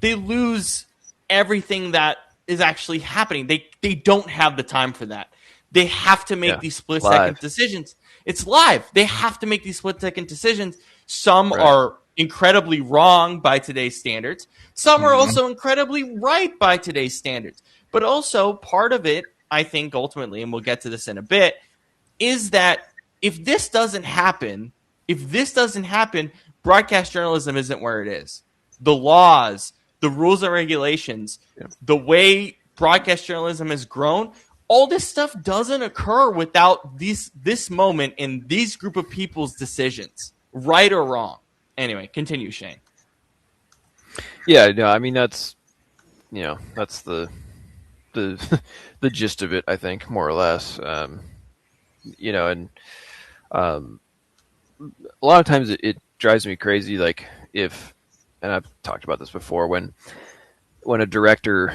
they lose everything that is actually happening. They don't have the time for that. They have to make these split-second decisions. It's live. They have to make these split-second decisions. Some are incredibly wrong by today's standards. Some are also incredibly right by today's standards. But also part of it, I think ultimately, and we'll get to this in a bit, is that if this doesn't happen, broadcast journalism isn't where it is. The laws, the rules and regulations, the way broadcast journalism has grown, all this stuff doesn't occur without this moment in these group of people's decisions, right or wrong. Anyway, continue, Shane. Yeah, no, I mean that's the the gist of it, I think, more or less. And a lot of times it drives me crazy. Like and I've talked about this before, when a director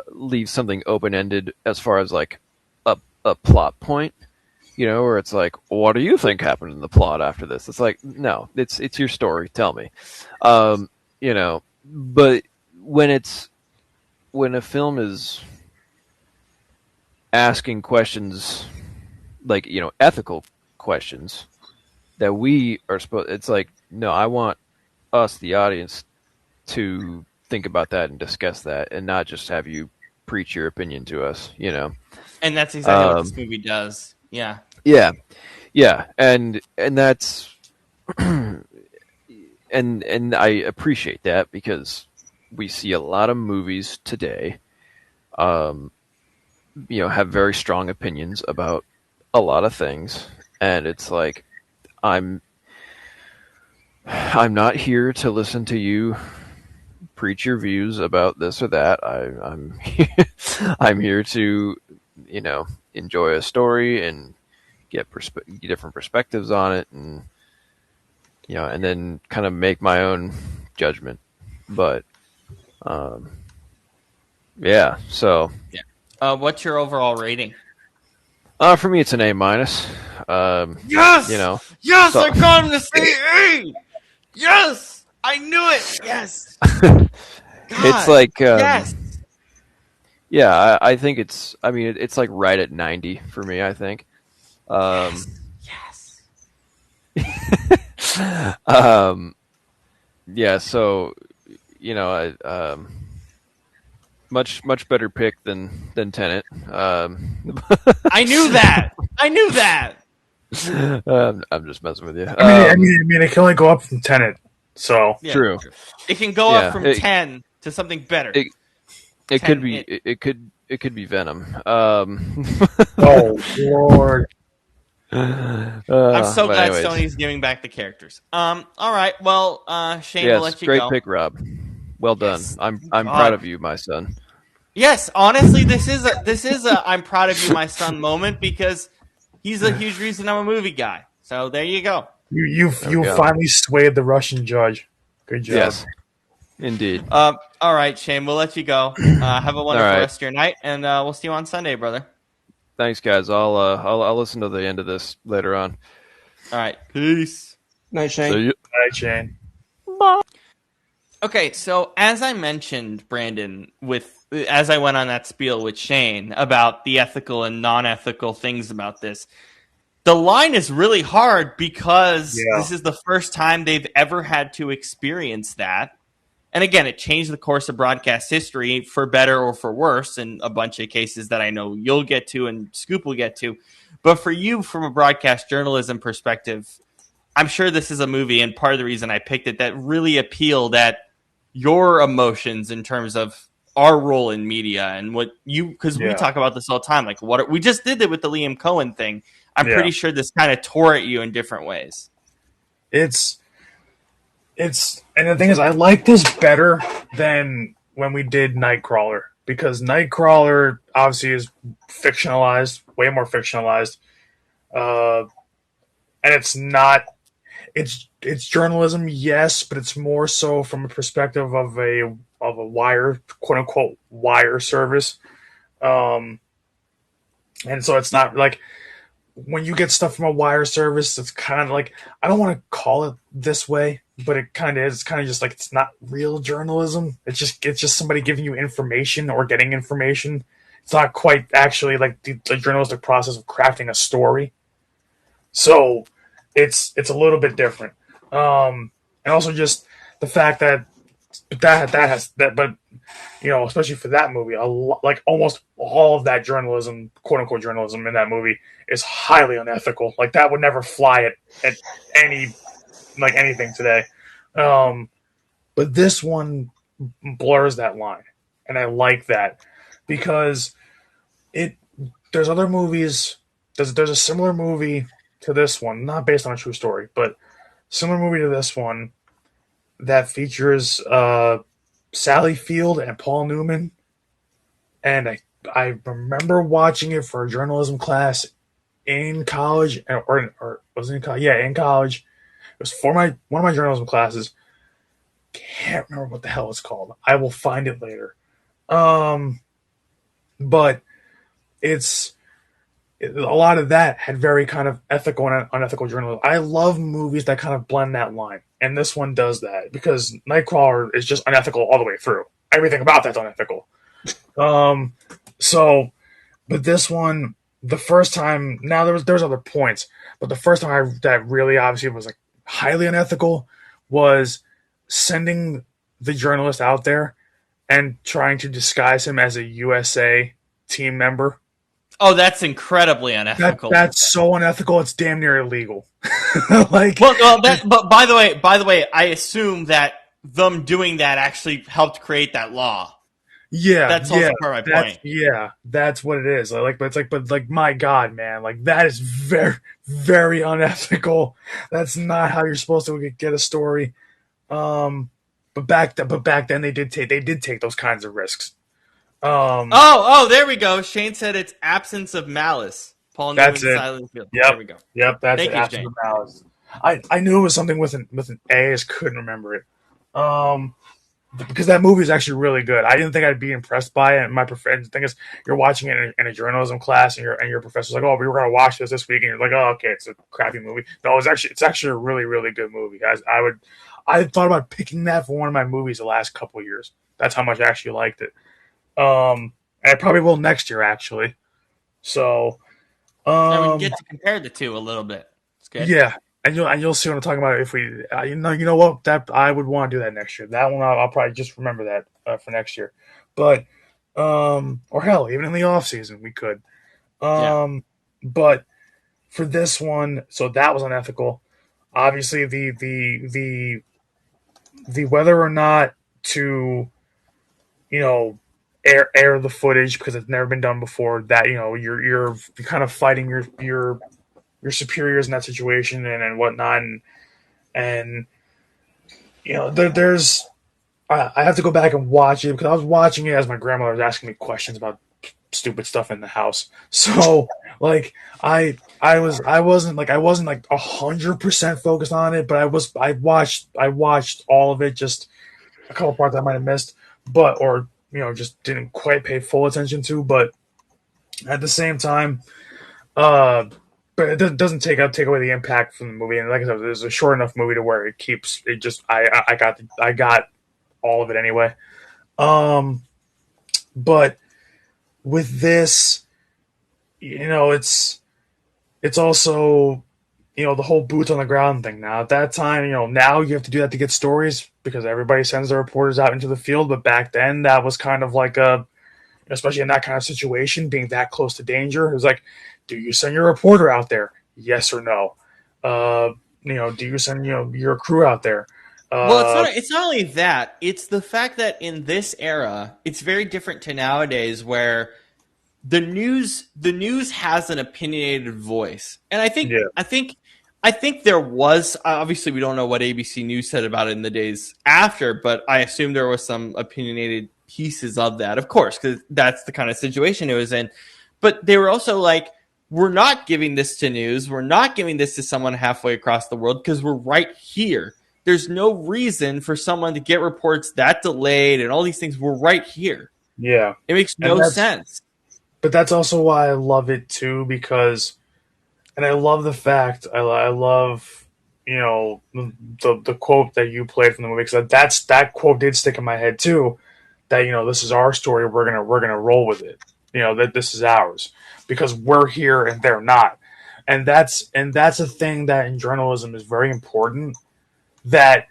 leaves something open-ended as far as like a plot point, where it's like, what do you think happened in the plot after this? It's like, no, it's your story. Tell me. But when a film is asking questions like, ethical questions that we are supposed, it's like, no, I want us, the audience, to think about that and discuss that, and not just have you preach your opinion to us, And that's exactly what this movie does. Yeah. Yeah. And that's, and I appreciate that, because we see a lot of movies today, have very strong opinions about a lot of things. And it's like, I'm not here to listen to you preach your views about this or that. I'm I'm here to, enjoy a story and get different perspectives on it, and and then kind of make my own judgment. But so what's your overall rating? For me, it's an A-. Yes, yes, I got him to say A. Yes, I knew it. Yes. It's like yes. Yeah, I think it's. I mean, it's like right at 90 for me, I think. Yes. Yeah. So, much better pick than Tenet. I knew that. I'm just messing with you. I mean, it can only go up from Tenet. So yeah, true. It can go up from 10 to something better. It could be. It could be Venom. Oh Lord. I'm so glad anyways. Sony's giving back the characters. All right. Well, Shane, Yes, we'll let you great go. pick, Rob. Well done. Yes. I'm proud of you, my son. Yes, honestly, this is a I'm proud of you, my son moment, because he's a huge reason I'm a movie guy. So there you go. You finally swayed the Russian judge. Good job. Yes, indeed. All right, Shane, we'll let you go. Have a wonderful right. rest of your night, and we'll see you on Sunday, brother. Thanks, guys. I'll listen to the end of this later on. All right, peace. Night, Shane. See you. All right, Shane. Okay, so as I mentioned, Brandon, as I went on that spiel with Shane about the ethical and non-ethical things about this, the line is really hard because this is the first time they've ever had to experience that. And again, it changed the course of broadcast history for better or for worse in a bunch of cases that I know you'll get to and Scoop will get to. But for you, from a broadcast journalism perspective, I'm sure this is a movie, and part of the reason I picked it, that really appealed at your emotions in terms of our role in media and what you, because we talk about this all the time. Like we just did it with the Liam Cohen thing. I'm pretty sure this kind of tore at you in different ways. It's, and the thing is, I like this better than when we did Nightcrawler, because Nightcrawler obviously is fictionalized, way more fictionalized. And it's not, it's journalism, yes, but it's more so from a perspective of a wire, quote unquote, wire service. And so it's not like, when you get stuff from a wire service, it's kind of like, I don't want to call it this way, but it kind of is. It's kind of just like it's not real journalism. It's just somebody giving you information or getting information. It's not quite actually like the journalistic process of crafting a story. So it's a little bit different. And also just the fact that but especially for that movie, like almost all of that journalism, quote unquote journalism in that movie is highly unethical. Like that would never fly at any like anything today. But this one blurs that line, and I like that because there's other movies. There's a similar movie to this one, not based on a true story, but similar movie to this one that features Sally Field and Paul Newman, and I remember watching it for a journalism class in college, or was it in college? Yeah, in college. It was for one of my journalism classes. Can't remember what the hell it's called. I will find it later. But a lot of that had very kind of ethical and unethical journalism. I love movies that kind of blend that line, and this one does that because Nightcrawler is just unethical all the way through. Everything about that's unethical. But this one, the first time, now there's other points, but the first time that really obviously was like highly unethical was sending the journalist out there and trying to disguise him as a USA team member. Oh, that's incredibly unethical. That's so unethical. It's damn near illegal. But by the way, I assume that them doing that actually helped create that law. Yeah, that's also part of my point. Yeah, that's what it is. But my God, man, like that is very, very unethical. That's not how you're supposed to get a story. But back then they did take those kinds of risks. There we go. Shane said it's absence of malice. Paul Newman, Silent Field. Yep. There we go. Yep, that's Thank it. you, Absence Shane. of malice. I knew it was something with an A. I just couldn't remember it. Because that movie is actually really good. I didn't think I'd be impressed by it. My the thing is, you're watching it in a journalism class, and your professor's like, "Oh, we were going to watch this week," and you're like, "Oh, okay, it's a crappy movie." No, it's actually a really, really good movie. I thought about picking that for one of my movies the last couple of years. That's how much I actually liked it. And I probably will next year, actually. So, and we get to compare the two a little bit. It's good. Yeah. And you'll see what I'm talking about. If we, you know what, that I would want to do that next year. That one I'll probably just remember that for next year. But or hell, even in the off season we could. But for this one, so that was unethical. Obviously, the whether or not to, air the footage because it's never been done before. That you're kind of fighting your superiors in that situation and whatnot, and there's I have to go back and watch it because I was watching it as my grandmother was asking me questions about stupid stuff in the house. So like I wasn't like 100% focused on it, but I watched all of it, just a couple parts I might have missed, but or just didn't quite pay full attention to, but at the same time, but it doesn't take away the impact from the movie. And like I said, it's a short enough movie to where it keeps it. Just I got all of it anyway. But with this, it's also the whole boots on the ground thing. Now at that time, now you have to do that to get stories because everybody sends their reporters out into the field. But back then, that was kind of like especially in that kind of situation, being that close to danger, it was like, do you send your reporter out there? Yes or no? Do you send your crew out there? Well, it's not only that. It's the fact that in this era, it's very different to nowadays, where the news has an opinionated voice, and I think there was, obviously we don't know what ABC News said about it in the days after, but I assume there was some opinionated pieces of that, of course, because that's the kind of situation it was in. But they were also like, we're not giving this to news. We're not giving this to someone halfway across the world because we're right here. There's no reason for someone to get reports that delayed and all these things. We're right here. Yeah. It makes no sense. But that's also why I love it too, because, and I love the fact, I love the quote that you played from the movie, because that quote did stick in my head too. That this is our story. We're gonna roll with it. That this is ours because we're here and they're not, and that's a thing that in journalism is very important. That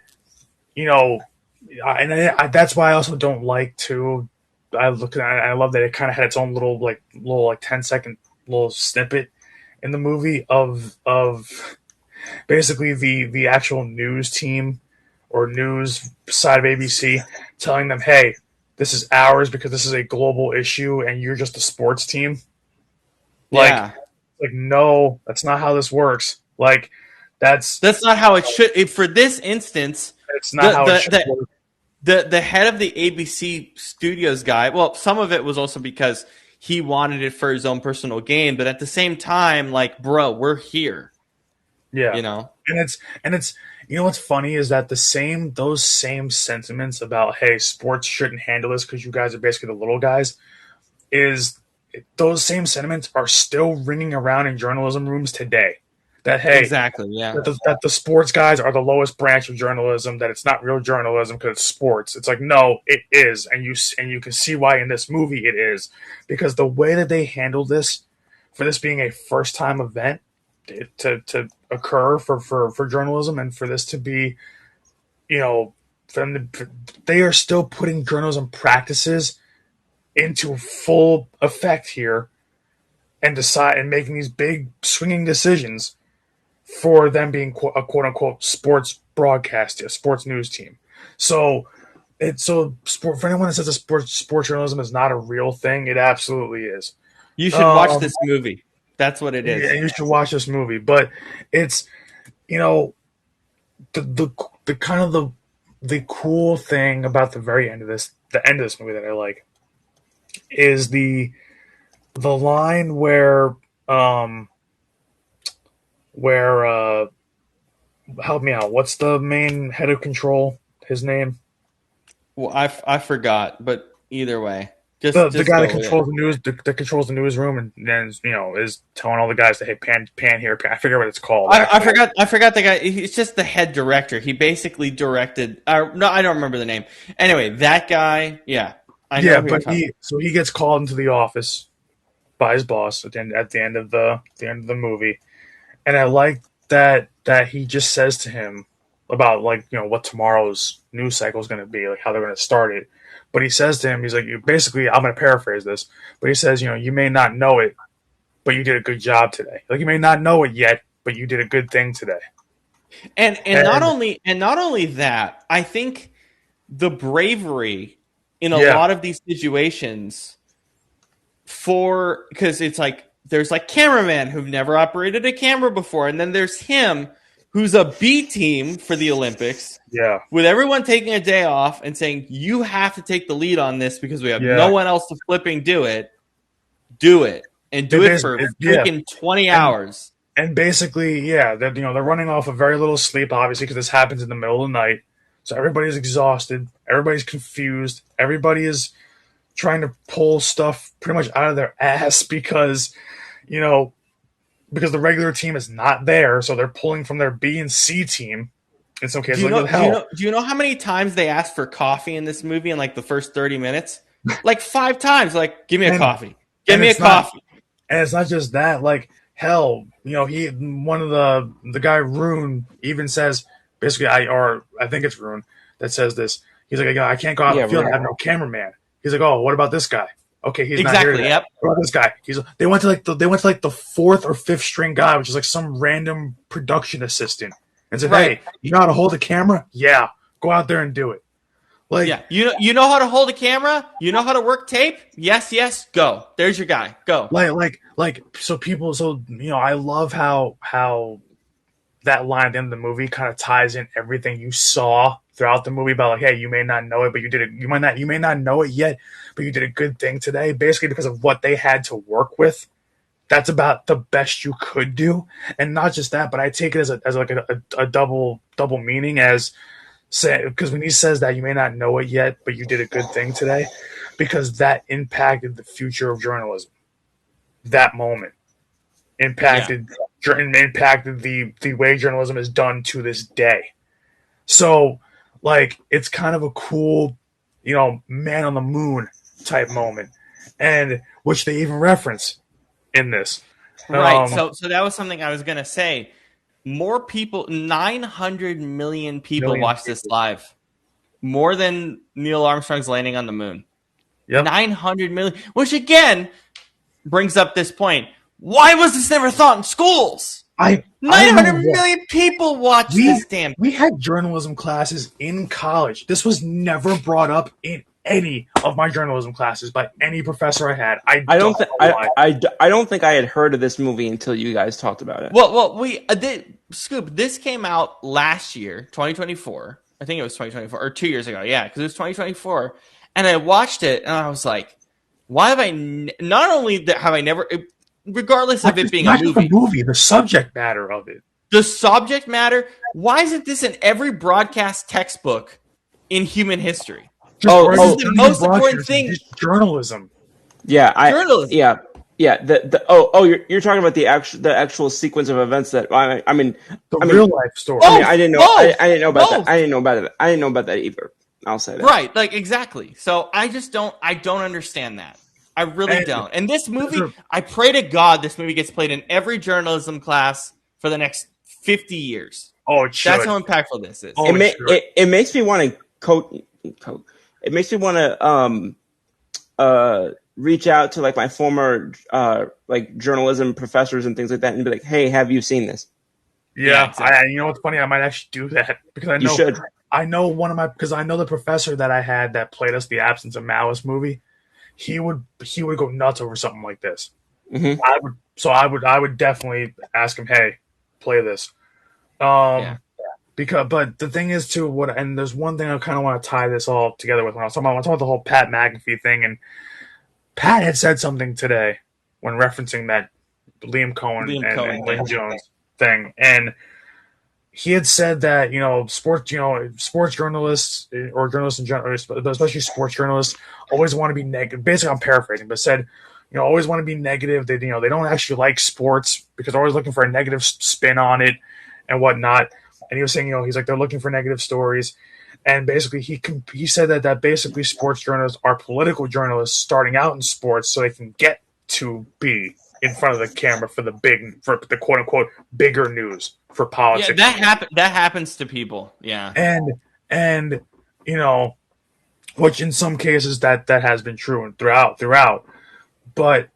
that's why I also don't like to. I love that it kind of had its own little 10-second little snippet in the movie of basically the actual news team or news side of ABC telling them, hey, this is ours because this is a global issue and you're just a sports team. Yeah. Like no, that's not how this works. Like that's not how it should. For this instance, it's not how it should work. The head of the ABC Studios guy, well, some of it was also because he wanted it for his own personal gain, but at the same time, like, bro, we're here. Yeah. And it's what's funny is that those same sentiments about, hey, sports shouldn't handle this because you guys are basically the little guys, those same sentiments are still ringing around in journalism rooms today. That, hey, exactly, yeah, that the sports guys are the lowest branch of journalism, that it's not real journalism because it's sports. It's like, no, it is, and you can see why in this movie it is, because the way that they handled this, for this being a first time event to occur for journalism, and for this to be, they are still putting journalism practices into full effect here, and making these big swinging decisions for them being a quote unquote sports broadcaster, sports news team. So for anyone that says that sports journalism is not a real thing, it absolutely is. You should watch this movie. That's what it is. Yeah, you should watch this movie. But it's the kind of the cool thing about the end of this movie that I like is the line where help me out. What's the main head of control? His name? Well, I forgot, but either way, just the guy that controls the news, that controls the newsroom, and then is telling all the guys to, hey, pan here, pan. I forget what it's called. I forgot the guy. It's just the head director. He basically directed. No, I don't remember the name. Anyway, that guy. Yeah, I know. Yeah, but he gets called into the office by his boss at the end of the movie, and I like that he just says to him about what tomorrow's news cycle is going to be, like how they're going to start it. But he says to him, he's like, basically, I'm going to paraphrase this, but he says, you may not know it, but you did a good job today. Like, you may not know it yet, but you did a good thing today. And not only that, I think the bravery in a lot of these situations, because it's like there's like cameramen who've never operated a camera before, and then there's him who's a B team for the Olympics. Yeah. With everyone taking a day off and saying, you have to take the lead on this because we have no one else to flipping do it. Do it. And do it for freaking 20 hours. And basically, they're running off of very little sleep, obviously, because this happens in the middle of the night. So everybody's exhausted. Everybody's confused. Everybody is trying to pull stuff pretty much out of their ass because the regular team is not there, so they're pulling from their B and C team. In some cases, do you know how many times they asked for coffee in this movie in like the first 30 minutes? Like 5 times. Like, give me a coffee. Give me a coffee. And it's not just that. Like, hell, one of the guy Rune even says, basically, I think it's Rune that says this. He's like, I can't go out in the field. I have no cameraman. He's like, oh, what about this guy? Okay, he's not here. Yep. What about this guy? They went to like the 4th or 5th string guy, which is like some random production assistant, and said, "Hey, you know how to hold a camera? Yeah, go out there and do it." Like, yeah, you know how to hold a camera? You know how to work tape? Yes, go. There's your guy. Go. I love how that line at the end of the movie kind of ties in everything you saw throughout the movie about, like, hey, you may not know it, but you did it. You may not know it yet, but you did a good thing today. Basically, because of what they had to work with, that's about the best you could do. And not just that, but I take it as a double meaning, as say, because when he says that you may not know it yet, but you did a good thing today, because that impacted the future of journalism. That moment impacted impacted the way journalism is done to this day. So, like, it's kind of a cool, man on the moon type moment, and which they even reference in this. Right. So that was something I was going to say. More people, 900 million people watched this live. More than Neil Armstrong's landing on the moon. Yep. 900 million, which again brings up this point. Why was this never taught in schools? 900 million people watched this damn thing. We had journalism classes in college. This was never brought up in any of my journalism classes by any professor I had. I don't think I had heard of this movie until you guys talked about it. Well, we did. Scoop, this came out last year, 2024. I think it was 2024 or 2 years ago. Yeah, because it was 2024, and I watched it and I was like, "Why have I?" Not only have I never, regardless of it being a movie, the subject matter of it, the subject matter. Why isn't this in every broadcast textbook in human history? This is the most important thing. Journalism. Yeah, journalism. Yeah. You're talking about the actual sequence of events that real life story. I didn't know about that. I didn't know about that either. I'll say that. Right, like exactly. So I don't understand that. I really don't. And this movie, I pray to God this movie gets played in every journalism class for the next 50 years. Oh, it should. That's how impactful this is. It makes me want to It makes me want to reach out to like my former like journalism professors and things like that and be like, hey, have you seen this? Yeah, exactly. You know what's funny? I might actually do that because I know you should. I know because I know the professor that I had that played us the Absence of Malice movie. He would go nuts over something like this. Mm-hmm. I would definitely ask him, hey, play this. But the thing is too, and there's one thing I kind of want to tie this all together with when I was talking about the whole Pat McAfee thing, and Pat had said something today when referencing that Liam Cohen and Lynn Jones thing, and he had said that sports journalists or journalists in general, especially sports journalists, always want to be negative. Basically, I'm paraphrasing, but said always want to be negative. They they don't actually like sports because they're always looking for a negative spin on it and whatnot. And he was saying he's like they're looking for negative stories, and basically he said that basically sports journalists are political journalists starting out in sports so they can get to be in front of the camera for the quote unquote bigger news for politics. Yeah, that happens to people. Yeah. And which in some cases that has been true and throughout. But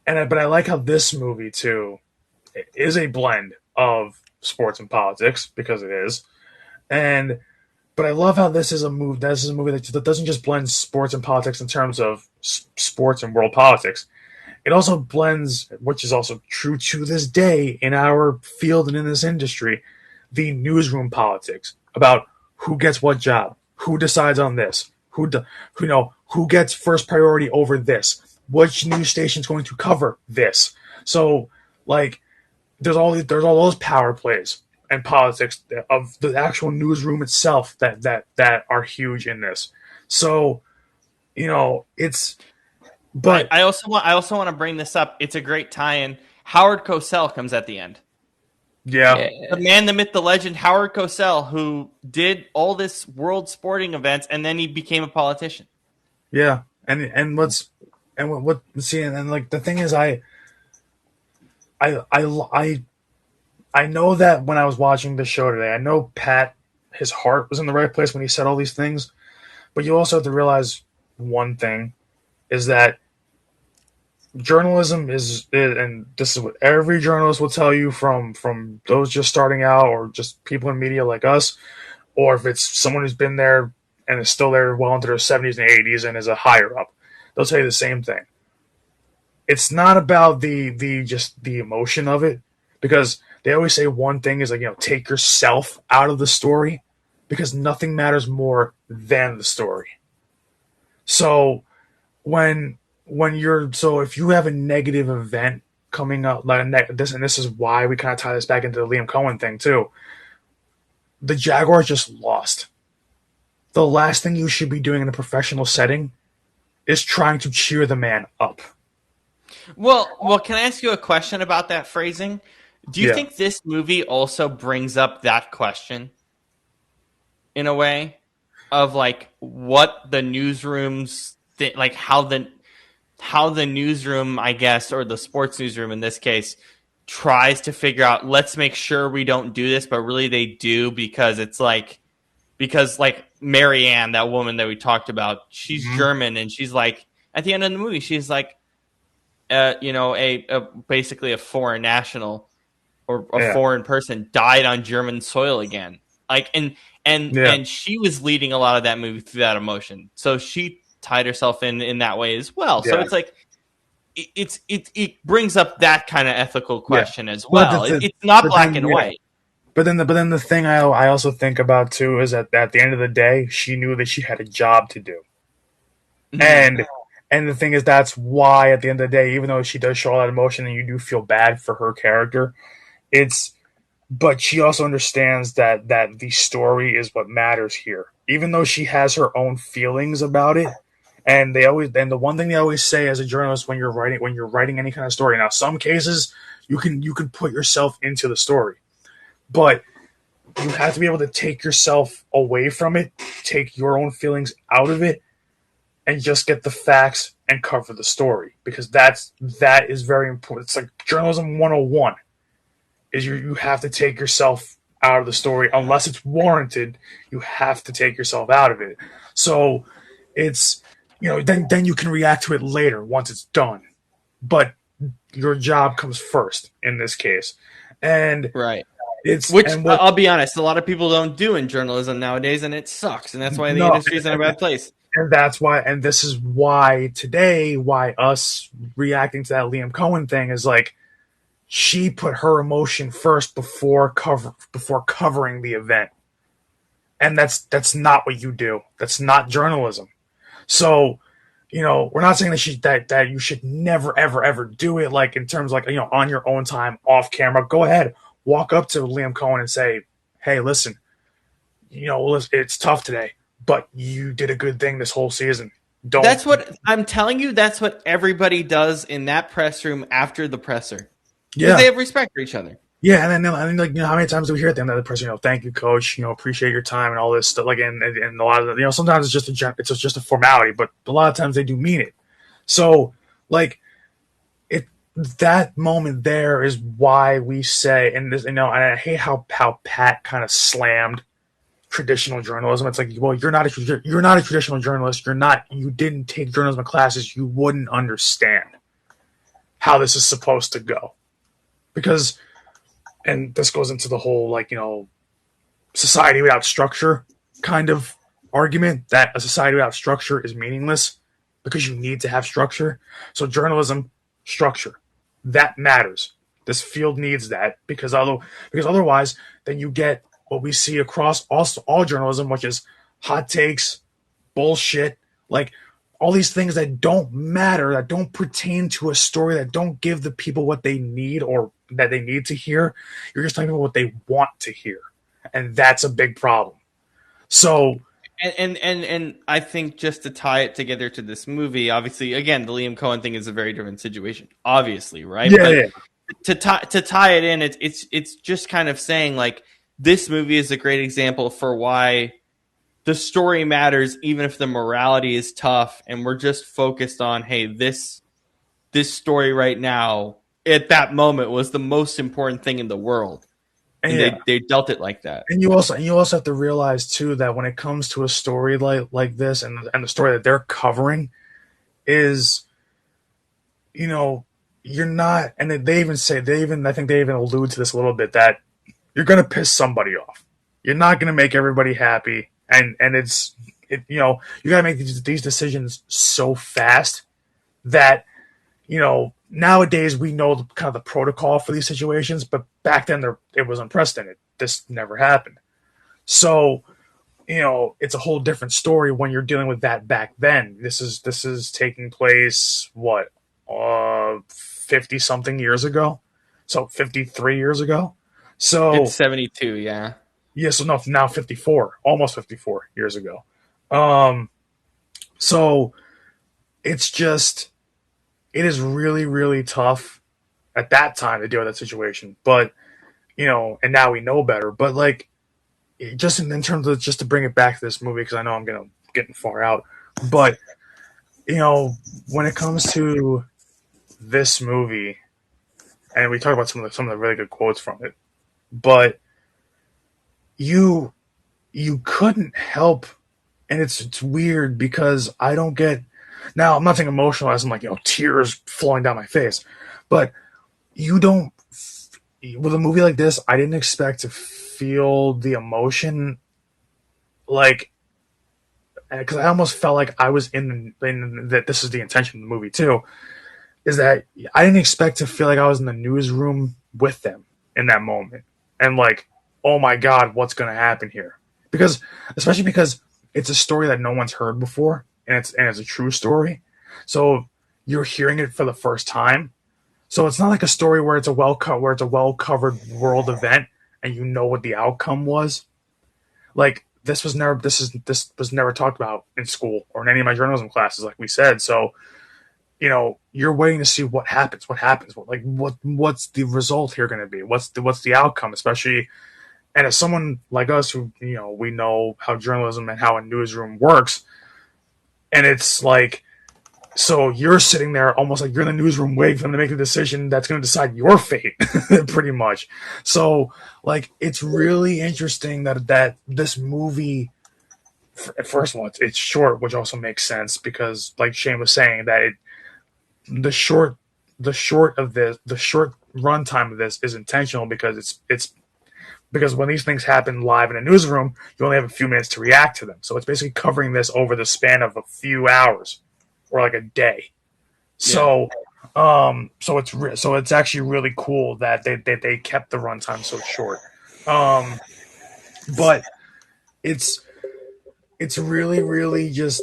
I like how this movie too is a blend of sports and politics because it is. But I love how this is a movie that doesn't just blend sports and politics in terms of sports and world politics. It also blends, which is also true to this day in our field and in this industry, the newsroom politics about who gets what job, who decides on this, who gets first priority over this, which news station's going to cover this. So, like, there's all those power plays and politics of the actual newsroom itself that are huge in this. So, it's. But I also want to bring this up. It's a great tie-in. Howard Cosell comes at the end. Yeah. The man, the myth, the legend, Howard Cosell, who did all this world sporting events, and then he became a politician. Yeah, and like the thing is, I know that when I was watching the show today, I know Pat, his heart was in the right place when he said all these things, but you also have to realize one thing. Is that journalism is, and this is what every journalist will tell you from those just starting out or just people in media like us, or if it's someone who's been there and is still there well into their 70s and 80s and is a higher up, they'll tell you the same thing. It's not about the emotion of it, because they always say one thing is like, take yourself out of the story, because nothing matters more than the story. So if you have a negative event coming up like this, and this is why we kind of tie this back into the Liam Cohen thing too. The Jaguars just lost. The last thing you should be doing in a professional setting is trying to cheer the man up. Well, can I ask you a question about that phrasing? Do you think this movie also brings up that question in a way of like what the newsrooms like how the newsroom, I guess, or the sports newsroom in this case, tries to figure out, let's make sure we don't do this, but really they do because like Marianne, that woman that we talked about, she's German, and she's like, at the end of the movie, she's like, basically a foreign national or a foreign person died on German soil again. Like, and she was leading a lot of that movie through that emotion. So she tied herself in that way as well. So it's like, it brings up that kind of ethical question as well. It's not black and white. But then the thing I also think about too is that at the end of the day, she knew that she had a job to do, and the thing is that's why at the end of the day, even though she does show all that emotion and you do feel bad for her character, but she also understands that the story is what matters here, even though she has her own feelings about it. And the one thing they always say as a journalist when you're writing any kind of story. Now, some cases you can put yourself into the story, but you have to be able to take yourself away from it, take your own feelings out of it, and just get the facts and cover the story, because that is very important. It's like journalism 101 is you have to take yourself out of the story unless it's warranted. You have to take yourself out of it. So it's, then you can react to it later once it's done. But your job comes first in this case. And right. I'll be honest, a lot of people don't do in journalism nowadays, and it sucks. And that's why the industry's in a bad place. And that's why, and this is why today, why us reacting to that Liam Cohen thing is like, she put her emotion first before covering the event. And that's not what you do. That's not journalism. So, we're not saying that you should never, ever, ever do it, like in terms of like, on your own time, off camera. Go ahead, walk up to Liam Cohen and say, hey, listen, it's tough today, but you did a good thing this whole season. That's what I'm telling you. That's what everybody does in that press room after the presser. Yeah. They have respect for each other. Yeah, and then how many times do we hear at the end of the person, thank you, coach, appreciate your time and all this stuff. Like, and a lot of the, sometimes it's just a formality, but a lot of times they do mean it. So, like, that moment there is why we say, and this, and I hate how Pat kind of slammed traditional journalism. It's like, well, you're not a traditional journalist. You didn't take journalism classes. You wouldn't understand how this is supposed to go, because. And this goes into the whole, society without structure kind of argument, that a society without structure is meaningless because you need to have structure. So journalism, structure, that matters. This field needs that because otherwise then you get what we see across all journalism, which is hot takes, bullshit, like all these things that don't matter, that don't pertain to a story, that don't give the people what they need or that they need to hear. You're just talking about what they want to hear, and that's a big problem. So, and I think just to tie it together to this movie, obviously, again, the Liam Cohen thing is a very different situation, obviously, right? Yeah. But to tie it in, it's just kind of saying like this movie is a great example for why the story matters, even if the morality is tough, and we're just focused on, hey, this story right now at that moment was the most important thing in the world, and they dealt it like that. And you also have to realize too that when it comes to a story like this, and the story that they're covering is, you're not, and I think they even allude to this a little bit, that you're going to piss somebody off. You're not going to make everybody happy. And you got to make these decisions so fast that, nowadays we know kind of the protocol for these situations, but back then it was unprecedented. This never happened. So, it's a whole different story when you're dealing with that back then. This is taking place, 50 something years ago. So 53 years ago. So it's 72. Yeah. Yeah, so no, now 54, almost 54 years ago. So it is really, really tough at that time to deal with that situation. But and now we know better. But like, just in terms of just to bring it back to this movie, because I know I'm getting far out, but when it comes to this movie, and we talk about some of the really good quotes from it, but you couldn't help, and it's weird because I don't get. Now I'm not saying emotional as I'm like tears flowing down my face, but you don't. With a movie like this, I didn't expect to feel the emotion, like, because I almost felt like I was in that. This is the intention of the movie too, is that I didn't expect to feel like I was in the newsroom with them in that moment, and like, oh my god, what's going to happen here? Especially because it's a story that no one's heard before, and it's a true story, so you're hearing it for the first time. So it's not like a story where it's a well covered world event and you know what the outcome was. Like this was never talked about in school or in any of my journalism classes, like we said. So you're waiting to see what happens. What's the result here going to be? What's the outcome? Especially, and as someone like us who we know how journalism and how a newsroom works, and it's like. So you're sitting there almost like you're in the newsroom waiting for them to make a decision that's going to decide your fate, pretty much. So, like, it's really interesting that this movie, first of all, it's short, which also makes sense because, like Shane was saying, that the short runtime of this is intentional because it's because when these things happen live in a newsroom, you only have a few minutes to react to them. So it's basically covering this over the span of a few hours. Or like a day, so it's actually really cool that they kept the runtime so short, but it's really just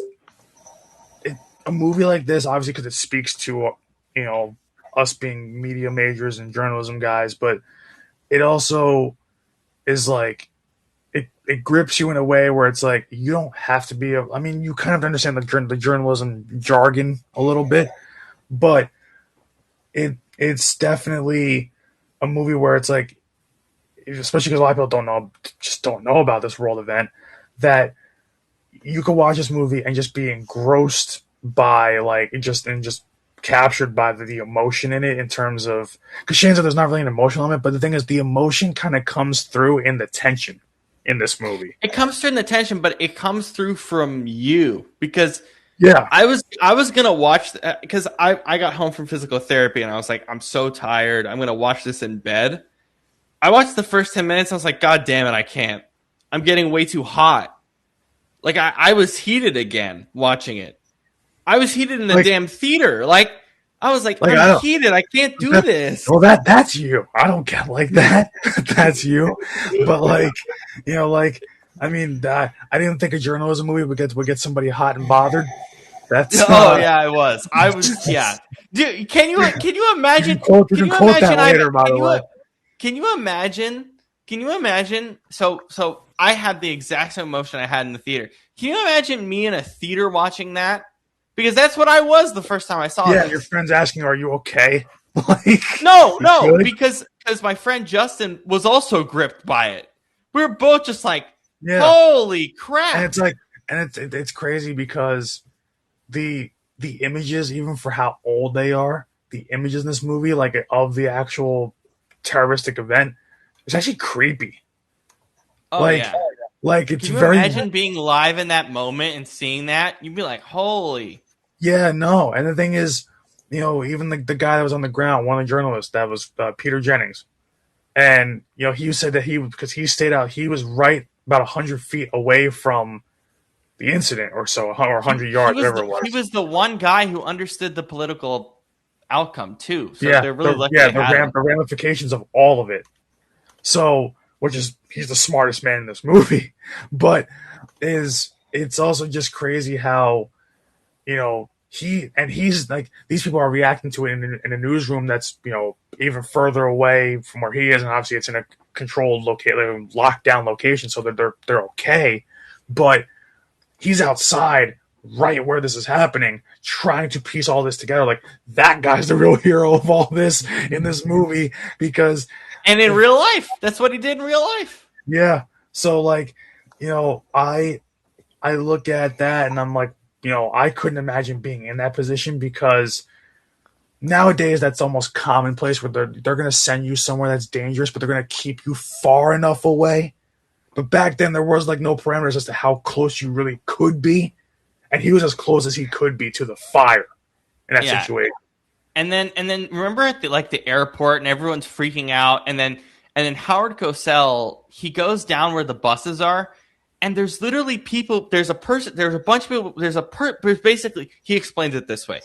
a movie like this, obviously because it speaks to us being media majors and journalism guys, but it also is like. It grips you in a way where it's like you don't have to be you kind of understand the journalism jargon a little bit, but it's definitely a movie where it's like, especially because a lot of people don't know about this world event, that you could watch this movie and just be engrossed by just captured by the emotion in it, in terms of, because Shane said there's not really an emotional element, but the thing is the emotion kind of comes through in the tension in this movie. It comes through in the tension, but it comes through from you, because I was gonna watch because I got home from physical therapy and I was like, I'm so tired, I'm gonna watch this in bed. I watched the first 10 minutes. I was like, God damn it, I can't. I'm getting way too hot. Like I was heated again watching it. I was heated in the damn theater. I was like I'm heated. I can't do this. Well, that's you. I don't get like that. That's you. But I didn't think a journalism movie would get somebody hot and bothered. That's yeah, it was. I was Dude, can you imagine? Can you imagine? So I had the exact same emotion I had in the theater. Can you imagine me in a theater watching that? Because that's what I was the first time I saw it. Yeah, your friend's asking, "Are you okay?" No, because my friend Justin was also gripped by it. We were both just like, "Holy crap!" And it's like, it's crazy because the images, even for how old they are, the images in this movie, of the actual terroristic event, it's actually creepy. It's Can you imagine being live in that moment and seeing that? You'd be like, "Holy." Yeah, no. And the thing is, even the guy that was on the ground, one of the journalists, that was Peter Jennings. And, he said that because he stayed out, he was right about 100 feet away from the incident or so, or 100 yards, whatever it was. He was the one guy who understood the political outcome, too. So they're really lucky. Yeah, the ramifications of all of it. So, he's the smartest man in this movie. But it's also just crazy how, he's like, these people are reacting to it in a newsroom that's, even further away from where he is. And obviously it's in a controlled lockdown location. So they're okay. But he's outside right where this is happening, trying to piece all this together. Like, that guy's the real hero of all this in this movie, because And in real life, that's what he did in real life. yeah. So like, I look at that and I'm like, I couldn't imagine being in that position, because nowadays that's almost commonplace, where they're going to send you somewhere that's dangerous, but they're going to keep you far enough away. But back then there was like no parameters as to how close you really could be, and he was as close as he could be to the fire in that situation. And then remember at the airport, and everyone's freaking out, and then Howard Cosell, he goes down where the buses are, and there's literally people. There's a bunch of people. There's basically, he explains it this way: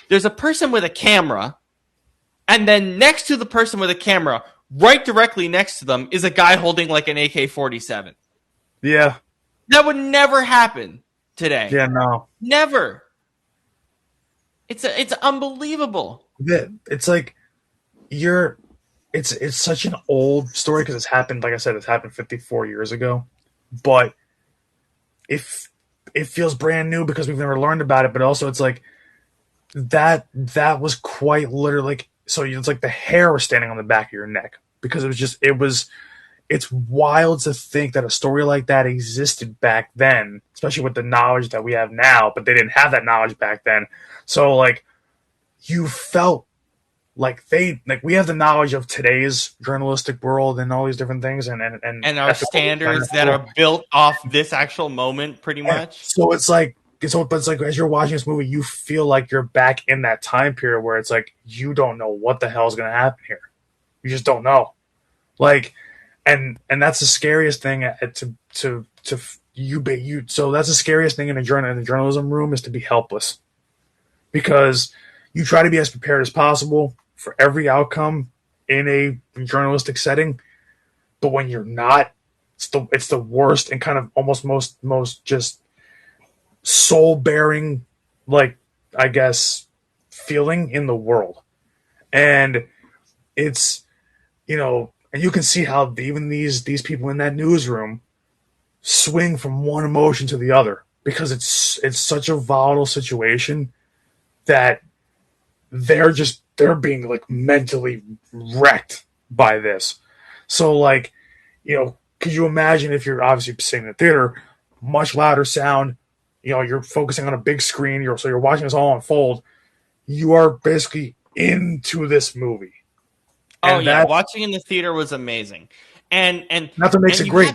there's a person with a camera, and then next to the person with a camera, right directly next to them, is a guy holding like an AK-47. Yeah, that would never happen today. Yeah, no, never. It's unbelievable. It's like it's such an old story, because it's happened. Like I said, it's happened 54 years ago, but if it feels brand new because we've never learned about it. But also, it's like that was quite literally like, so it's like the hair was standing on the back of your neck, because it's wild to think that a story like that existed back then, especially with the knowledge that we have now, but they didn't have that knowledge back then. So like, you felt like we have the knowledge of today's journalistic world and all these different things, and our standards that are built off this actual moment, pretty much. So it's like, as you're watching this movie, you feel like you're back in that time period where it's like, you don't know what the hell is going to happen here. You just don't know. Like, and that's the scariest thing so that's the scariest thing in the journalism room, is to be helpless, because you try to be as prepared as possible for every outcome in a journalistic setting, but when you're not, it's the worst and kind of almost most just soul bearing, like, I guess, feeling in the world. And it's, and you can see how even these people in that newsroom swing from one emotion to the other, because it's such a volatile situation that they're being like mentally wrecked by this. So like, could you imagine if you're obviously sitting in the theater, much louder sound, you're focusing on a big screen, so you're watching this all unfold. You are basically into this movie. Oh yeah, watching in the theater was amazing, and that's what makes it great.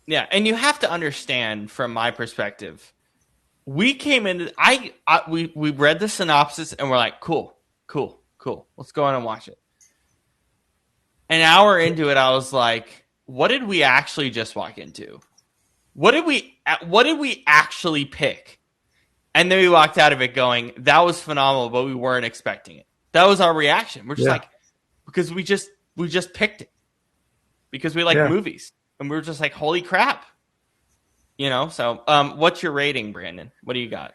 And you have to understand, from my perspective, we came in. We read the synopsis and we're like, cool. Let's go on and watch it. An hour into it, I was like, what did we actually just walk into? What did we actually pick? And then we walked out of it going, that was phenomenal, but we weren't expecting it. That was our reaction. We're just like, because we just picked it because we like movies, and we were just like, holy crap. So what's your rating, Brandon? What do you got?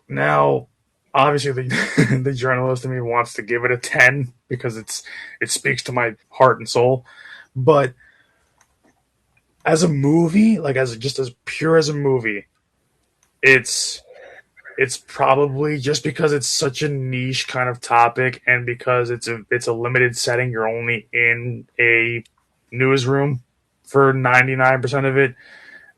Now, obviously the journalist in me wants to give it a 10 because it speaks to my heart and soul. But as a movie, like as pure as a movie, it's probably, just because it's such a niche kind of topic, and because it's a limited setting, you're only in a newsroom for 99% of it.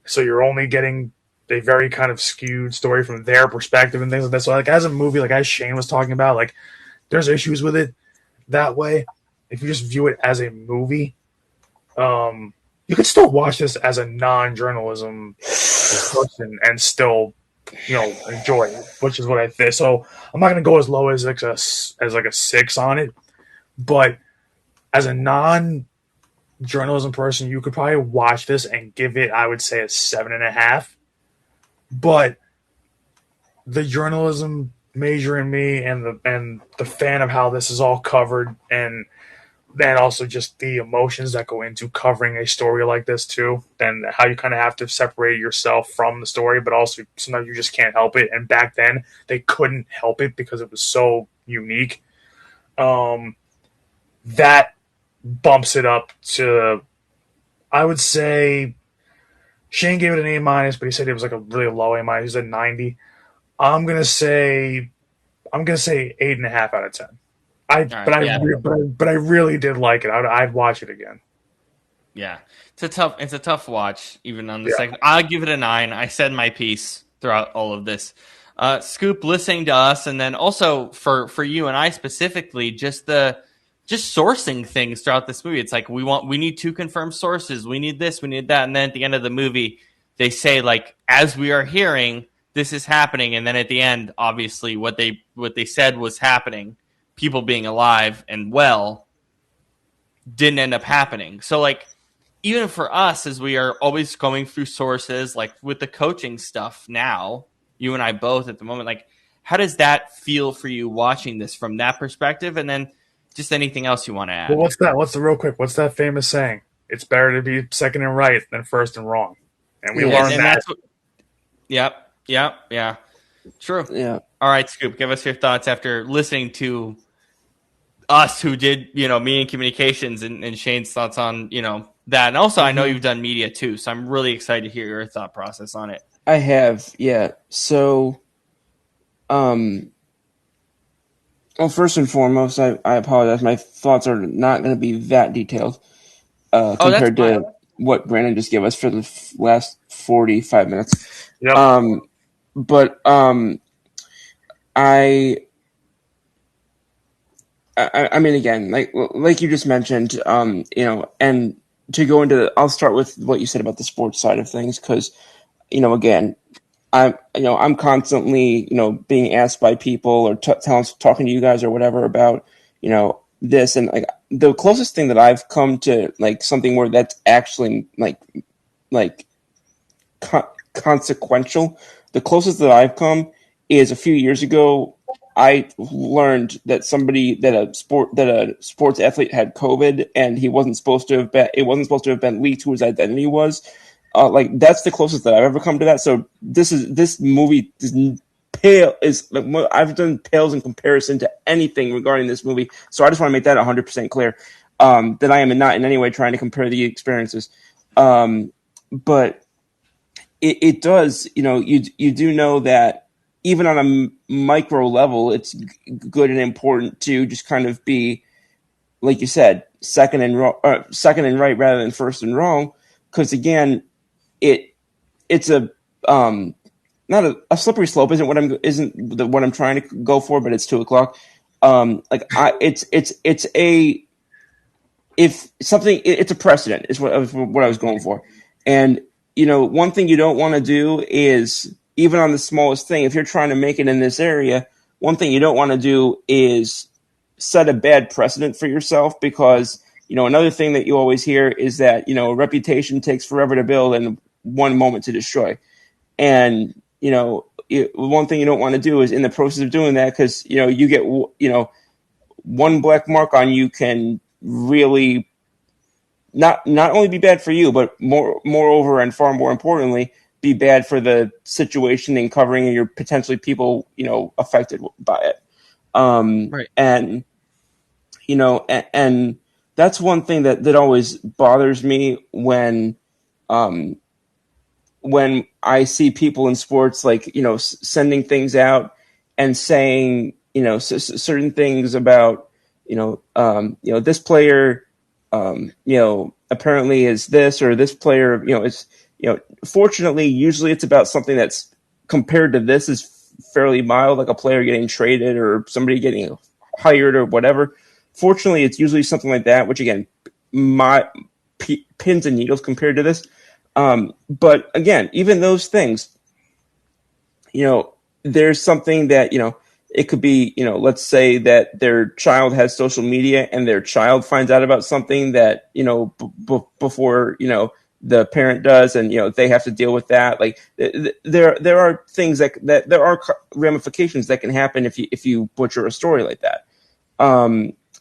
So you're only getting a very kind of skewed story from their perspective and things like that. So like as a movie, like as Shane was talking about, like there's issues with it that way. If you just view it as a movie, you could still watch this as a non-journalism person and still, enjoy it, which is what I think. So I'm not going to go as low as like a 6 on it, but as a non-journalism person, you could probably watch this and give it, I would say, a 7.5. But the journalism major in me and the fan of how this is all covered, and then also just the emotions that go into covering a story like this too, and how you kind of have to separate yourself from the story, but also sometimes you just can't help it. And back then they couldn't help it because it was so unique. That bumps it up to, I would say, Shane gave it an A-, but he said it was like a really low A-. He said 90. I'm gonna say 8.5 out of 10. But I really did like it. I'd watch it again. Yeah, it's a tough watch. Even on the second, I'll give it a 9. I said my piece throughout all of this. Scoop, listening to us, and then also for you and I specifically, just sourcing things throughout this movie. It's like we need 2 confirmed sources. We need this, we need that, and then at the end of the movie, they say like, as we are hearing, this is happening, and then at the end, obviously, what they said was happening, people being alive and well, didn't end up happening. So like, even for us, as we are always going through sources, like with the coaching stuff now, you and I both at the moment, like, how does that feel for you watching this from that perspective? And then just anything else you want to add. Well, what's that famous saying? It's better to be second and right than first and wrong. And we learned that. Yeah. True. Yeah. All right, Scoop, give us your thoughts after listening to us who did, media and communications and Shane's thoughts on, that. And also, I know you've done media too, so I'm really excited to hear your thought process on it. I have, yeah. So, well, first and foremost, I apologize. My thoughts are not going to be that detailed compared to what Brandon just gave us for the last 45 minutes. Yep. But I mean, again, like you just mentioned, and to go into, I'll start with what you said about the sports side of things, because, again, I'm constantly, being asked by people or talking to you guys or whatever about, this, and like the closest thing that I've come to like something where that's actually like consequential. The closest that I've come is a few years ago. I learned that a sports athlete had COVID, and he wasn't supposed to have been. It wasn't supposed to have been leaked who his identity was. Like that's the closest that I've ever come to that. So this movie I've done pales in comparison to anything regarding this movie. So I just want to make that 100% clear, that I am not in any way trying to compare the experiences. But it does, you do know that even on a micro level, it's good and important to just kind of be, like you said, second and right rather than first and wrong. Because again, it's a not a slippery slope isn't what I'm trying to go for, but it's 2:00. It's a precedent is what I was going for. And one thing you don't want to do is, even on the smallest thing, if you're trying to make it in this area, one thing you don't want to do is set a bad precedent for yourself, because another thing that you always hear is that a reputation takes forever to build and one moment to destroy. And one thing you don't want to do is, in the process of doing that, because you get one black mark on you can really not only be bad for you, but moreover and far more importantly, be bad for the situation and covering your potentially people affected by it. Right. And and that's one thing that always bothers me when I see people in sports, like, sending things out and saying, certain things about, this player, apparently is this, or this player, is, fortunately, usually it's about something that's, compared to this, is fairly mild, like a player getting traded or somebody getting hired or whatever. Fortunately, it's usually something like that, which again, pins and needles compared to this. But again, even those things, there's something that, it could be, let's say that their child has social media and their child finds out about something that, before, the parent does, and, they have to deal with that. Like there are things that there are ramifications that can happen if you butcher a story like that.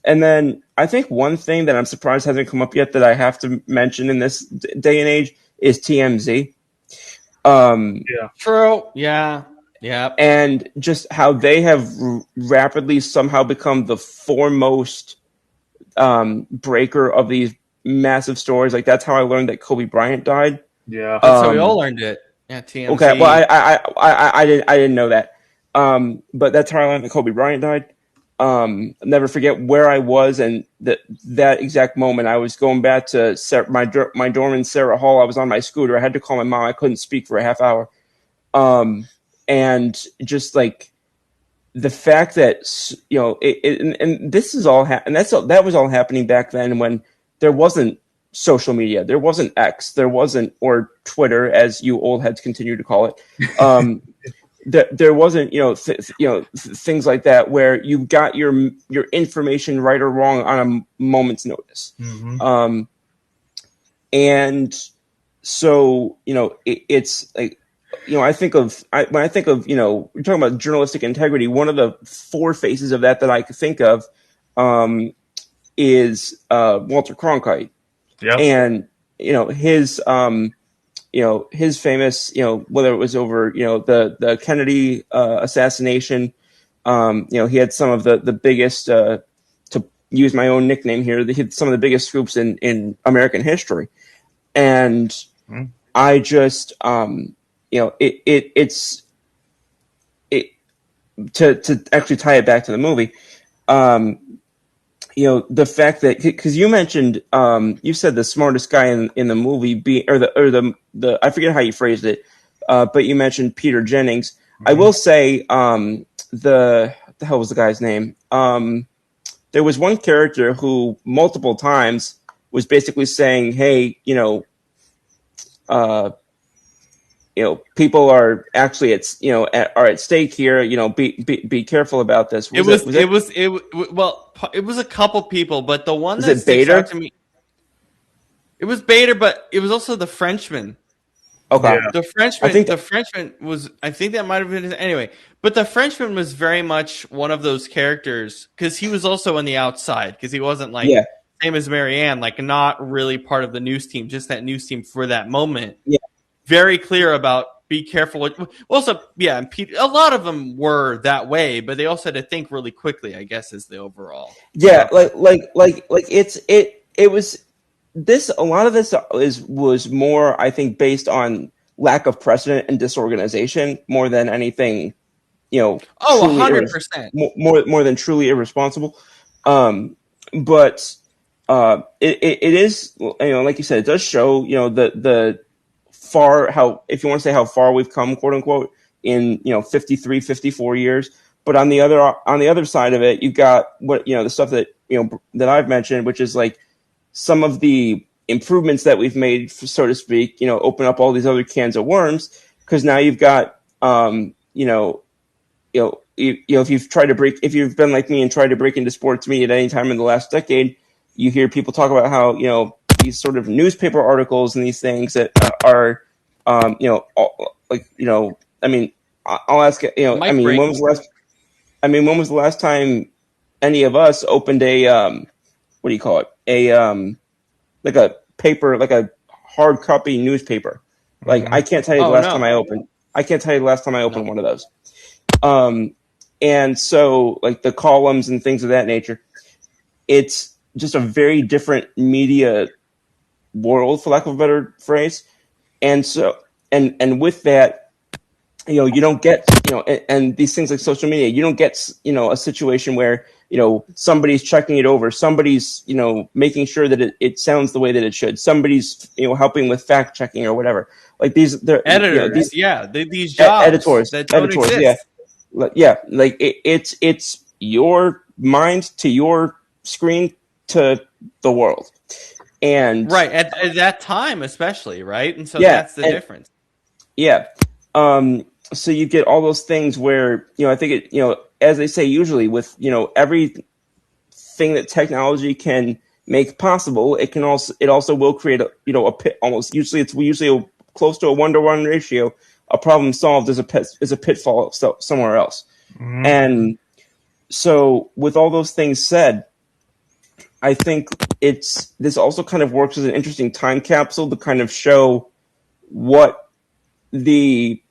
And then I think one thing that I'm surprised hasn't come up yet that I have to mention in this day and age is TMZ. Yeah. True. Yeah. Yeah. And just how they have rapidly somehow become the foremost breaker of these massive stories. Like, that's how I learned that Kobe Bryant died. Yeah, that's how we all learned it. Yeah, TMZ. Okay, well, I didn't know that. But that's how I learned that Kobe Bryant died. I'll never forget where I was, and that exact moment. I was going back to my dorm in Sarah Hall. I was on my scooter. I had to call my mom. I couldn't speak for a half hour. And just like the fact that and this is all and that was all happening back then when there wasn't social media, there wasn't X, there wasn't, or Twitter, as you old heads continue to call it. There wasn't, things like that where you got your information right or wrong on a moment's notice. Mm-hmm. And so, it's like, when I think of, we're talking about journalistic integrity, one of the four faces of that I could think of is Walter Cronkite. Yep. And, his famous, whether it was over, the Kennedy assassination, he had some of the biggest, to use my own nickname here, he had some of the biggest scoops in American history. And I just, it's to actually tie it back to the movie, the fact that, because you mentioned, you said the smartest guy in the movie the I forget how you phrased it, but you mentioned Peter Jennings. Mm-hmm. I will say, what the hell was the guy's name? There was one character who multiple times was basically saying, "Hey, people are actually are at stake here. Be careful about this." It was a couple people, but the one that sticks out to me, it was Bader, but it was also the Frenchman. Okay, Yeah. The Frenchman was. I think that might have been anyway. But the Frenchman was very much one of those characters because he was also on the outside because he wasn't same as Marianne, not really part of the news team, just that news team for that moment. Yeah. Very clear about be careful. Also, yeah, a lot of them were that way, but they also had to think really quickly, I guess, is the overall. Yeah, it was this. A lot of this was more, I think, based on lack of precedent and disorganization more than anything. 100%. More than truly irresponsible. But it is, like you said, it does show, the if you want to say how far we've come, quote unquote, in 53, 54 years. But on the other side of it, you've got the stuff that that I've mentioned, which is like some of the improvements that we've made, so to speak. Open up all these other cans of worms, because now you've got if you've been like me and tried to break into sports media at any time in the last decade, you hear people talk about how these sort of newspaper articles and these things that are, I mean, I'll ask, when was the last time any of us opened a, what do you call it? Like a paper, like a hard copy newspaper. Like, I can't tell you the last time I opened one of those. And so like the columns and things of that nature, it's just a very different media world, for lack of a better phrase. And so, and with that, you don't get, and these things like social media, you don't get, a situation where, somebody's checking it over. Somebody's, making sure that it sounds the way that it should. Somebody's, helping with fact checking or whatever. Like they're editors. These jobs. Editors. Yeah. Yeah. Like it's your mind to your screen to the world. And right at that time, especially, right? And so that's the difference. Yeah. So you get all those things where, I think it, as they say, usually with, everything that technology can make possible, it also will create a pit, almost usually close to a 1-to-1 ratio. A problem solved is a pitfall somewhere else. Mm-hmm. And so with all those things said, I think this also kind of works as an interesting time capsule to kind of show what the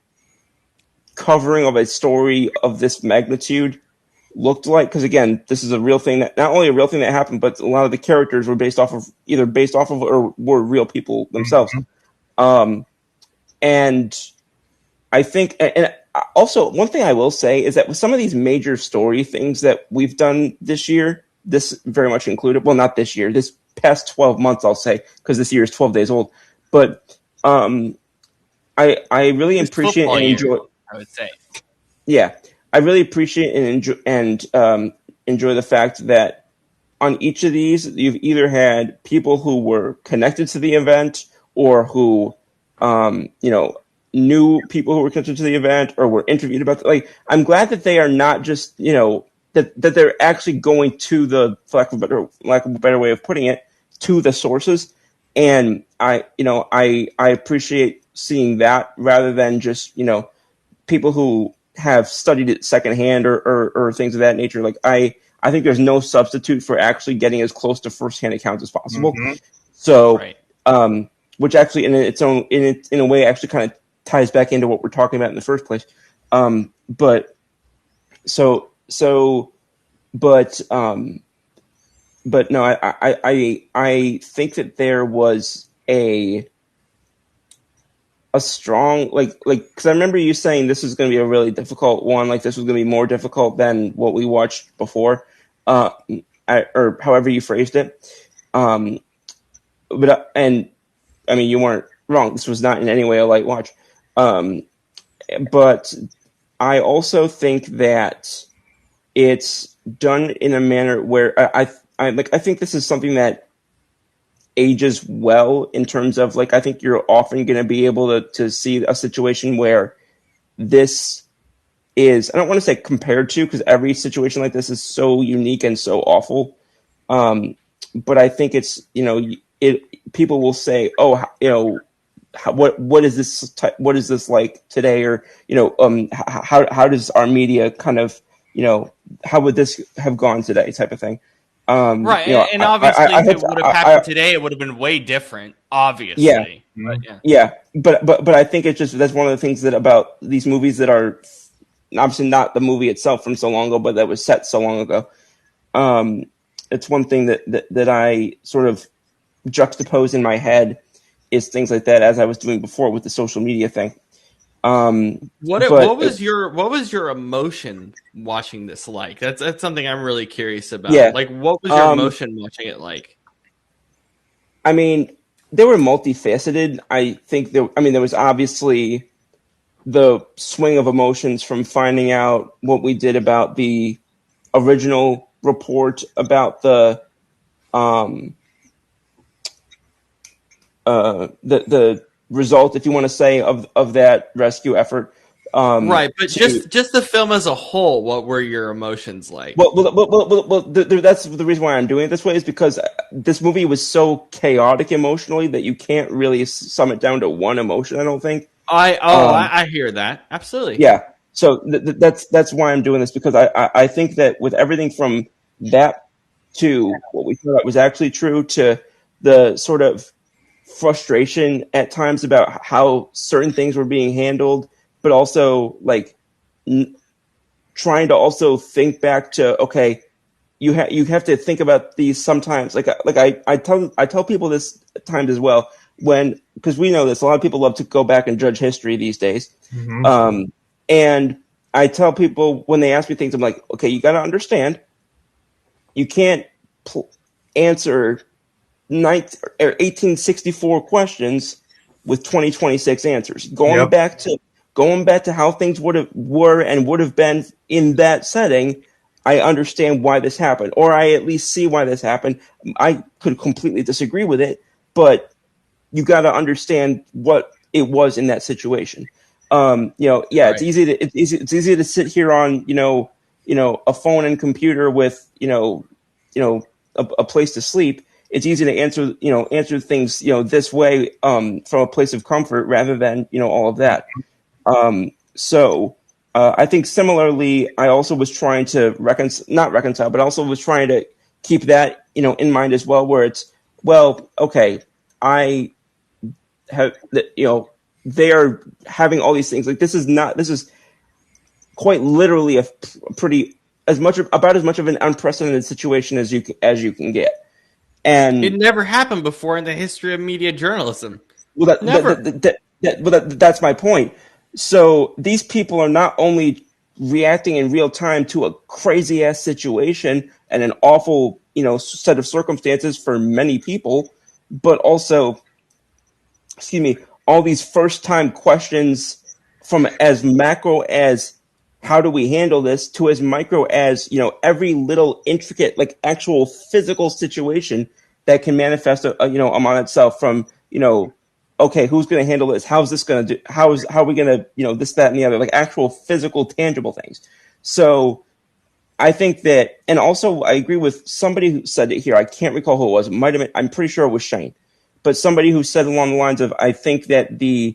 covering of a story of this magnitude looked like. Because again, this is a real thing that not only a real thing that happened, but a lot of the characters were based off of or were real people themselves. Mm-hmm. and I think, and also one thing I will say is that with some of these major story things that we've done this year, this very much included, well, not this year, this past 12 months, I'll say, because this year is 12 days old, but I really appreciate and enjoy. I would say, yeah, I really appreciate and enjoy the fact that on each of these, you've either had people who were connected to the event or who, knew people who were connected to the event or were interviewed about it. Like, I'm glad that they are not just, that they're actually going to the, for lack of a better way of putting it, to the sources. And I appreciate seeing that rather than just, people who have studied it secondhand or things of that nature. Like, I think there's no substitute for actually getting as close to firsthand accounts as possible. Mm-hmm. So, right. Which actually in a way actually kind of ties back into what we're talking about in the first place. But no, I think that there was a strong, because I remember you saying this was going to be a really difficult one, like this was going to be more difficult than what we watched before, or however you phrased it. And I mean, you weren't wrong. This was not in any way a light watch. But I also think that it's done in a manner where I think this is something that ages well in terms of, like, I think you're often going to be able to see a situation where this is, I don't want to say compared to, because every situation like this is so unique and so awful. But I think it's, people will say, oh, what is this what is this like today, or how does our media kind of, how would this have gone today, type of thing. Right, and obviously if it would have happened today, it would have been way different, obviously. Yeah. But I think it's just, that's one of the things that about these movies that are obviously not the movie itself from so long ago, but that was set so long ago. It's one thing that I sort of juxtapose in my head is things like that, as I was doing before with the social media thing. What was your emotion watching this like? That's something I'm really curious about. Yeah. Like, what was your emotion watching it like? I mean, they were multifaceted. I think there was obviously the swing of emotions from finding out what we did about the original report about the result, if you want to say, of that rescue effort. Right, but just the film as a whole, what were your emotions like? Well, that's the reason why I'm doing it this way, is because this movie was so chaotic emotionally that you can't really sum it down to one emotion, I don't think. I hear that. Absolutely. Yeah. So that's why I'm doing this, because I think that with everything from that to what we thought was actually true, to the sort of frustration at times about how certain things were being handled, but also like trying to also think back to, okay, you have to think about these sometimes. Like I tell people this at times as well, because we know this, a lot of people love to go back and judge history these days. Mm-hmm. And I tell people when they ask me things, I'm like, okay, you got to understand, you can't answer 1864 questions with 2026 answers. Going back to how things would have been in that setting, I understand why this happened, or I at least see why this happened. I could completely disagree with it, but you got to understand what it was in that situation. Right. It's easy to sit here on a phone and computer with a place to sleep. It's easy to answer things this way from a place of comfort rather than all of that. So I think similarly, I also was trying to not reconcile, but also was trying to keep that in mind as well, where it's, well, okay, I have they are having all these things. Like, this is quite literally about as much of an unprecedented situation as you can get. And it never happened before in the history of media journalism. Well, never. That's my point. So these people are not only reacting in real time to a crazy ass situation and an awful, set of circumstances for many people, but also, excuse me, all these first time questions from as macro as how do we handle this to as micro as, every little intricate, like actual physical situation that can manifest, among itself from, okay, who's going to handle this? How's this going to do? How are we going to, this, that, and the other, like actual physical, tangible things. So I think that, and also I agree with somebody who said it here. I can't recall who it was. It might have been, I'm pretty sure it was Shane, but somebody who said along the lines of, I think that the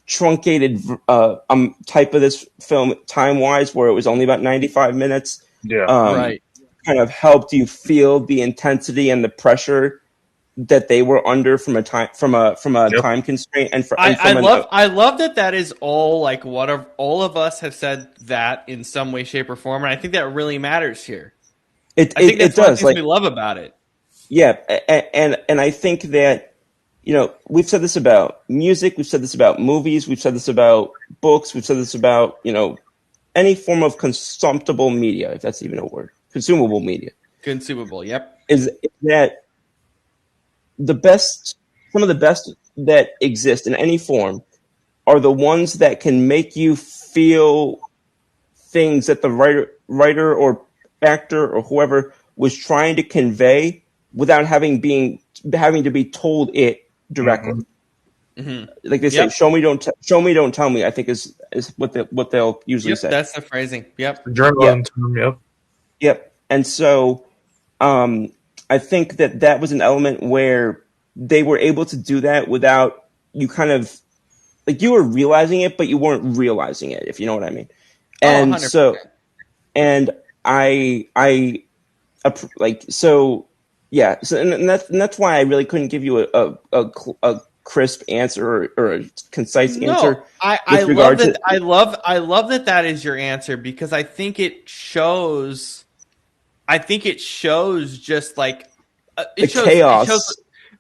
truncated type of this film, time-wise, where it was only about 95 minutes, right, kind of helped you feel the intensity and the pressure that they were under from a time time constraint. And I love that is all like all of us have said that in some way, shape, or form, and I think that really matters here. I think that's one of the things we love about it. Yeah, and I think that we've said this about music, we've said this about movies, we've said this about books, we've said this about any form of consumptible media, if that's even a word, consumable media. Consumable, yep. Is that some of the best that exist in any form are the ones that can make you feel things that the writer or actor or whoever was trying to convey without having to be told it directly. Mm-hmm. Like they say, show me, don't tell me, I think is what they'll usually say. That's the phrasing. Yep. Journalism term, Yep. And so I think that was an element where they were able to do that without you kind of like you were realizing it, but you weren't realizing it, if you know what I mean. And 100%. so, and I like, so yeah. So, and that's why I really couldn't give you a crisp answer or a concise answer. I love that. I love that is your answer, because I think it shows just like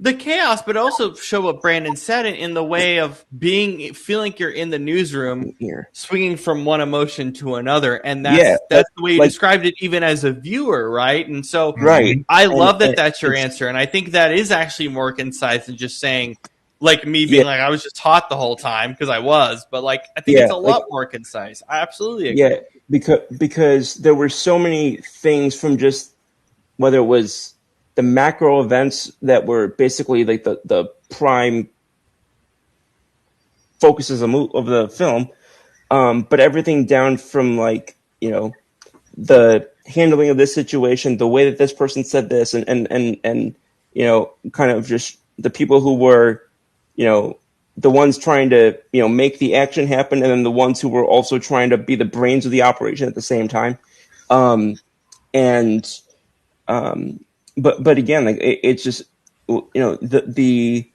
the chaos, but also show what Brandon said in the way of feeling like you're in the newsroom, swinging from one emotion to another, and that's the way you described it, even as a viewer, right? And so, I love that's your answer, and I think that is actually more concise than just saying, like me being like I was just taught the whole time, because I was, but like I think it's a lot more concise. I absolutely agree. Yeah, because there were so many things from just whether it was the macro events that were basically like the prime focuses of the film, but everything down from like the handling of this situation, the way that this person said this, and kind of just the people who were the ones trying to make the action happen, and then the ones who were also trying to be the brains of the operation at the same time, But again, like it's just the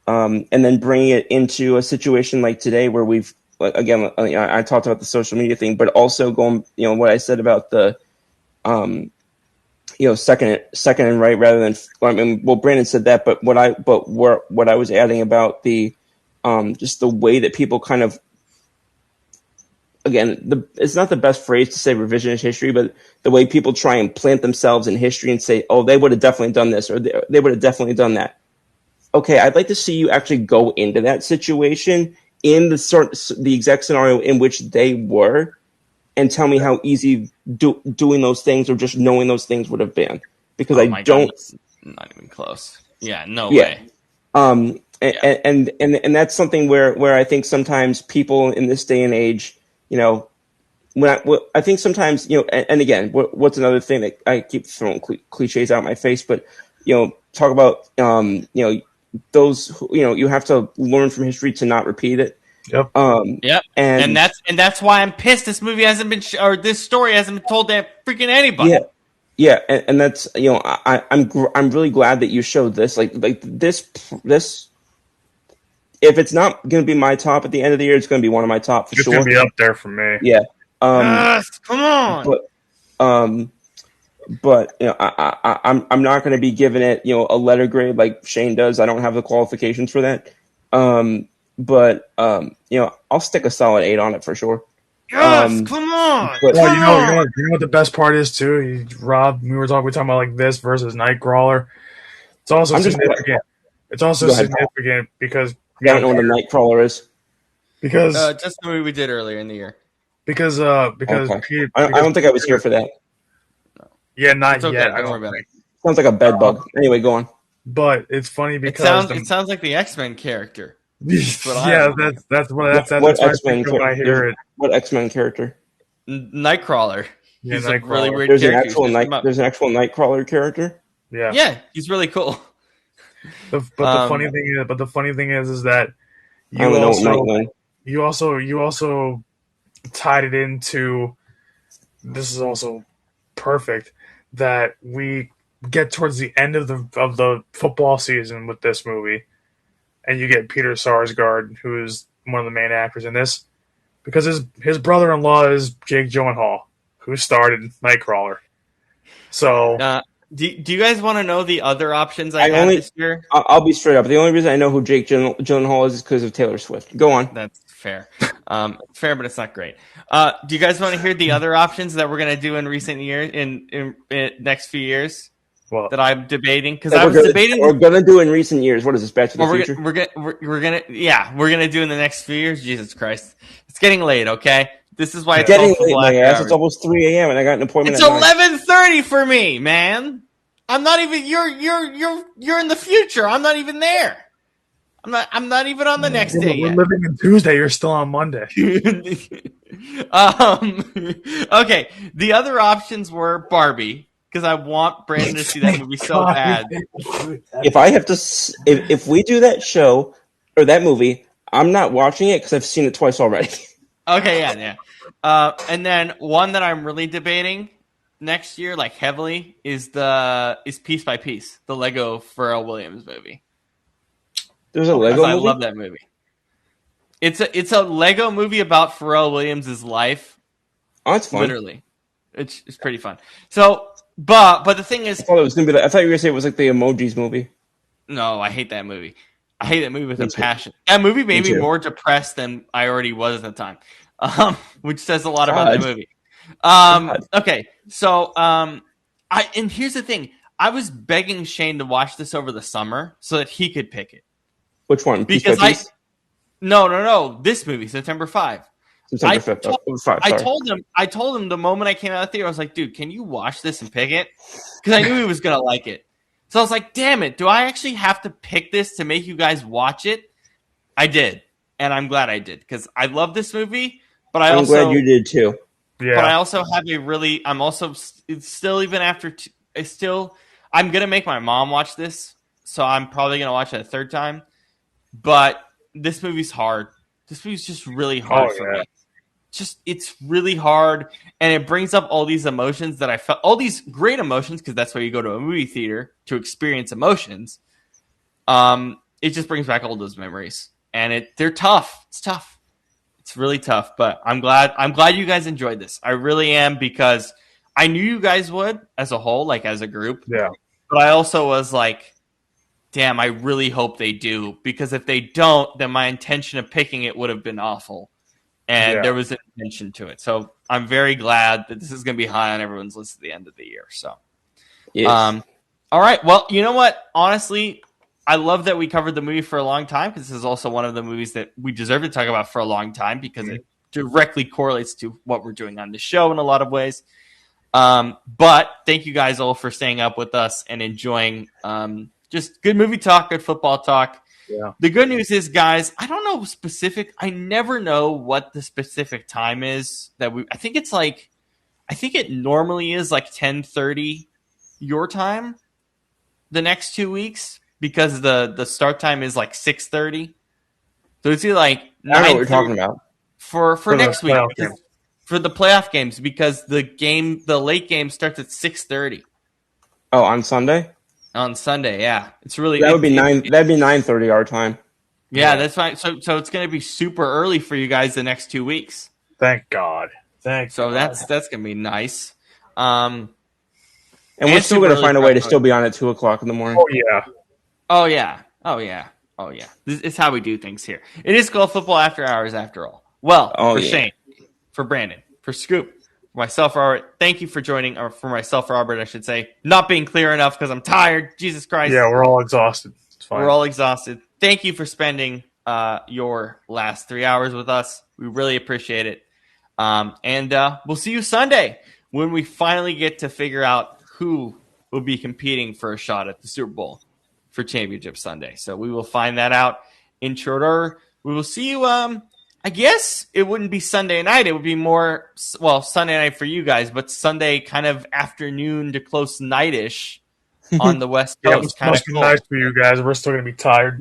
and then bringing it into a situation like today where we've again I talked about the social media thing, but also going what I said about the second and right rather than Brandon said that, but what I was adding about the just the way that people kind of again, it's not the best phrase to say revisionist history, but the way people try and plant themselves in history and say, oh, they would have definitely done this, or they would have definitely done that. Okay, I'd like to see you actually go into that situation in the exact scenario in which they were, and tell me how easy doing those things or just knowing those things would have been. Because I don't... Not even close. Yeah, no way. And that's something where I think sometimes people in this day and age, I think sometimes, and again, what's another thing that I keep throwing cliches out my face, but, talk about, those, you have to learn from history to not repeat it. Yep. Yep. And that's why I'm pissed this movie hasn't been, or this story hasn't been told to freaking anybody. Yeah. Yeah. And that's, I'm really glad that you showed this, like this, if it's not going to be my top at the end of the year, it's going to be one of my top for sure. It's going to be up there for me. Yeah. Yes, come on. But I'm not going to be giving it a letter grade like Shane does. I don't have the qualifications for that. but I'll stick a solid 8 on it for sure. Yes, come on. But Well, you know what the best part is too, Rob. We were talking about like this versus Nightcrawler. It's also significant. It's also significant because I don't know what a Nightcrawler is. Because just the movie we did earlier in the year. Because Okay. Peter, I don't think I was here for that. Yeah, not It's okay, yet. don't worry about it. Sounds like a bed bug. Anyway, go on. But it's funny because It sounds like the X-Men character. that's what X-Men when I hear it. What X-Men character? Nightcrawler. Yeah, He's a Nightcrawler. really weird There's an character. there's an actual Nightcrawler character. Yeah. Yeah, he's really cool. The funny thing is that I don't know what Nightwing. you also tied it into. This is also perfect that we get towards the end of the football season with this movie, and you get Peter Sarsgaard, who is one of the main actors in this, because his brother-in-law is Jake Gyllenhaal, who started Nightcrawler. So. Do you guys want to know the other options I had this year? I'll be straight up. The only reason I know who Jake Gyllenhaal is because of Taylor Swift. Go on. That's fair. Fair, but it's not great. Do you guys want to hear the other options that we're going to do in recent years, in next few years, that I'm debating? Because I was debating. We're going to do in recent years. What is this, Back to the Future? We're going to do in the next few years. Jesus Christ. It's getting late, okay? This is why it's getting late, my ass. It's almost 3 a.m. and I got an appointment. It's 11:30 for me, man. I'm not even. You're in the future. I'm not even there. I'm not even on the next day yet. We're living in Tuesday. You're still on Monday. Okay. The other options were Barbie because I want Brandon to see that movie so bad. If we do that show or that movie, I'm not watching it because I've seen it twice already. Okay, yeah. And then one that I'm really debating next year, like heavily, is Piece by Piece, the Lego Pharrell Williams movie. There's a Lego movie? I love that movie. It's a Lego movie about Pharrell Williams' life. Oh, that's fun. Literally, it's pretty fun. So, but the thing is, I thought you were gonna say it was like the Emojis movie. No, I hate that movie. I hate that movie with a passion. That movie made me more depressed than I already was at the time, which says a lot about the movie. Okay, so and here's the thing: I was begging Shane to watch this over the summer so that he could pick it. Which one? Because No. This movie, September 5. September 5th. I told him the moment I came out of the theater, I was like, dude, can you watch this and pick it? Because I knew he was gonna like it. So I was like, damn it, do I actually have to pick this to make you guys watch it? I did. And I'm glad I did, because I love this movie, but I'm glad you did too. Yeah. But I also have I'm also still, even after, I'm going to make my mom watch this, so I'm probably going to watch it a third time. But this movie's hard. This movie's just really hard for me. It's really hard, and it brings up all these emotions that I felt, all these great emotions, because that's why you go to a movie theater, to experience emotions. It just brings back all those memories, and they're tough. It's tough. It's really tough, but I'm glad you guys enjoyed this. I really am, because I knew you guys would as a whole, like as a group. Yeah. But I also was like, damn, I really hope they do, because if they don't, then my intention of picking it would have been awful. And there was an intention to it. So I'm very glad that this is going to be high on everyone's list at the end of the year. So, yes. All right. Well, you know what? Honestly, I love that we covered the movie for a long time, because this is also one of the movies that we deserve to talk about for a long time, because it directly correlates to what we're doing on the show in a lot of ways. But thank you guys all for staying up with us and enjoying just good movie talk, good football talk. Yeah. The good news is, guys, I don't know I never know what the specific time is that I think it normally is like 10:30 your time the next 2 weeks, because the start time is like 6:30. So it's either like 9:30. I don't know what you're talking about. For next week, for the playoff games, because the late game starts at 6:30. Oh, on Sunday? On Sunday, yeah. It's really that'd be 9:30 our time. Yeah, that's fine. So it's going to be super early for you guys the next 2 weeks. Thank God. That's going to be nice. And we're still going to find a way to still be on at 2:00 in the morning. Oh yeah. Oh yeah. Oh, yeah. This is how we do things here. It is Golf Football After Hours, after all. Well, for Shane, for Brandon, for Scoop, for myself, Robert, thank you for joining, or for myself, Robert, I should say. Not being clear enough because I'm tired. Jesus Christ. Yeah, we're all exhausted. It's fine. We're all exhausted. Thank you for spending your last 3 hours with us. We really appreciate it. And we'll see you Sunday when we finally get to figure out who will be competing for a shot at the Super Bowl for Championship Sunday. So we will find that out in short order. We will see you. I guess it wouldn't be Sunday night. It would be more, well, Sunday night for you guys, but Sunday kind of afternoon to close night-ish on the West Coast. Yeah, it must be nice for you guys. We're still going to be tired.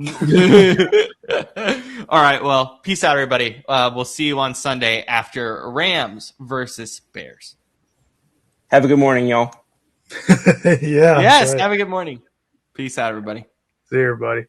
All right. Well, peace out, everybody. We'll see you on Sunday after Rams versus Bears. Have a good morning, y'all. Yeah. Yes. Right. Have a good morning. Peace out, everybody. See you, everybody.